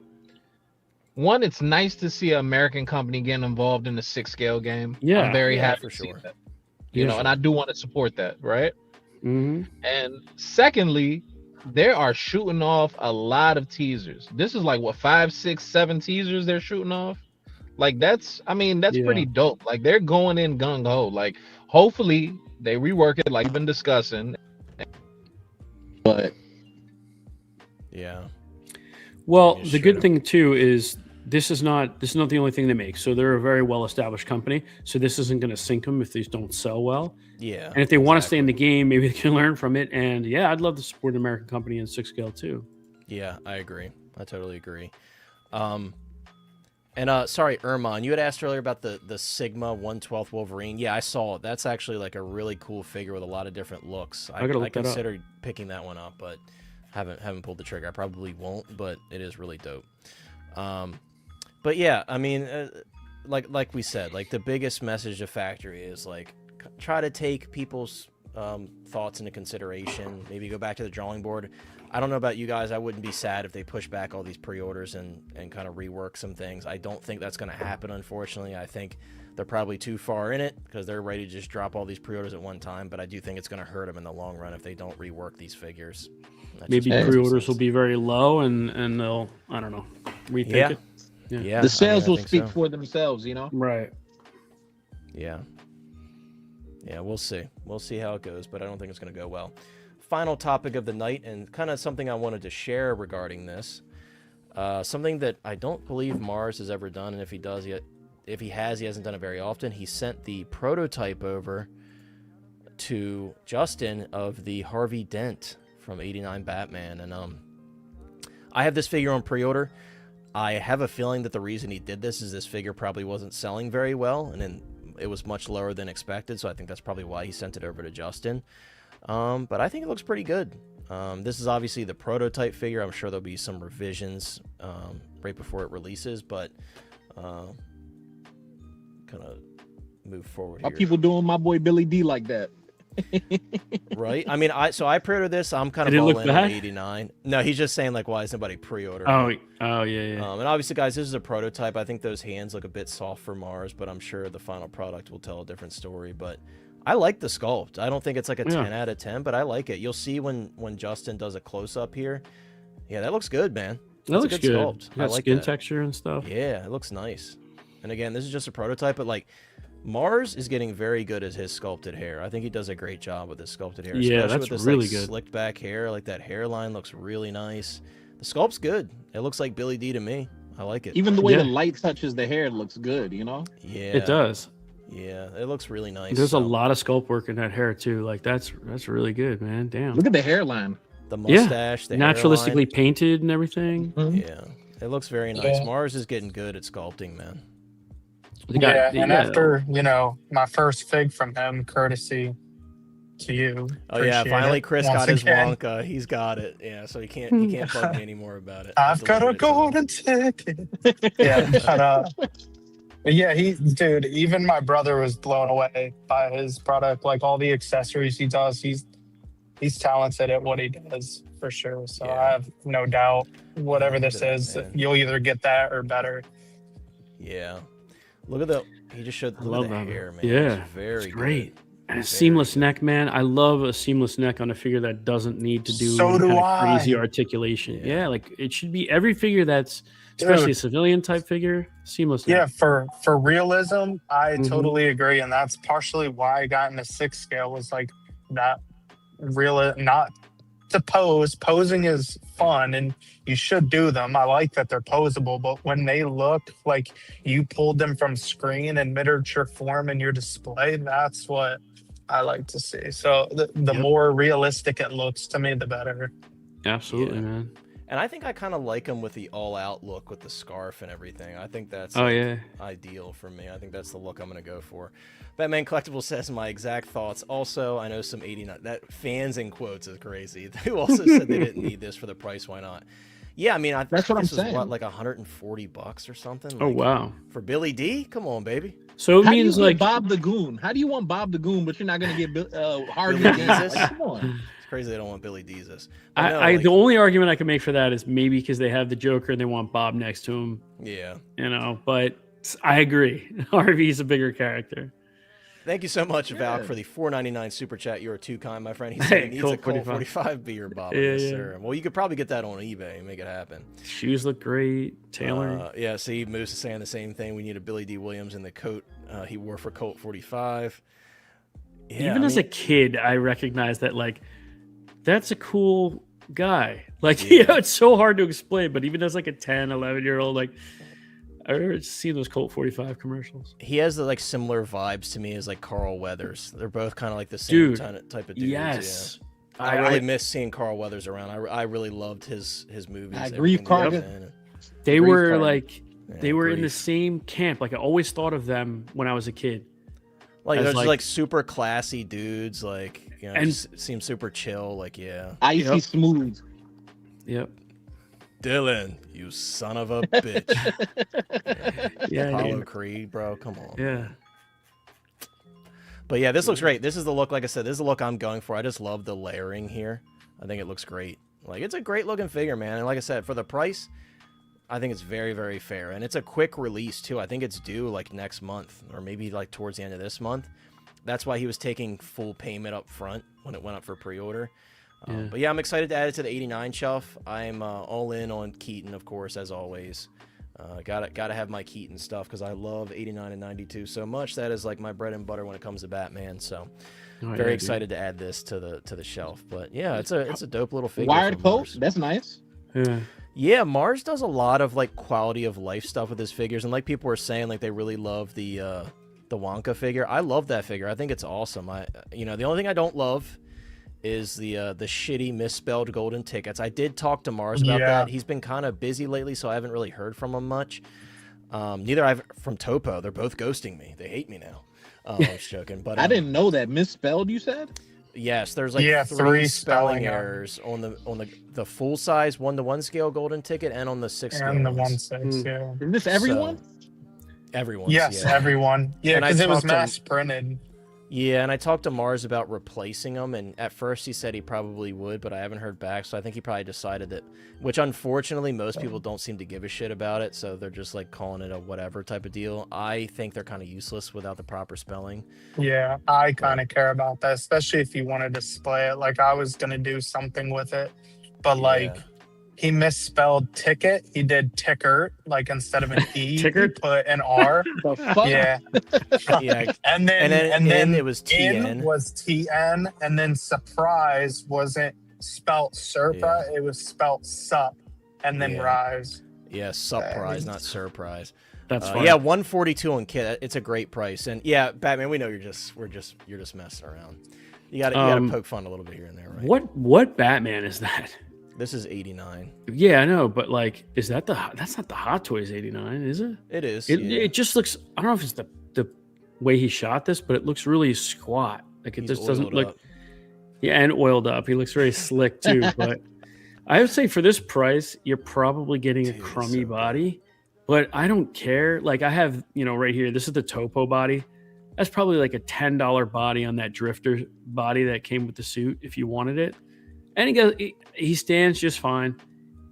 One, it's nice to see an American company getting involved in the 6 scale game. Yeah, I'm very happy for to see sure. that. You know, and I do want to support that, right? Mm-hmm. And secondly, they are shooting off a lot of teasers. This is like, what, 5, 6, 7 teasers they're shooting off? Like, that's pretty dope. Like, they're going in gung-ho. Like, hopefully... they rework it like we've been discussing. But yeah. Well, the good thing too is this is not the only thing they make. So they're a very well established company. So this isn't going to sink them if these don't sell well. Yeah. And if they want to stay in the game, maybe they can learn from it. And yeah, I'd love to support an American company in 6 scale too. Yeah, I agree. I totally agree. And sorry, Erman, you had asked earlier about the Sigma 1/12 Wolverine. Yeah, I saw it. That's actually like a really cool figure with a lot of different looks. I considered picking that one up, but haven't pulled the trigger. I probably won't, but it is really dope. But yeah, I mean, like we said, like the biggest message of Factory is like try to take people's thoughts into consideration. Maybe go back to the drawing board. I don't know about you guys. I wouldn't be sad if they push back all these pre-orders and kind of rework some things. I don't think that's going to happen, unfortunately. I think they're probably too far in it because they're ready to just drop all these pre-orders at one time. But I do think it's going to hurt them in the long run if they don't rework these figures. Maybe pre-orders will be very low and they'll, I don't know, rethink it. Yeah. The sales will speak for themselves, you know? Right. Yeah. Yeah, we'll see. We'll see how it goes, but I don't think it's going to go well. Final topic of the night, and kind of something I wanted to share regarding this. Something that I don't believe Mars has ever done, and if he hasn't done it very often. He sent the prototype over to Justin of the Harvey Dent from '89 Batman, and I have this figure on pre-order. I have a feeling that the reason he did this is this figure probably wasn't selling very well, and then it was much lower than expected, so I think that's probably why he sent it over to Justin. But I think it looks pretty good. This is obviously the prototype figure. I'm sure there'll be some revisions right before it releases, but kind of move forward How here. people doing my boy Billy D like that? Right? I mean, I pre-ordered this. I'm kind of Did it all look in on bad? 89. No, he's just saying like, why is nobody pre-ordering? Oh, yeah. And obviously, guys, this is a prototype. I think those hands look a bit soft for Mars, but I'm sure the final product will tell a different story. But I like the sculpt. I don't think it's like a 10 out of 10, but I like it. You'll see when Justin does a close-up here. Yeah, that looks good, man. That looks good. Sculpt. Got like skin that. texture and stuff. Yeah, it looks nice. And again, this is just a prototype, but like Mars is getting very good at his sculpted hair. I think he does a great job with his sculpted hair. Yeah, especially that's with this, really like, good. Slicked back hair, like that hairline looks really nice. The sculpt's good. It looks like Billy D to me. I like it. Even the way the light touches the hair looks good, you know? Yeah, It does. Yeah, it looks really nice. There's a lot of sculpt work in that hair too. Like that's really good, man. Damn. Look at the hairline. The mustache, the naturalistically hairline. painted and everything. Yeah, it looks very nice. Yeah. Mars is getting good at sculpting, man. And after, you know, my first fig from him, courtesy to you. Oh yeah, Appreciate finally it Chris once got his again. Wonka. He's got it. Yeah, so he can't bug me anymore about it. I've got a golden ticket. Yeah, but yeah, dude, even my brother was blown away by his product. Like all the accessories he does, he's talented at what he does for sure. So Yeah. I have no doubt whatever this that, is, man. you'll either get that or better. Yeah, look at he just showed. I Look love at the that. hair, man. Yeah, it's very it's great. good. And a seamless neck, man. I love a seamless neck on a figure that doesn't need to do So any do kind of I. crazy articulation. Yeah. Yeah, like it should be every figure that's, especially Dude. a civilian type figure, seamless Yeah, neck. for realism, I Mhm. totally agree, and that's partially why I got into 6 scale was like that not to pose. Posing is fun, and you should do them. I like that they're posable, but when they look like you pulled them from screen in miniature form in your display, that's what I like to see. So the Yep. more realistic it looks to me, the better. Absolutely, Yeah. man. And I think I kind of like him with the all-out look with the scarf and everything. I think that's Oh like, yeah. ideal for me. I think that's the look I'm going to go for. Batman Collectible says my exact thoughts. Also, I know some 89 that fans in quotes is crazy. Who also said they didn't need this for the price. Why not? Yeah, I mean, I That's think what this I'm was saying. what, like $140 or something. Oh Like, wow. for Billy D. Come on, baby. So it How do you means get like Bob the Goon? How do you want Bob the Goon, but you're not going to get Harvey Billy Dent? Jesus? Like, come on. It's crazy they don't want Billy D's. But no, I like, the only argument I can make for that is maybe because they have the Joker and they want Bob next to him, yeah. you know. But I agree, Harvey's a bigger character. Thank you so much, Valk, Yeah. for the $4.99 super chat. You are too kind, my friend. He Hey, said he needs Colt a Colt 45. 45 beer bottle. Yeah, Yes, yeah. sir. Well, you could probably get that on eBay and make it happen. Shoes look great. Taylor. Yeah, see, Moose is saying the same thing. We need a Billy D. Williams in the coat he wore for Colt 45. Yeah, Even I as a mean, kid, I recognized that like that's a cool guy. Like Yeah. you know, it's so hard to explain, but even as like a 10, 11-year-old, like I remember seeing those Colt 45 commercials. he has the like similar vibes to me as like Carl Weathers. They're both kind of like the same Dude, type of dudes. Yes. Yeah. I really miss seeing Carl Weathers around. I really loved his movies. I and grieve everything that Carter. he was in. They Grief were Card. like Yeah, they were in the Grief. same camp. Like I always thought of them when I was a kid. Like as, they're just like- like super classy dudes. Like, you know, And- just seem super chill. Like, yeah. Icy Yep. smooth. Yep. Dylan, you son of a bitch. Yeah. Apollo dude. Creed, bro. Come on. Yeah. But yeah, this looks great. This is the look, like I said, this is the look I'm going for. I just love the layering here. I think it looks great. Like, it's a great looking figure, man. And like I said, for the price, I think it's very, very fair. And it's a quick release, too. I think it's due, like, next month. Or maybe, like, towards the end of this month. That's why he was taking full payment up front when it went up for pre-order. Yeah. But yeah, I'm excited to add it to the 89 shelf. I'm all in on Keaton, of course, as always. Gotta have my Keaton stuff because I love 89 and 92 so much. That is like my bread and butter when it comes to Batman. So Oh, yeah, very dude. excited to add this to the shelf. But yeah, it's a dope little figure. Wired from coat. Mars. That's nice. Yeah. Yeah, Mars does a lot of like quality of life stuff with his figures, and like people were saying, like they really love the Wonka figure. I love that figure. I think it's awesome. The only thing I don't love is the shitty misspelled golden tickets. I did talk to Mars about Yeah. that. He's been kind of busy lately, so I haven't really heard from him much. Neither I've from Topo. They're both ghosting me. They hate me now. I'm just joking, but I didn't know that. Misspelled, you said? yes, there's like Yeah, three three spelling spelling errors on the full size 1-to-1 scale golden ticket and on the 6 scale And the ones. 1/6, yeah. Is this everyone? Everyone's, Yes, yeah. everyone. Yeah, And I because it was talked to- mass printed. Yeah, and I talked to Mars about replacing them, and at first he said he probably would, but I haven't heard back, so I think he probably decided that, which unfortunately most people don't seem to give a shit about it, so they're just like calling it a whatever type of deal. I think they're kind of useless without the proper spelling. Yeah, I kind of care about that, especially if you want to display it. Like I was gonna do something with it, but like Yeah. he misspelled ticket. He did ticker, like instead of an E, he Tickert? put an R. The fuck? Yeah, Yeah, and then and then it was in TN. was TN, and then surprise wasn't spelt Serpa, it was spelt sup, and then Yeah. rise. Yeah, surprise, not surprise. That's fine. Yeah, 142 on kit. It's a great price, and yeah, Batman. We know you're just messing around. You got to poke fun a little bit here and there, right? What Batman is that? This is 89. Yeah, I know, but like, that's not the Hot Toys 89, is it? It is. It just looks. I don't know if it's the way he shot this, but it looks really squat. Like it He's just doesn't oiled look. up. Yeah, and oiled up. He looks very slick too. But I would say for this price, you're probably getting Dude, a it's crummy so body. But I don't care. Like I have, right here. This is the Topo body. That's probably like a $10 body on that Drifter body that came with the suit if you wanted it. And he stands just fine.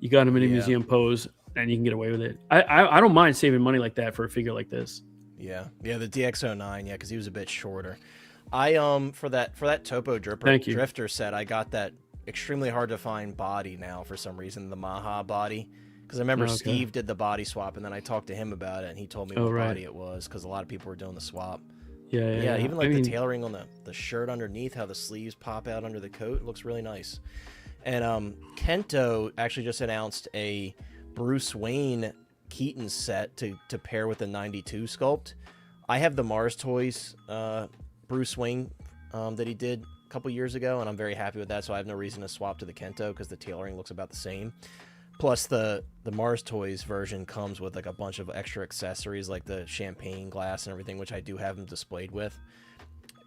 You got him in a museum pose, and you can get away with it. I don't mind saving money like that for a figure like this. Yeah, the DX09, because he was a bit shorter. I for that Topo Drifter set, I got that extremely hard to find body now for some reason, the Maha body, because I remember Steve did the body swap, and then I talked to him about it, and he told me what body it was, because a lot of people were doing the swap. Yeah, even like the tailoring on the shirt underneath, how the sleeves pop out under the coat, looks really nice. And Kento actually just announced a Bruce Wayne Keaton set to pair with the 92 sculpt. I have the Mars Toys Bruce Wayne that he did a couple years ago, and I'm very happy with that, so I have no reason to swap to the Kento because the tailoring looks about the same. Plus, the Mars Toys version comes with like a bunch of extra accessories, like the champagne glass and everything, which I do have them displayed with.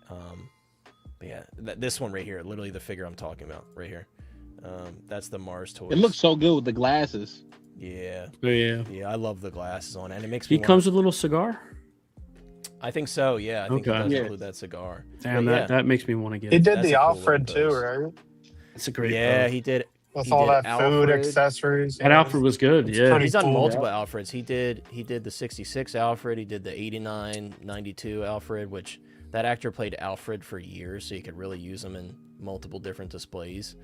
But yeah, this one right here, literally the figure I'm talking about right here. That's the Mars Toys. It looks so good with the glasses. Yeah. Oh, yeah. Yeah, I love the glasses on it, and it makes me. He comes with a little cigar. I think so. Yeah, I think it does include that cigar. Damn, that makes me want to get. He it. did That's the a cool Alfred little too, pose. right? It's a great. Yeah, pose. he did. With He all did that food, Alfred. accessories. That Alfred was good. Yeah, pretty He's done cool, multiple Alfreds. He did the 66 Alfred. He did the 89, 92 Alfred, which that actor played Alfred for years, so you could really use him in multiple different displays.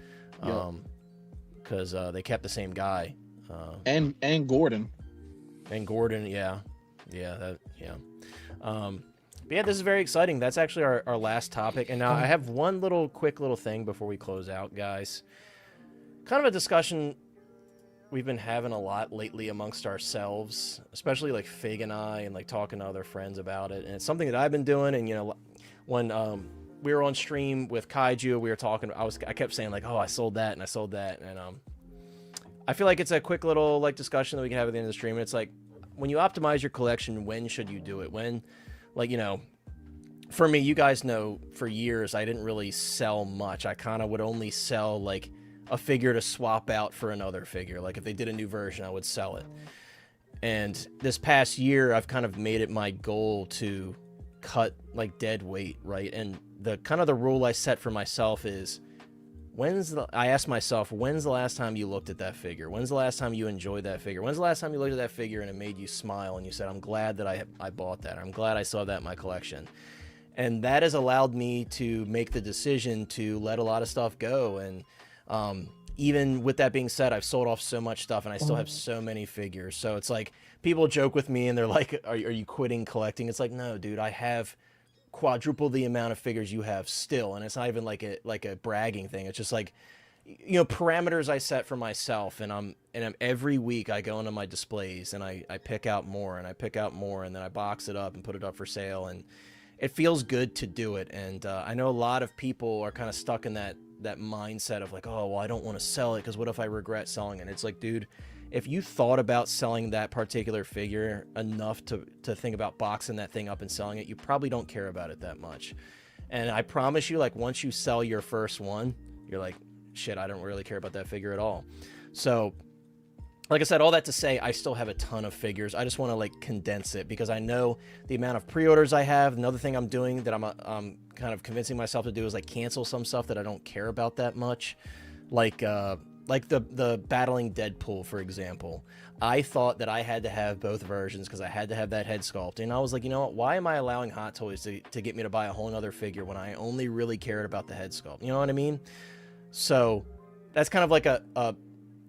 Because they kept the same guy. And Gordon. And Gordon, But yeah, this is very exciting. That's actually our last topic. And now I have one quick little thing before we close out, guys. Kind of a discussion we've been having a lot lately amongst ourselves, especially like Fig and I, and like talking to other friends about it. And it's something that I've been doing. And when we were on stream with Kaiju, we were talking. I kept saying like, "Oh, I sold that and I sold that," and I feel like it's a quick little like discussion that we can have at the end of the stream. And it's like, when you optimize your collection, when should you do it? When, like, for me, you guys know for years I didn't really sell much. I kind of would only sell like a figure to swap out for another figure. Like if they did a new version, I would sell it. And this past year, I've kind of made it my goal to cut like dead weight, right? And the kind of the rule I set for myself is, I ask myself, when's the last time you looked at that figure? When's the last time you enjoyed that figure? When's the last time you looked at that figure and it made you smile and you said, I'm glad that I bought that. I'm glad I saw that in my collection. And that has allowed me to make the decision to let a lot of stuff go. And even with that being said, I've sold off so much stuff and I still have so many figures. So it's like, people joke with me and they're like, are you quitting collecting? It's like, no, dude, I have quadruple the amount of figures you have still, and it's not even like a bragging thing. It's just like, parameters I set for myself, and I'm every week I go into my displays and I pick out more and I pick out more, and then I box it up and put it up for sale, and it feels good to do it. And I know a lot of people are kind of stuck in that mindset of like, oh well, I don't want to sell it because what if I regret selling it? It's like, dude, if you thought about selling that particular figure enough to think about boxing that thing up and selling it, you probably don't care about it that much. And I promise you, like, once you sell your first one, you're like, shit, I don't really care about that figure at all. So like I said, all that to say, I still have a ton of figures. I just want to like condense it because I know the amount of pre-orders I have. Another thing I'm doing that I'm kind of convincing myself to do is like cancel some stuff that I don't care about that much, like the battling Deadpool, for example. I thought that I had to have both versions because I had to have that head sculpt, and I was like, you know what? Why am I allowing Hot Toys to get me to buy a whole other figure when I only really cared about the head sculpt? You know what I mean? So that's kind of like a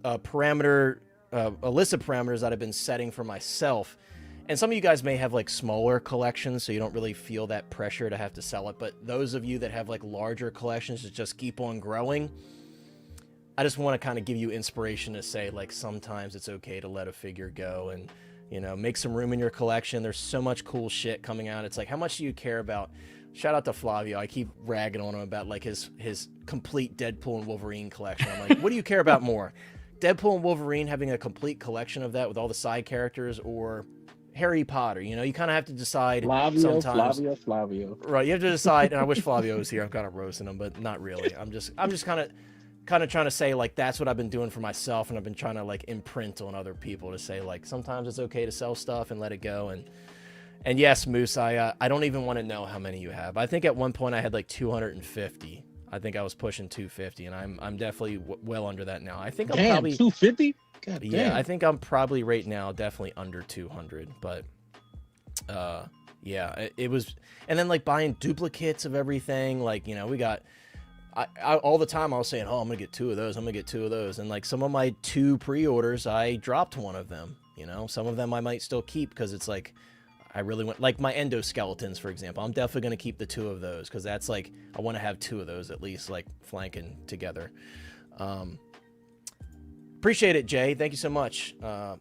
parameter. A list of parameters that I've been setting for myself. And some of you guys may have like smaller collections, so you don't really feel that pressure to have to sell it. But those of you that have like larger collections that just keep on growing, I just want to kind of give you inspiration to say like sometimes it's okay to let a figure go and, you know, make some room in your collection. There's so much cool shit coming out. It's like, how much do you care about? Shout out to Flavio. I keep ragging on him about like his complete Deadpool and Wolverine collection. I'm like, what do you care about more? Deadpool and Wolverine having a complete collection of that with all the side characters, or Harry Potter? You know, you kind of have to decide sometimes. Flavio. Right, you have to decide, and I wish Flavio was here. I'm kind of roasting him, but not really. I'm just kind of trying to say like that's what I've been doing for myself, and I've been trying to like imprint on other people to say like sometimes it's okay to sell stuff and let it go. And yes, Moose, I don't even want to know how many you have. I think at one point I had like 250. I think I was pushing 250, and I'm definitely well under that now. I think I'm probably 250. God damn. Yeah, I think I'm probably right now definitely under 200. But yeah, it was. And then like buying duplicates of everything. Like, you know, we got. I all the time I was saying, oh, I'm gonna get 2 of those. I'm gonna get 2 of those. And like some of my 2 pre-orders, I dropped one of them. You know, some of them I might still keep because it's like. I really want, like my endoskeletons, for example. I'm definitely going to keep the 2 of those because that's like, I want to have 2 of those at least, like flanking together. Appreciate it, Jay. Thank you so much. I'm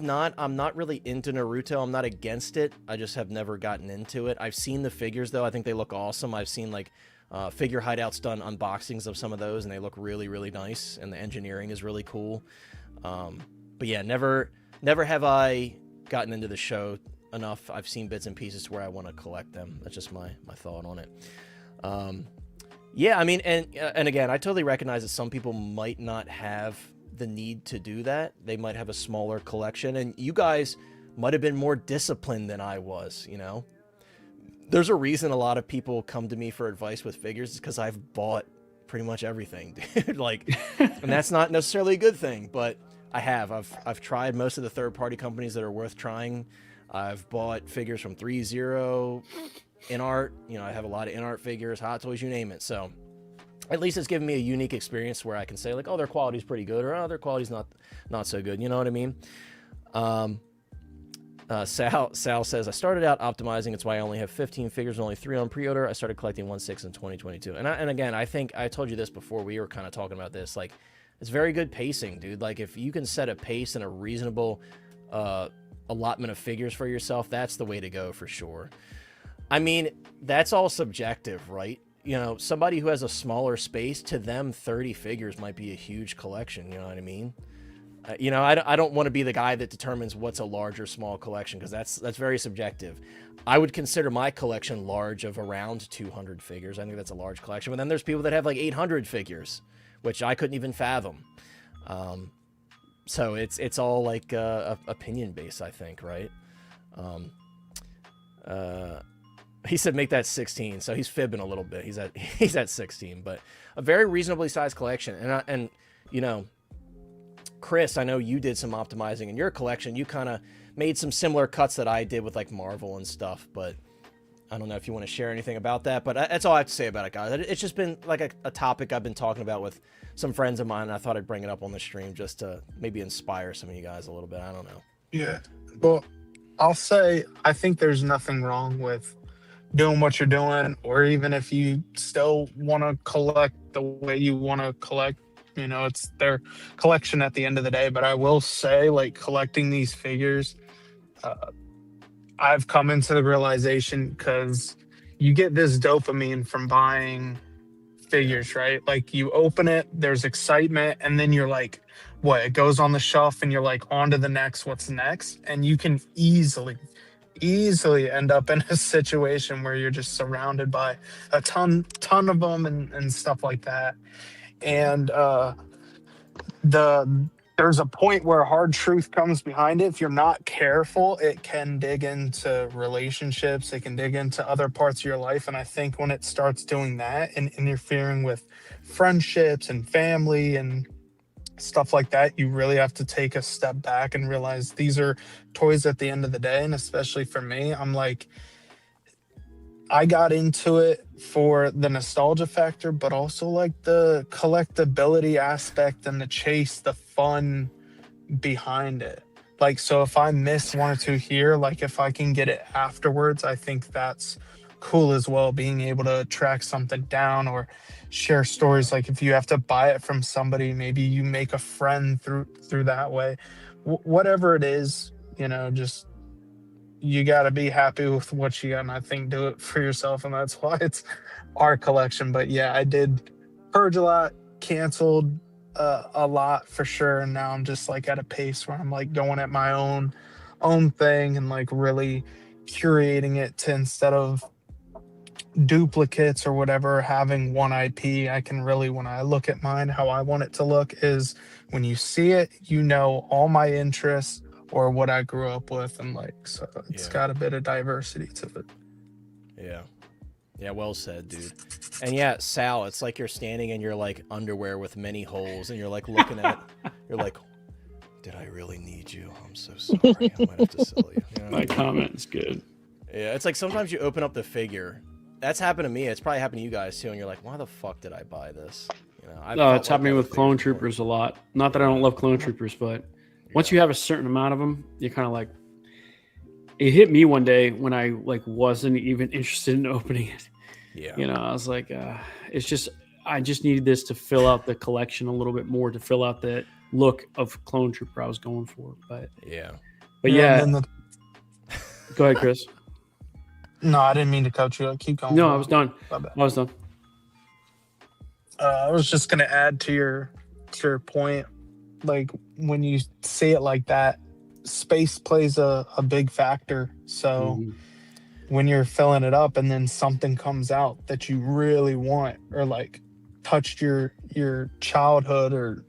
not really into Naruto. I'm not against it. I just have never gotten into it. I've seen the figures though. I think they look awesome. I've seen like figure hideouts done unboxings of some of those, and they look really, really nice. And the engineering is really cool. But yeah, never have I gotten into the show enough. I've seen bits and pieces to where I want to collect them. That's just my thought on it. Yeah, I mean, and again, I totally recognize that some people might not have the need to do that. They might have a smaller collection, and you guys might have been more disciplined than I was, you know? There's a reason a lot of people come to me for advice with figures because I've bought pretty much everything, dude. Like, and that's not necessarily a good thing, but I have. I've tried most of the third-party companies that are worth trying. I've bought figures from 3-0, InArt. You know, I have a lot of InArt figures, Hot Toys, you name it. So at least it's given me a unique experience where I can say like, oh, their quality's pretty good, or oh, their quality's not so good. You know what I mean? Sal says, I started out optimizing. It's why I only have 15 figures and only 3 on pre-order. I started collecting 1/6 in 2022. And again, I think I told you this before. We were kind of talking about this. Like, it's very good pacing, dude. Like, if you can set a pace and a reasonable allotment of figures for yourself, that's the way to go for sure. I mean, that's all subjective, right? You know, somebody who has a smaller space, to them 30 figures might be a huge collection. You know what I mean? You know, I don't want to be the guy that determines what's a large or small collection, because that's very subjective. I would consider my collection large, of around 200 figures. I think that's a large collection. But then there's people that have like 800 figures, which I couldn't even fathom. So it's all like opinion based, I think, right? He said make that 16, so he's fibbing a little bit. He's at 16, but a very reasonably sized collection. And you know, Chris, I know you did some optimizing in your collection. You kind of made some similar cuts that I did with like Marvel and stuff, but I don't know if you want to share anything about that. But that's all I have to say about it, guys. It's just been like a topic I've been talking about with some friends of mine, and I thought I'd bring it up on the stream just to maybe inspire some of you guys a little bit. I don't know. Yeah. Well, I'll say I think there's nothing wrong with doing what you're doing, or even if you still want to collect the way you want to collect. You know, it's their collection at the end of the day. But I will say, like, collecting these figures, I've come into the realization, because you get this dopamine from buying figures, right? Like, you open it, there's excitement, and then you're like, what? It goes on the shelf, and you're like, on to the next, what's next? And you can easily end up in a situation where you're just surrounded by a ton of them and stuff like that. And the there's a point where hard truth comes behind it. If you're not careful, it can dig into relationships. It can dig into other parts of your life. And I think when it starts doing that and interfering with friendships and family and stuff like that, you really have to take a step back and realize these are toys at the end of the day. And especially for me, I'm like, I got into it for the nostalgia factor, but also like the collectability aspect and the chase, the fun behind it. Like, so if I miss one or two here, like if I can get it afterwards, I think that's cool as well. Being able to track something down or share stories. Like if you have to buy it from somebody, maybe you make a friend through that way. Whatever it is, just you got to be happy with what you got, and I think do it for yourself, and that's why it's our collection. But yeah, I did purge a lot, canceled a lot for sure, and now I'm just like at a pace where I'm like going at my own thing and like really curating it to, instead of duplicates or whatever, having one IP. I can really, when I look at mine, how I want it to look is when you see it, all my interests or what I grew up with, and like, so it's got a bit of diversity to it. Yeah, well said, dude. And yeah, Sal, it's like you're standing in your like underwear with many holes, and you're like looking at, you're like, did I really need you? I'm so sorry. I might have to sell you. My comment's good. Yeah, it's like sometimes you open up the figure. That's happened to me. It's probably happened to you guys too, and you're like, why the fuck did I buy this? No, it's happening with Clone Troopers a lot. Not that I don't love Clone Troopers, but once you have a certain amount of them, you're kind of like, it hit me one day when I like wasn't even interested in opening it. Yeah. I was like, it's just, I just needed this to fill out the collection a little bit more, to fill out that look of Clone Trooper I was going for. But yeah. Go ahead, Chris. No, I didn't mean to cut you. Keep going. No, I was done. I was just gonna add to your point. Like when you say it like that, space plays a big factor. So when you're filling it up and then something comes out that you really want, or like touched your childhood, or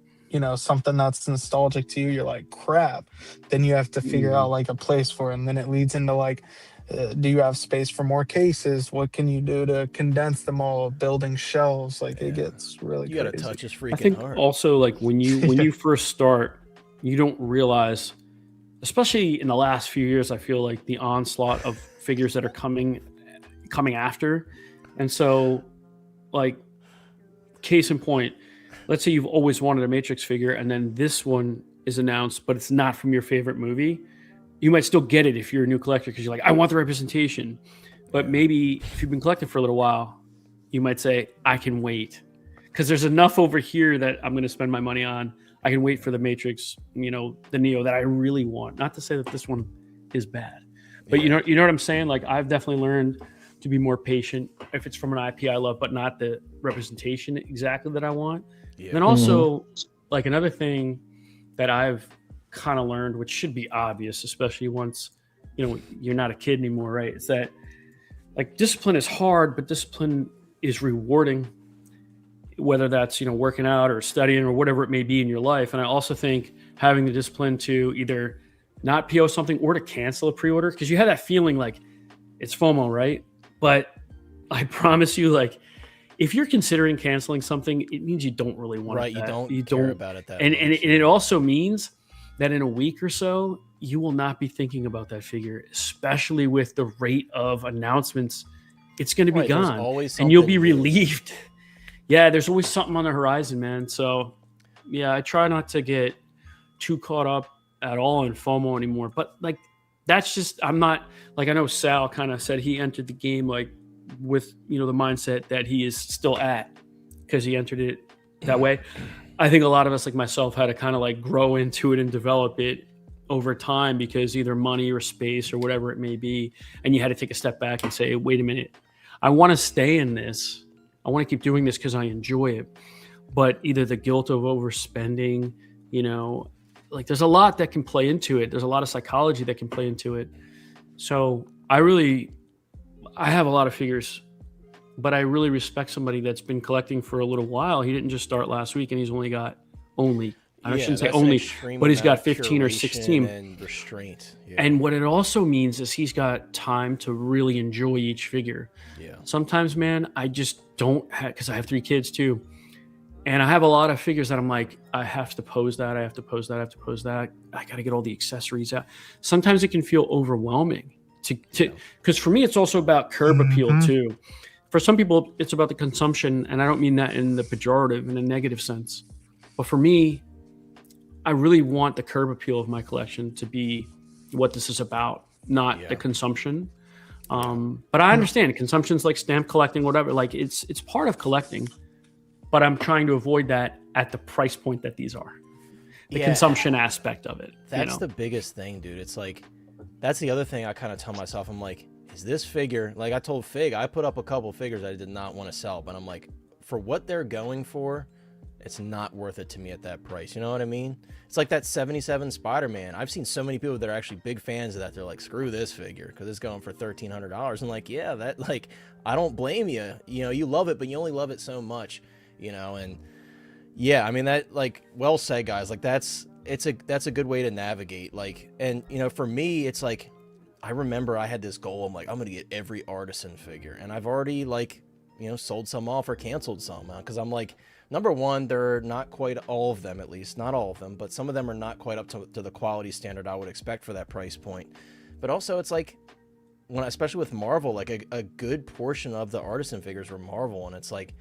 something that's nostalgic to you, you're like, crap. Then you have to figure out like a place for it, and then it leads into like, do you have space for more cases? What can you do to condense them all? Building shelves, like it gets really crazy. You gotta touch his freaking I think heart. also like when you first start, you don't realize, especially in the last few years, I feel like the onslaught of figures that are coming after. And so like, case in point, let's say you've always wanted a Matrix figure and then this one is announced, but it's not from your favorite movie. You might still get it if you're a new collector because you're like, I want the representation. But maybe if you've been collecting for a little while, you might say, I can wait. Because there's enough over here that I'm going to spend my money on. I can wait for the Matrix, the Neo that I really want. Not to say that this one is bad. But you know what I'm saying? Like, I've definitely learned to be more patient if it's from an IP I love, but not the representation exactly that I want. Yeah. And then also, like another thing that I've kind of learned, which should be obvious, especially once you're not a kid anymore, right? It's that like discipline is hard, but discipline is rewarding, whether that's working out or studying or whatever it may be in your life. And I also think having the discipline to either not PO something or to cancel a pre-order, because you have that feeling like it's FOMO, right? But I promise you, like, if you're considering canceling something, it means you don't really want it. Right, you don't care about it that and much. And it also means that in a week or so, you will not be thinking about that figure, especially with the rate of announcements. It's going to be gone, and you'll be relieved. Yeah, there's always something on the horizon, man. So, yeah, I try not to get too caught up at all in FOMO anymore. But, like, that's just, I'm not, like, I know Sal kind of said he entered the game, like, with, the mindset that he is still at because he entered it that way. I think a lot of us, like myself, had to kind of like grow into it and develop it over time because either money or space or whatever it may be. And you had to take a step back and say, wait a minute, I want to stay in this. I want to keep doing this because I enjoy it. But either the guilt of overspending, like there's a lot that can play into it. There's a lot of psychology that can play into it. So I have a lot of figures, but I really respect somebody that's been collecting for a little while. He didn't just start last week, and he's only got I shouldn't say that's an only, extreme but he's got amount of 15 or curation 16. and restraint. Yeah. And what it also means is he's got time to really enjoy each figure. Yeah. Sometimes, man, I just don't have, because I have 3 kids too. And I have a lot of figures that I'm like, I have to pose that. I have to pose that. I have to pose that. I got to get all the accessories out. Sometimes it can feel overwhelming because for me, it's also about curb appeal too. For some people, it's about the consumption. And I don't mean that in the pejorative, in a negative sense. But for me, I really want the curb appeal of my collection to be what this is about, not the consumption. But I understand consumption's like stamp collecting, whatever. Like it's part of collecting, but I'm trying to avoid that at the price point that these are. The consumption aspect of it. That's the biggest thing, dude. It's like, that's the other thing I kind of tell myself. I'm like, is this figure, like I told Fig, I put up a couple figures I did not want to sell, but I'm like, for what they're going for, it's not worth it to me at that price. You know what I mean? It's like that 77 Spider-Man. I've seen so many people that are actually big fans of that. They're like, screw this figure because it's going for $1,300. And like, yeah, that, like, I don't blame you. You know, you love it, but you only love it so much, you know? And yeah, I mean, that, like, well said, guys. Like, that's a good way to navigate. Like, and, you know, for me, it's like, I remember I had this goal. I'm like, I'm going to get every artisan figure. And I've already, like, you know, sold some off or canceled some because I'm like, number one, they're not quite all of them, at least not all of them, but some of them are not quite up to the quality standard I would expect for that price point. But also, it's like, when especially with Marvel, like a good portion of the artisan figures were Marvel, and it's like,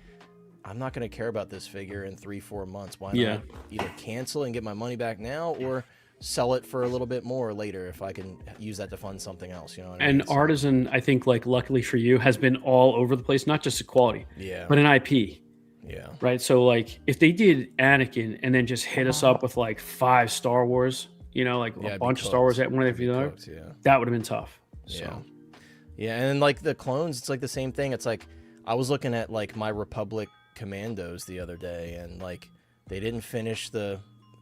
I'm not going to care about this figure in 3-4 months. Why not either cancel and get my money back now, or sell it for a little bit more later if I can use that to fund something else, you know what I mean? And artisan, I think, like, luckily for you, has been all over the place, not just the quality, but an IP. Yeah. Right. So, like, if they did Anakin and then just hit us up with like 5 Star Wars, you know, like a bunch of Star Wars at one of the other, that would have been tough. So, yeah. And like the clones, it's like the same thing. It's like, I was looking at like my Republic Commandos the other day, and like they didn't finish the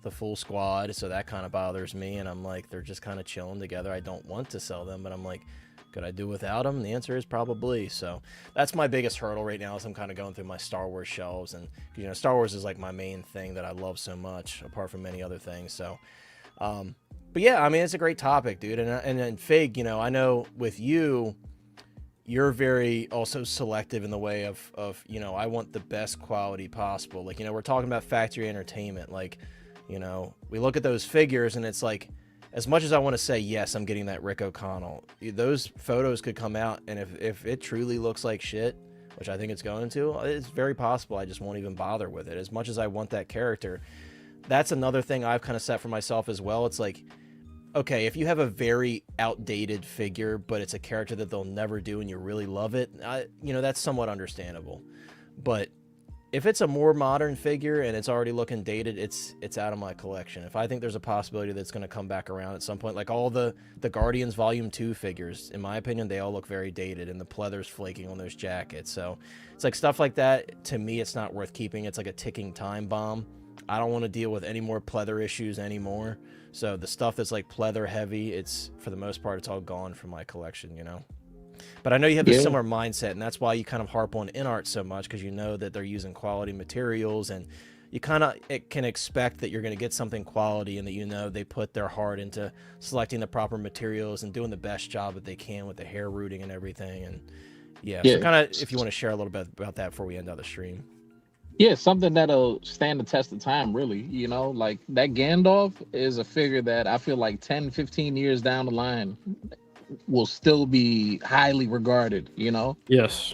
full squad, so that kind of bothers me. And I'm like, they're just kind of chilling together. I don't want to sell them, but I'm like, could I do without them? The answer is probably. So that's my biggest hurdle right now, as I'm kind of going through my Star Wars shelves. And, you know, Star Wars is like my main thing that I love so much, apart from many other things. So, but yeah, I mean, it's a great topic, dude. And then Fig, you know, I know with you, you're very also selective in the way of, you know, I want the best quality possible. Like, you know, we're talking about factory entertainment. Like, you know, we look at those figures and it's like, as much as I want to say, yes, I'm getting that Rick O'Connell, those photos could come out, and if it truly looks like shit, which I think it's going to, it's very possible I just won't even bother with it. As much as I want that character, that's another thing I've kind of set for myself as well. It's like, okay, if you have a very outdated figure, but it's a character that they'll never do and you really love it, you know, that's somewhat understandable. But if it's a more modern figure and it's already looking dated, it's out of my collection. If I think there's a possibility that's going to come back around at some point, like all the Guardians Volume 2 figures, in my opinion, they all look very dated, and the pleather's flaking on those jackets. So it's like stuff like that, to me, it's not worth keeping. It's like a ticking time bomb. I don't want to deal with any more pleather issues anymore. So the stuff that's like pleather heavy, it's, for the most part, it's all gone from my collection, you know? But I know you have a similar mindset, and that's why you kind of harp on InArt so much, because you know that they're using quality materials, and you kind of can expect that you're going to get something quality, and that, you know, they put their heart into selecting the proper materials and doing the best job that they can with the hair rooting and everything. And so kind of, if you want to share a little bit about that before we end out the stream. Yeah, something that'll stand the test of time, really. You know, like that Gandalf is a figure that I feel like 10, 15 years down the line will still be highly regarded, you know? Yes.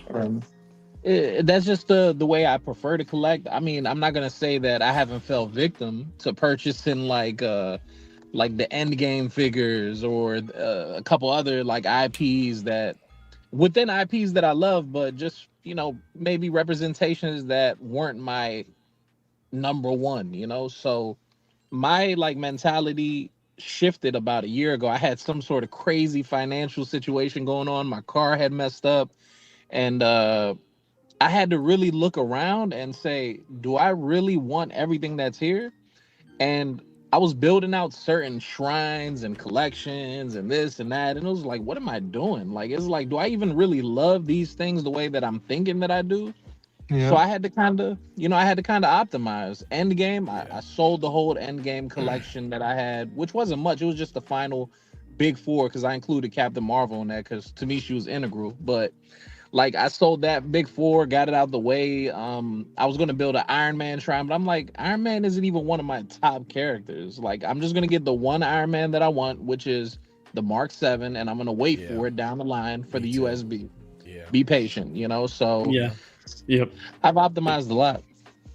That's just the way I prefer to collect. I mean, I'm not going to say that I haven't fell victim to purchasing like the Endgame figures or a couple other like IPs that within IPs that I love, but just, you know, maybe representations that weren't my number one, you know? So my like mentality shifted about a year ago. I had some sort of crazy financial situation going on. My car had messed up, and I had to really look around and say, do I really want everything that's here? And I was building out certain shrines and collections and this and that, and it was like, what am I doing? Like, it's like, do I even really love these things the way that I'm thinking that I do? Yeah. So I had to kind of, optimize. Endgame, I sold the whole Endgame collection that I had, which wasn't much. It was just the final big four because I included Captain Marvel in that because to me she was integral. But like I sold that big four, got it out the way. I was gonna build an Iron Man shrine, but I'm like, Iron Man isn't even one of my top characters. Like I'm just gonna get the one Iron Man that I want, which is the Mark 7, and I'm gonna wait for it down the line for the USB. Yeah. Be patient, So Yeah. Yep. I've optimized a lot.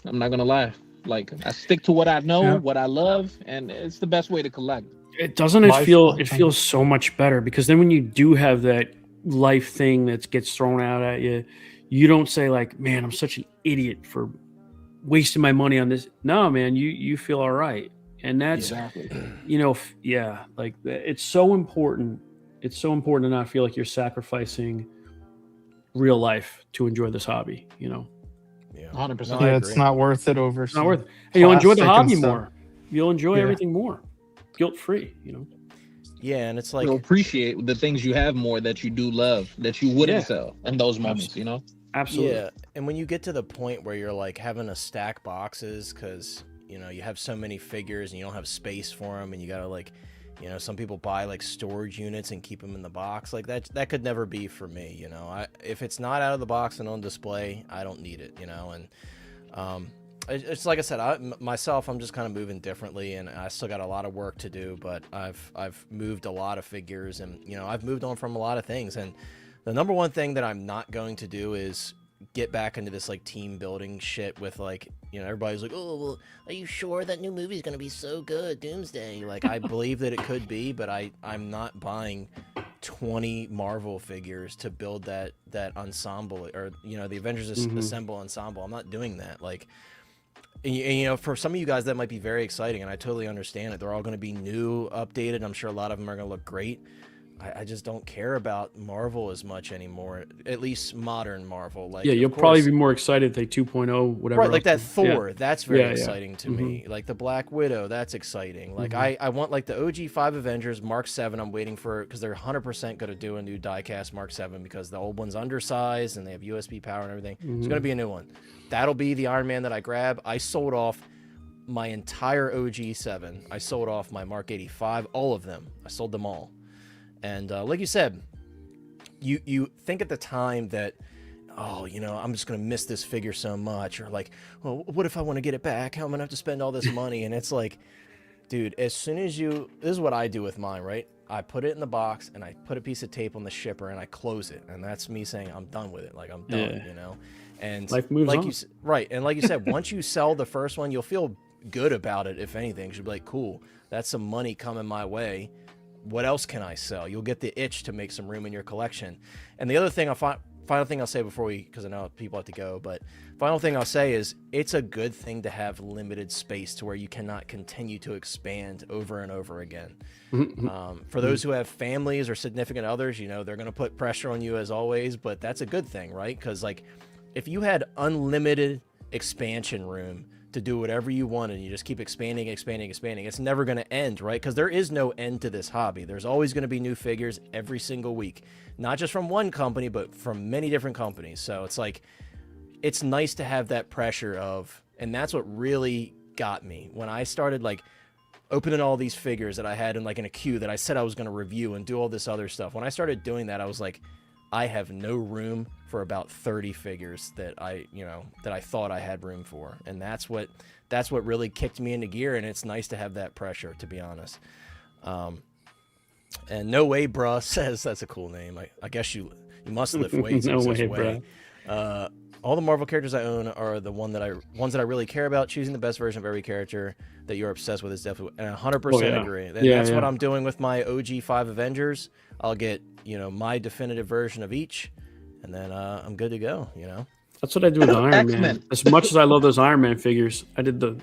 I'm not gonna lie. Like I stick to what I know, what I love, and it's the best way to collect. It doesn't it feel it feels so much better because then when you do have that life thing that gets thrown out at you, you don't say like, man, I'm such an idiot for wasting my money on this. No, man, you feel all right. And that's like it's so important. It's so important to not feel like you're sacrificing real life to enjoy this hobby, Yeah, 100%. Yeah, it's not worth it over. It's not worth it. And you'll enjoy the hobby stuff. more. You'll enjoy everything more. Guilt-free, Yeah, and it's like you'll appreciate the things you have more that you do love that you wouldn't sell in those moments, Absolutely. Yeah, and when you get to the point where you're like having to stack boxes because you have so many figures and you don't have space for them, and you gotta like, some people buy like storage units and keep them in the box. Like that could never be for me. If it's not out of the box and on display, I don't need it. And it's like I said, I'm just kind of moving differently, and I still got a lot of work to do. But I've moved a lot of figures, and I've moved on from a lot of things. And the number one thing that I'm not going to do is get back into this like team building shit with like everybody's like, oh well, are you sure that new movie is going to be so good, Doomsday? Like I believe that it could be, but I'm not buying 20 Marvel figures to build that ensemble, or the Avengers Assemble ensemble. I'm not doing that. Like, and, for some of you guys that might be very exciting, and I totally understand it. They're all going to be new, updated. I'm sure a lot of them are going to look great. I just don't care about Marvel as much anymore, at least modern Marvel. Like, you'll probably be more excited if they 2.0, whatever. Right, like that Thor, that's very exciting to Mm-hmm. me. Like the Black Widow, that's exciting. Like I want like the OG 5 Avengers, Mark 7, I'm waiting for, because they're 100% going to do a new diecast Mark 7 because the old one's undersized and they have USB power and everything. It's going to be a new one. That'll be the Iron Man that I grab. I sold off my entire OG 7. I sold off my Mark 85, all of them. I sold them all. And like you said, you think at the time that, I'm just going to miss this figure so much. Or like, well, what if I want to get it back? How am I going to have to spend all this money? And it's like, dude, as soon as this is what I do with mine, right? I put it in the box and I put a piece of tape on the shipper and I close it. And that's me saying I'm done with it. Like I'm done, And life moves like on. Right. And like you said, once you sell the first one, you'll feel good about it. If anything, you'll be like, cool, that's some money coming my way. What else can I sell? You'll get the itch to make some room in your collection. And the other thing, final thing I'll say before because I know people have to go, but final thing I'll say is it's a good thing to have limited space to where you cannot continue to expand over and over again. For those who have families or significant others, they're going to put pressure on you as always, but that's a good thing, right? Because like if you had unlimited expansion room to do whatever you want and you just keep expanding, it's never going to end, right? Because there is no end to this hobby. There's always going to be new figures every single week, not just from one company, but from many different companies. So it's like, it's nice to have that pressure of, and that's what really got me when I started like opening all these figures that I had in like in a queue that I said I was going to review and do all this other stuff. When I started doing that, I was like, I have no room for about 30 figures that I thought I had room for. And that's what really kicked me into gear. And it's nice to have that pressure, to be honest. And No Way Bruh says that's a cool name. I guess you must lift weights. No way, bruh. All the Marvel characters I own are the ones that I really care about. Choosing the best version of every character that you're obsessed with is definitely, and 100% agree. That's what I'm doing with my OG 5 Avengers. I'll get, my definitive version of each, and then I'm good to go, That's what I do with the Iron Man. As much as I love those Iron Man figures, I did the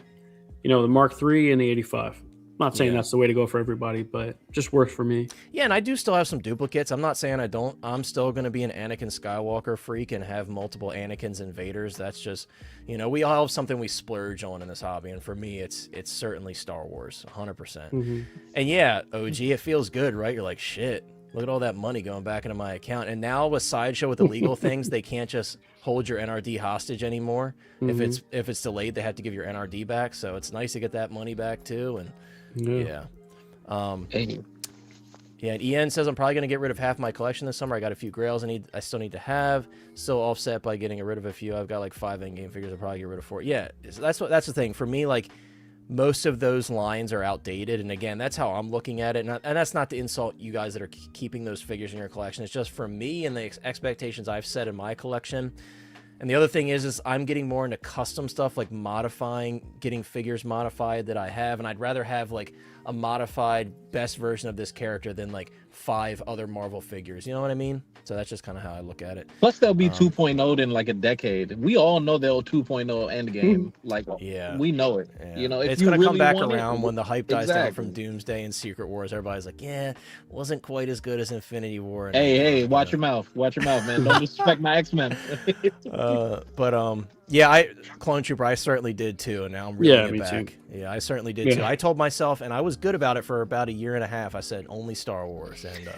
Mark III and the 85. I'm not saying that's the way to go for everybody, but it just works for me. Yeah, and I do still have some duplicates. I'm not saying I don't. I'm still going to be an Anakin Skywalker freak and have multiple Anakins and Vaders. That's just, we all have something we splurge on in this hobby, and for me, it's certainly Star Wars, 100%. And yeah, OG, it feels good, right? You're like, shit, Look at all that money going back into my account. And now with Sideshow with the legal things, they can't just hold your NRD hostage anymore. Mhm. If it's delayed, they have to give your NRD back. So it's nice to get that money back too. And yeah. Hey. Yeah, and Ian says I'm probably going to get rid of half my collection this summer. I got a few grails I still need to have. Still offset by getting rid of a few. I've got like 5 in-game figures. I'll probably get rid of 4. Yeah, that's the thing. For me, like, most of those lines are outdated. And again, that's how I'm looking at it. And that's not to insult you guys that are keeping those figures in your collection. It's just for me and the expectations I've set in my collection. And the other thing is I'm getting more into custom stuff, like getting figures modified that I have. And I'd rather have like a modified best version of this character than like 5 other Marvel figures. You know what I mean? So that's just kind of how I look at it. Plus, they'll be 2.0 in like a decade. We all know they'll 2.0 endgame. Like, yeah, we know it. Yeah. You know, if it's you gonna really come back want around when the hype dies down from Exactly. Doomsday and Secret Wars. Everybody's like, yeah, wasn't quite as good as Infinity War. And Hey, watch your mouth. Watch your mouth, man. Don't disrespect my X-Men. Yeah, Clone Trooper, I certainly did too, and now I'm reeling me it back. too. Yeah, I certainly did too. I told myself, and I was good about it for about a year and a half. I said only Star Wars, and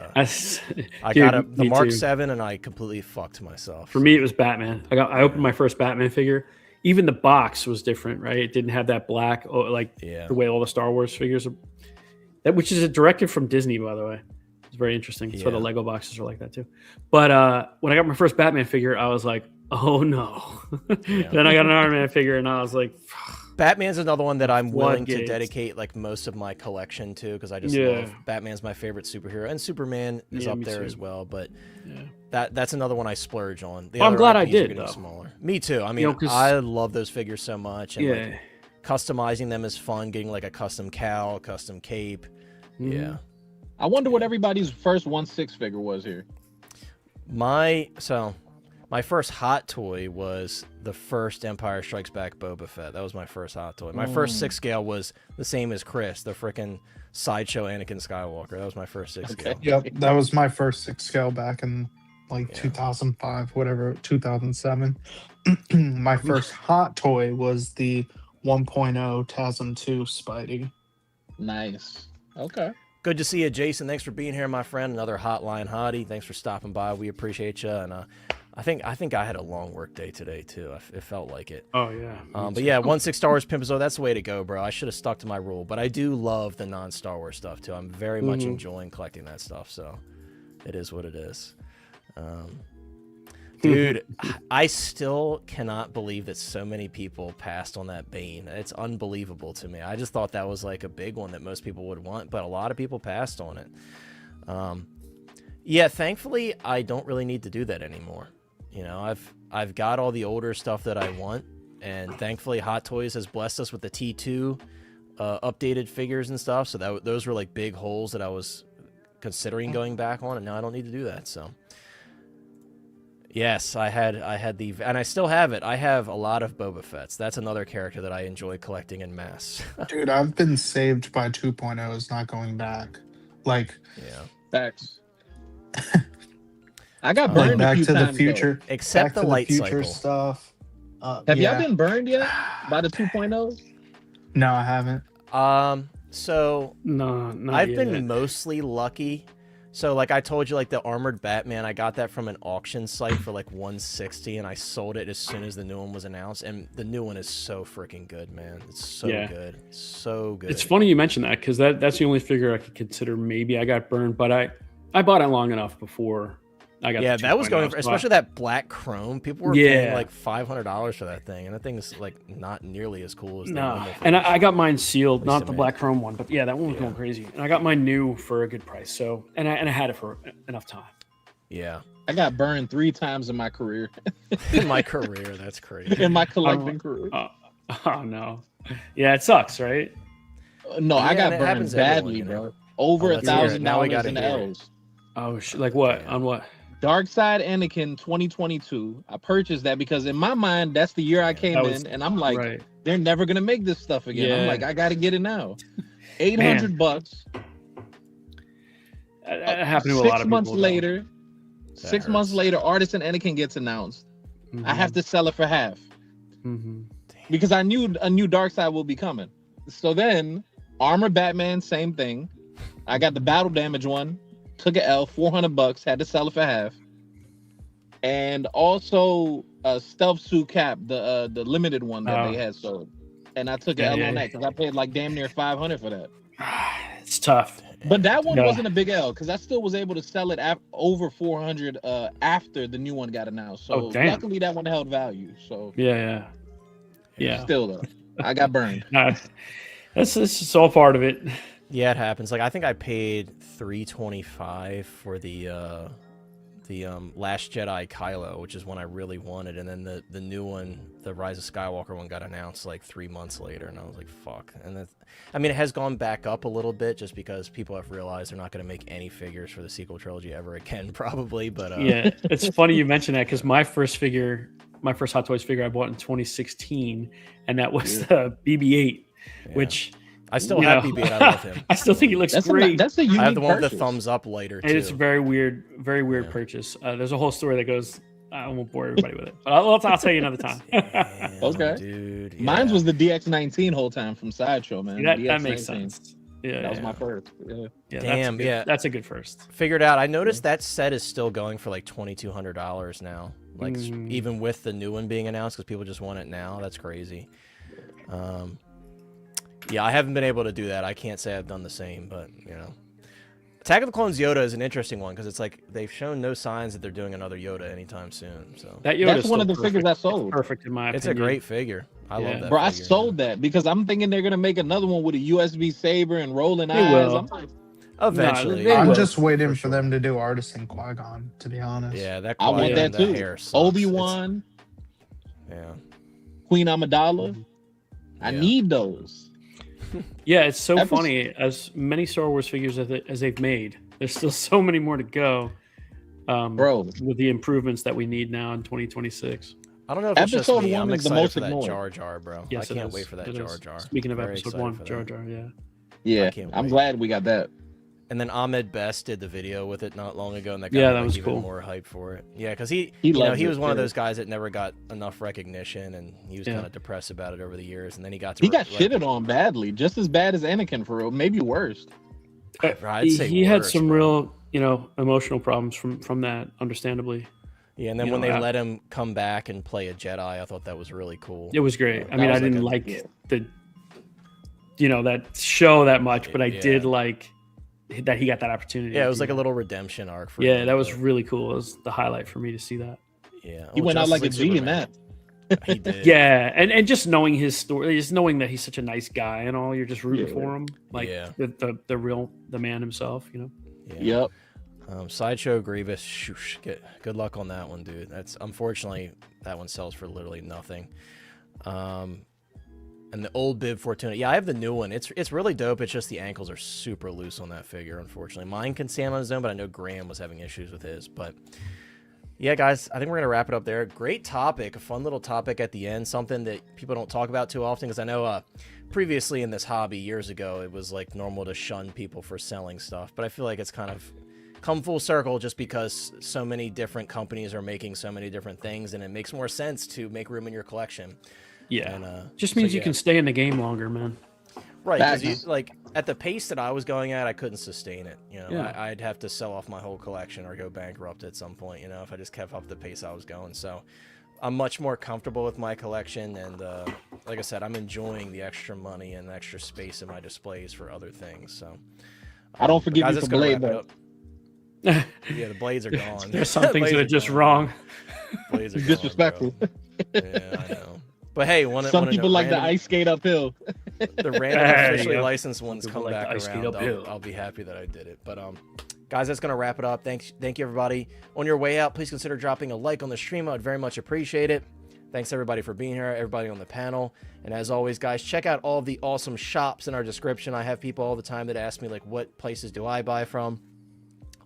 I got the Mark 7, and I completely fucked myself. For me, it was Batman. I opened my first Batman figure. Even the box was different, right? It didn't have that black, the way all the Star Wars figures are. Which is a directive from Disney, by the way. It's very interesting. That's why the Lego boxes are like that too. But when I got my first Batman figure, I was like, oh no. Then I got an Iron Man figure, and I was like, Batman's another one that I'm willing to Floodgates. dedicate like most of my collection to, because I just love Batman's my favorite superhero, and Superman is up there as well. But that's another one I splurge on. I'm glad I IPs are did, getting though. smaller. Me too. I mean, I love those figures so much, and like, customizing them is fun. Getting like a custom cowl, custom cape. Yeah. I wonder what everybody's first 1/6 figure was here. My first hot toy was the first Empire Strikes Back Boba Fett. That was my first hot toy. My first 6 scale was the same as Chris, the freaking Sideshow Anakin Skywalker. That was my first 6 scale. Yep, that was my first 6 scale back in like 2005, whatever, 2007. My first hot toy was the 1.0 TASM 2 Spidey. Nice. Okay. Good to see you, Jason. Thanks for being here, my friend. Another hotline hottie. Thanks for stopping by. We appreciate you. And I think I had a long work day today too. It felt like it. Oh yeah. But yeah, 1/6 Star Wars Pimp, that's the way to go, bro. I should have stuck to my rule, but I do love the non-Star Wars stuff too. I'm very much enjoying collecting that stuff. So it is what it is. Dude, I still cannot believe that so many people passed on that Bane. It's unbelievable to me. I just thought that was like a big one that most people would want, but a lot of people passed on it. Yeah, thankfully, I don't really need to do that anymore. You know, I've got all the older stuff that I want, and thankfully Hot Toys has blessed us with the T2 updated figures and stuff, so those were like big holes that I was considering going back on, and now I don't need to do that, so... Yes, I had and I still have it. I have a lot of Boba Fett's. That's another character that I enjoy collecting in mass. Dude, I've been saved by 2.0s not going back. Like, Facts. I got burned Back a few to times, the Future. Except Back the to light future cycle. stuff. Have y'all been burned yet by the 2.0s? No, I haven't. So No, not I've yet. been mostly lucky. So like I told you, like the armored Batman, I got that from an auction site for like $160, and I sold it as soon as the new one was announced. And the new one is so freaking good, man. It's so good, so good. It's funny you mention that, because that's the only figure I could consider maybe I got burned, but I bought it long enough before I got. Yeah, that was going for, especially that black chrome. People were paying like $500 for that thing, and that thing is like not nearly as cool as the normal and figures. I got mine sealed, not to the me. black chrome one, but yeah, that one was going crazy. And I got mine new for a good price. So and I had it for enough time. Yeah, I got burned 3 times in my career. in my career, that's crazy. In my collecting career. Oh no, yeah, it sucks, right? No, I Yeah, got and it burned happens to everyone, badly, you know? bro. Over let's hear it. Now we $1,000 gotta in hear it. L's. Oh, like what? Yeah. On what? Dark Side Anakin 2022. I purchased that because in my mind, that's the year I came That was- in, and I'm like, right. they're never gonna make this stuff again. I'm Yeah. like, I gotta get it now. $800. That happened to a lot of 6 people. months though. later, That 6 months hurts. later, Artisan Anakin gets announced. I have to sell it for half Mm-hmm. because I knew a new Dark Side will be coming. So then, Armor Batman, same thing. I got the battle damage one. took an L, $400, had to sell it for half, and also a stealth suit cap, the limited one that they had sold, and I took an L on that because I paid like damn near $500 for that. It's tough. But that one wasn't a big L because I still was able to sell it over 400 after the new one got announced. So luckily that one held value. So yeah. Still though, I got burned. That's just all part of it. Yeah, it happens. Like I think I paid $325 for the Last Jedi Kylo, which is one I really wanted, and then the new one, the Rise of Skywalker one, got announced like 3 months later, and I was like, fuck. And I mean, it has gone back up a little bit just because people have realized they're not going to make any figures for the sequel trilogy ever again, probably. But yeah, it's funny you mention that because my first Hot Toys figure I bought in 2016, and that was the BB-8, which. I still have BB-8. I love him. I still think he looks great. That's a unique I have the one with purchase. the thumbs up later too. It's a very weird purchase. There's a whole story that goes. I won't bore everybody with it, but I'll tell you another time. Damn, okay, dude. Yeah. Mine was the DX19 whole time from Sideshow, man. That makes sense. Yeah, that was my first. Yeah, damn, that's a good first. Figured out. I noticed that set is still going for like $2,200 now. Like even with the new one being announced, because people just want it now. That's crazy. Yeah, I haven't been able to do that. I can't say I've done the same, but, you know. Attack of the Clones Yoda is an interesting one because it's like they've shown no signs that they're doing another Yoda anytime soon. So that's one of the figures I sold. Perfect in my opinion. It's a great figure. I love that. Bro, figure. I sold that because I'm thinking they're gonna make another one with a USB saber and rolling eyes. Will. I'm like, eventually. I'm just waiting for them to do Artisan Qui-Gon, to be honest. Yeah, that I want that too. Hair sucks. Obi-Wan. Yeah. Queen Amidala. I need those. Yeah, it's so funny. As many Star Wars figures as they've made, there's still so many more to go. Bro, with the improvements that we need now in 2026. I don't know if it's just me. I'm is the excited most for that ignored. Jar Jar, bro. Yes, I can't wait for that Jar Jar. Speaking of Very episode excited 1, for Jar that. Jar, yeah. Yeah, can't I'm wait. glad we got that. And then Ahmed Best did the video with it not long ago, and that got Yeah, me, that was even cool. more hype for it. Yeah, because he loved was it, one of too. those guys that never got enough recognition, and he was kind of depressed about it over the years, and then he got He got shitted on badly, just as bad as Anakin for real, maybe worse. I'd say he had worse, some bro. real, emotional problems from that, understandly. Yeah, and then when they let him come back and play a Jedi, I thought that was really cool. It was great. I That mean, was I didn't like like that show that much, but I did like that he got that opportunity. Yeah, it was like a little redemption arc for Yeah, him, that was but- really cool. It was the highlight for me to see that. Yeah, He went out like a Justice League G in Superman. that. He did. Yeah, and just knowing his story, just knowing that he's such a nice guy and all, you're just rooting for him, like the man himself, Yeah. Yep. Sideshow Grievous. Shoosh, good luck on that one, dude. That's unfortunately that one sells for literally nothing. And the old Bib Fortuna. Yeah, I have the new one. It's really dope. It's just the ankles are super loose on that figure, unfortunately. Mine can stand on his own, but I know Graham was having issues with his. But yeah, guys, I think we're going to wrap it up there. Great topic, a fun little topic at the end, something that people don't talk about too often, because I know previously in this hobby years ago, it was like normal to shun people for selling stuff, but I feel like it's kind of come full circle just because so many different companies are making so many different things, and it makes more sense to make room in your collection. Yeah, And, just means you can stay in the game longer, man. Right, because like at the pace that I was going at, I couldn't sustain it. You know, Yeah. I'd have to sell off my whole collection or go bankrupt at some point. You know, if I just kept up the pace I was going. So I'm much more comfortable with my collection, and like I said, I'm enjoying the extra money and extra space in my displays for other things. So I don't forgive guys, you that's for gonna blade, wrap it but up. Yeah, the blades are gone. There's some things Blades that are are just gone, wrong. bro. Blades are gone, disrespectful. bro. Yeah, I know. But hey, Some people like the ice skate uphill. The random There you officially go. licensed ones People come like back the ice skate around. uphill. I'll be happy that I did it. But guys, that's gonna wrap it up. Thank you everybody. On your way out, please consider dropping a like on the stream. I'd very much appreciate it. Thanks everybody for being here, everybody on the panel. And as always, guys, check out all of the awesome shops in our description. I have people all the time that ask me like, what places do I buy from?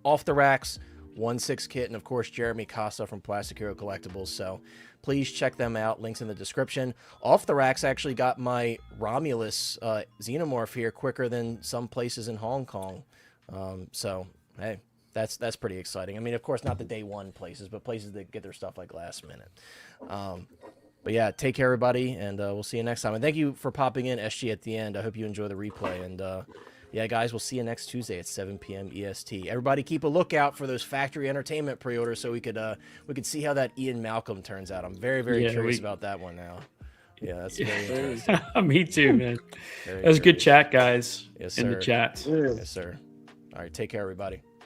Off the Racks, 1/6 Kit, and of course Jeremy Costa from Plastic Hero Collectibles. So please check them out. Links in the description. Off the Racks actually got my Romulus Xenomorph here quicker than some places in Hong Kong. So hey, that's pretty exciting. I mean, of course, not the day one places, but places that get their stuff like last minute. But yeah, take care, everybody, and we'll see you next time. And thank you for popping in, SG, at the end. I hope you enjoy the replay. And Yeah, guys, we'll see you next Tuesday at 7 p.m. EST. Everybody keep a lookout for those factory entertainment pre-orders so we could see how that Ian Malcolm turns out. I'm very, very curious about that one now. Yeah, that's very interesting. Me too, man. Very That was good curious. chat, guys. Yes, sir. In the chat. Yes, sir. All right, take care, everybody.